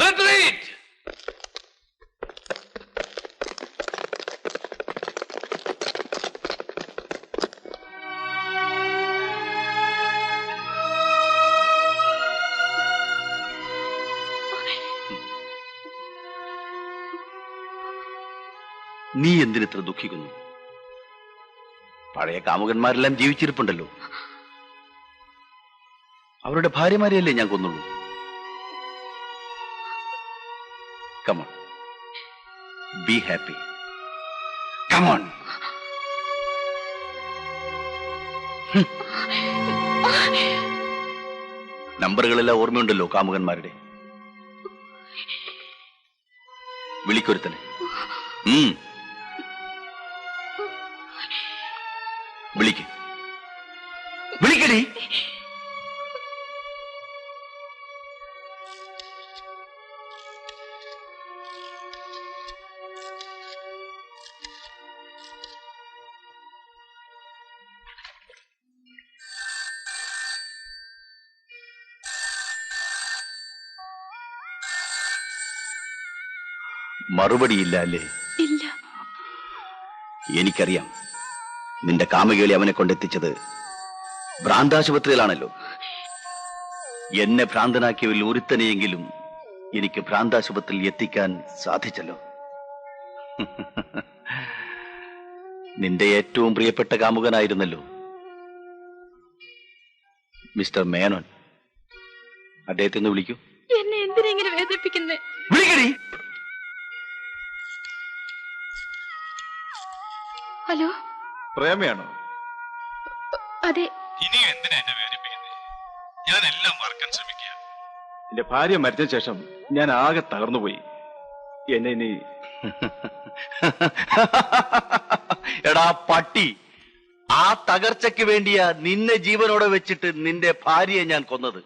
Retreat! നീ എന്തിനിത്ര ദുഃഖിക്കുന്നു? പഴയ കാമുകന്മാരെല്ലാം ജീവിച്ചിരിപ്പുണ്ടല്ലോ. അവരുടെ ഭാര്യമാരെയല്ലേ ഞാൻ കൊന്നുള്ളൂ. Come on. Be happy. Come on. നമ്പറുകളെല്ലാം ഓർമ്മയുണ്ടല്ലോ കാമുകന്മാരുടെ. വിളിക്കൊരുത്തനെ. വിളിക്ക്. വിളിക്കടി. മറുപടിയില്ല അല്ലേ? ഇല്ല. എനിക്കറിയാം. നിന്റെ കാമുകേളി അവനെ കൊണ്ടെത്തിച്ചത് ഭ്രാന്താശുപത്രിയിലാണല്ലോ. എന്നെ ഭ്രാന്തനാക്കിയവരിൽ ഒരുത്തനെയെങ്കിലും എനിക്ക് ഭ്രാന്താശുപത്രിയിൽ എത്തിക്കാൻ സാധിച്ചല്ലോ. നിന്റെ ഏറ്റവും പ്രിയപ്പെട്ട കാമുകനായിരുന്നല്ലോ മിസ്റ്റർ മേനോൻ. അദ്ദേഹത്തെ ഒന്ന് വിളിക്കൂ. എന്നെ എന്തിനെങ്ങനെ വേദനിപ്പിക്കുന്നേ? വിളിക്കടി. ഹലോ, പ്രേമയാണോ? അതെ. ഇനിയും എന്തിനാ എന്നെ വേദനിപ്പിക്കുന്നത്? ഞാൻ എല്ലാം മറക്കാൻ ശ്രമിക്കുക. എന്റെ ഭാര്യ മരിച്ച ശേഷം ഞാൻ ആകെ തകർന്നുപോയി. എന്നെ ഇനി എടാ പട്ടി, ആ തകർച്ചയ്ക്ക് വേണ്ടിയാ നിന്നെ ജീവനോടെ വെച്ചിട്ട് നിന്റെ ഭാര്യയെ ഞാൻ കൊന്നത്.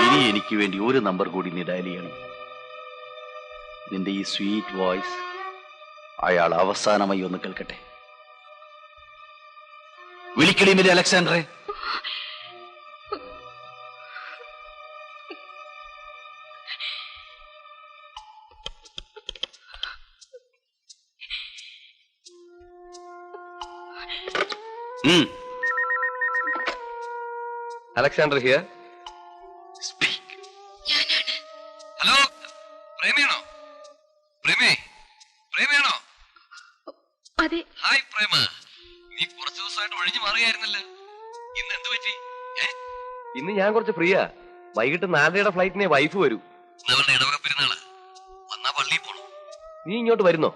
ഇനി എനിക്ക് വേണ്ടി ഒരു നമ്പർ കൂടി നീ ഡയൽ ചെയ്യണം. നിന്റെ ഈ സ്വീറ്റ് വോയിസ് അയാൾ അവസാനമായി ഒന്ന് കേൾക്കട്ടെ. വിളിക്കടി മേരി അലക്സാണ്ടറെ. Alexander here. ഹലോ, പ്രേമയാണോ? പ്രേമയാണോ? അതെ. ഹായ് പ്രേമ, നീ കുറച്ച് ദിവസമായിട്ട് ഒഴിഞ്ഞു മാറിയായിരുന്നല്ലോ. ഇന്ന് എന്ത് പറ്റി? ഇന്ന് ഞാൻ കുറച്ച് ഫ്രീയാ. വൈകിട്ട് 4:30 ഫ്ലൈറ്റിനെ വൈഫ് വരൂ. അവളുടെ ഇടവക പെരുന്നാള് വന്നാ പള്ളിയിൽ പോണോ? നീ ഇങ്ങോട്ട് വരുന്നോ?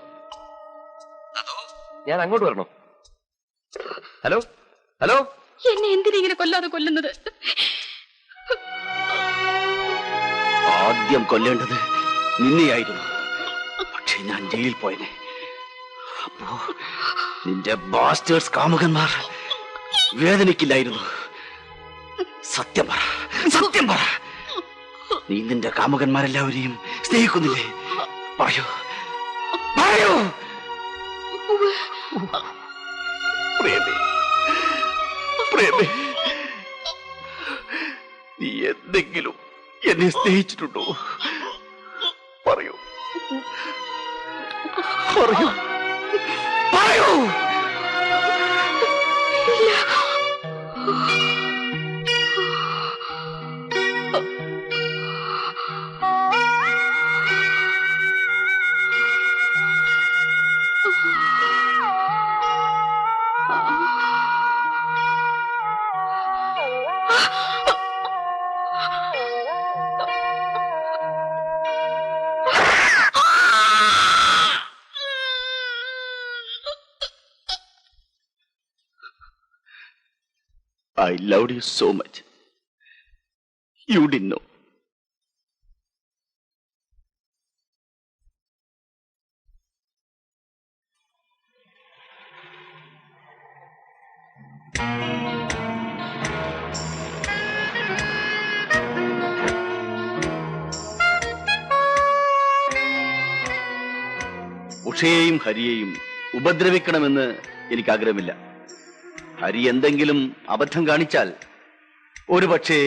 അതോ ഞാൻ അങ്ങോട്ട് വരണോ? ഹലോ ഹലോ, എന്നെ എന്തിനെങ്ങനെ കൊല്ലാതെ കൊല്ലുന്നത്? ആദ്യം കൊല്ലേണ്ടത് നിന്നെയായിരുന്നു. പക്ഷെ ഞാൻ ജയിലിൽ പോയനെ. അപ്പോ നിന്റെ ബാസ്റ്റേഴ്സ് കാമുകന്മാർ വേദനിക്കില്ലായിരുന്നു. സത്യം പറ, സത്യം പറ. നീ നിന്റെ കാമുകന്മാരെല്ലാവരെയും സ്നേഹിക്കുന്നില്ലേ? പറയൂ, പറയൂ. പ്രേമേ, പ്രേമേ, നീ എന്തെങ്കിലും എന്നെ സ്നേഹിച്ചിട്ടുണ്ടോ? പറയൂ, പറയൂ, പറയൂ. I loved you so much. You didn't know. ഉഷയെയും ഹരിയെയും ഉപദ്രവിക്കണമെന്ന് എനിക്ക് ആഗ്രഹമില്ല. ഹരി എന്തെങ്കിലും അബദ്ധം കാണിച്ചാൽ ഒരുപക്ഷേ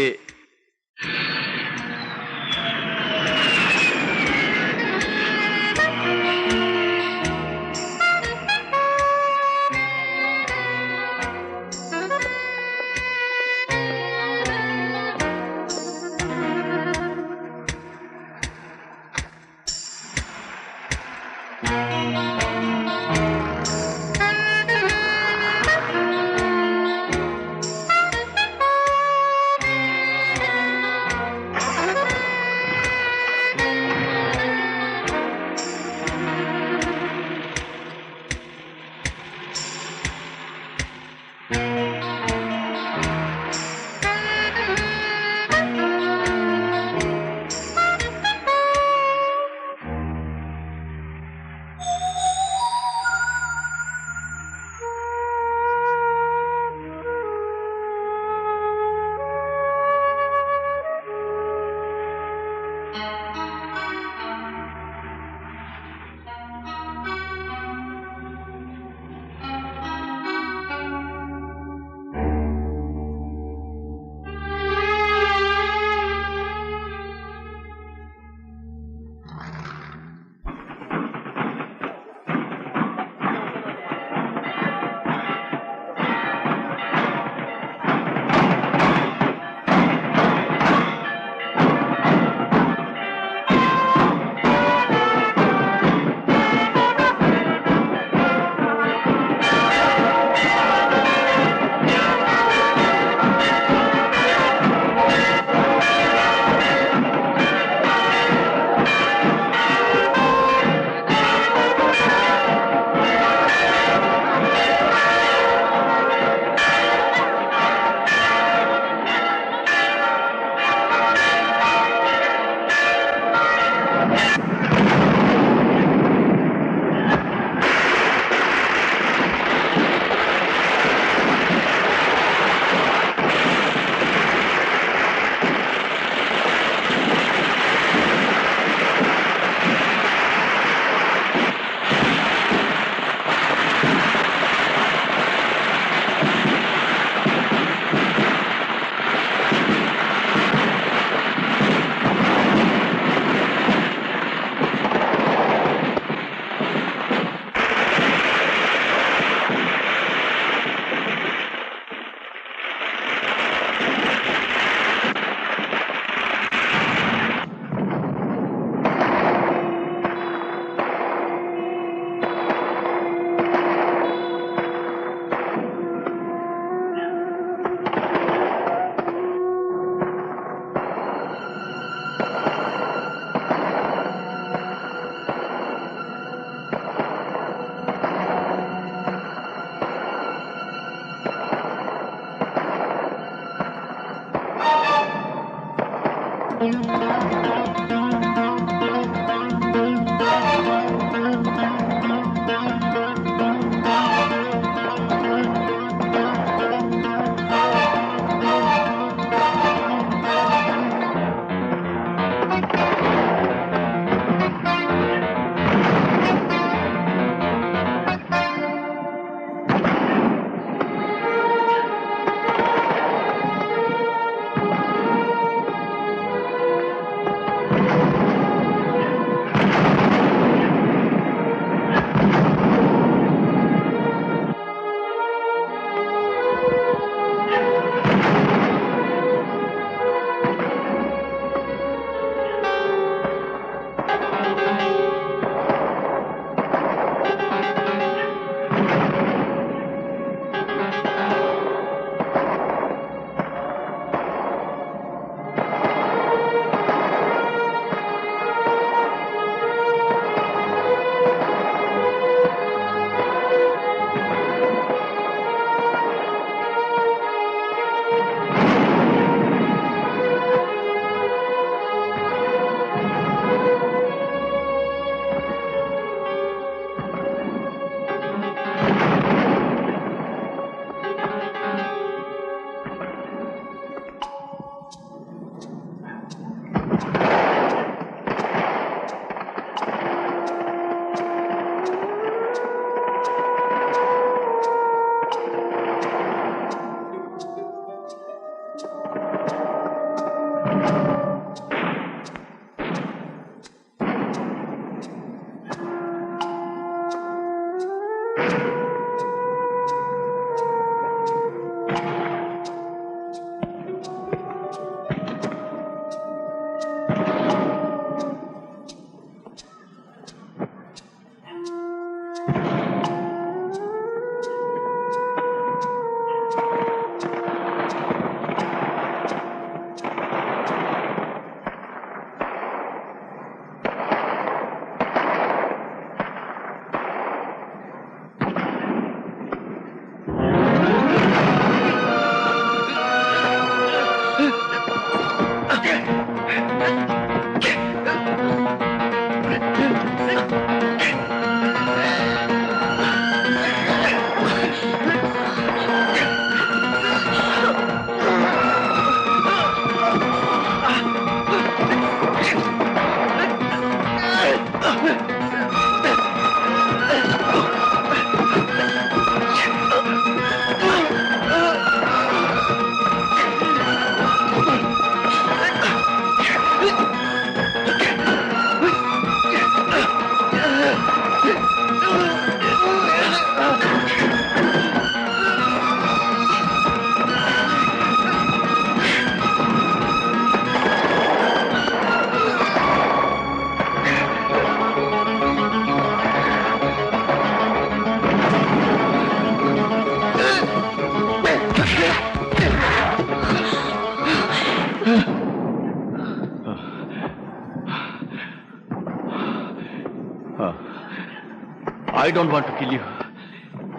I don't want to kill you.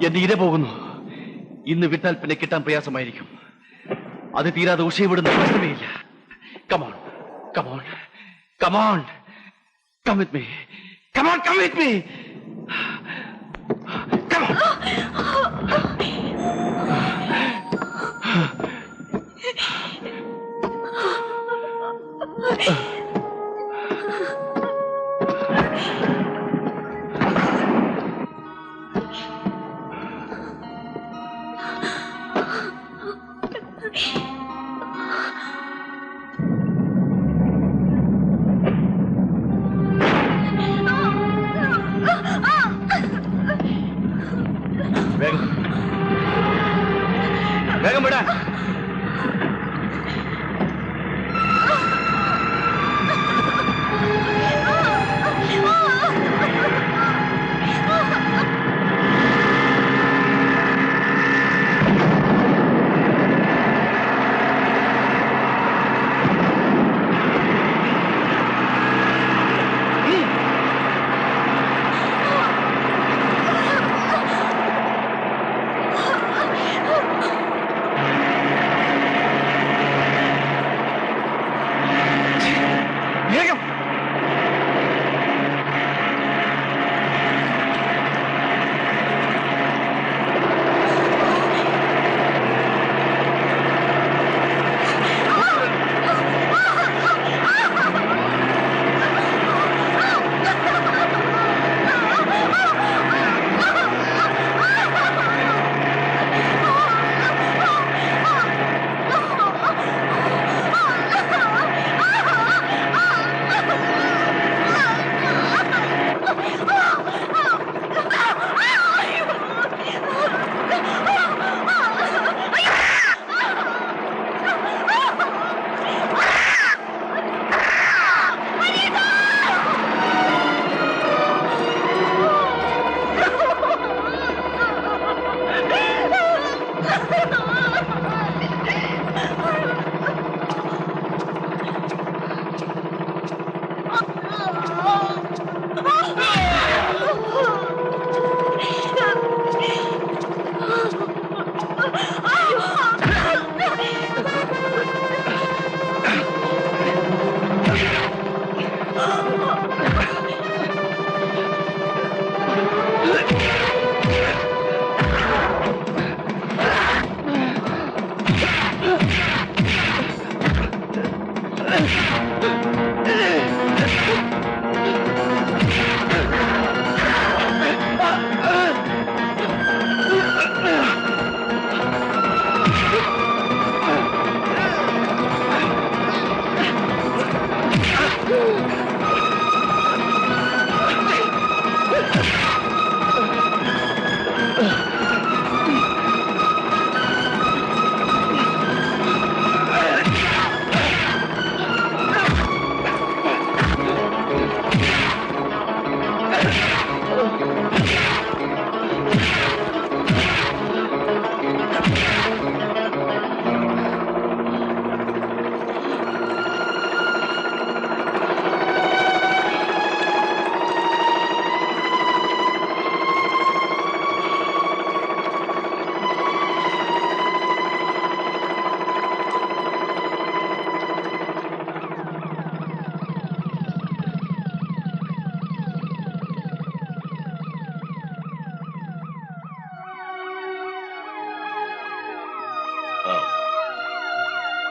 എന്റെ ഇര പോകുന്നു. ഇന്ന് വിട്ടാൽ പിന്നെ കിട്ടാൻ പ്രയാസമായിരിക്കും. അത് തീരാതെ ഉഷയെ വിടുന്ന പ്രശ്നമേയില്ല. Come on, come on, come on, come with me. Come on, come with me. Come on. വേഗം വിടാൻ.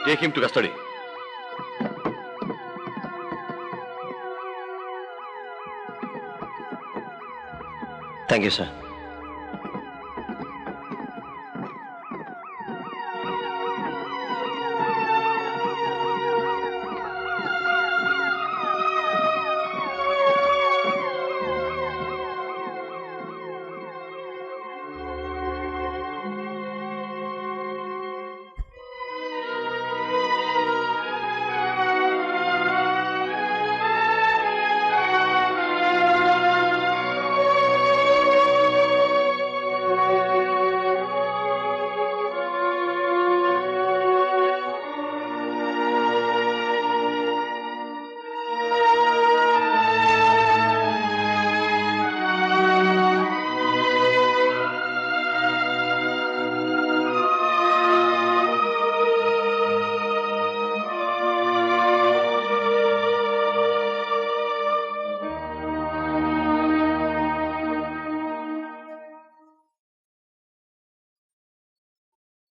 Take him to custody. Thank you, sir.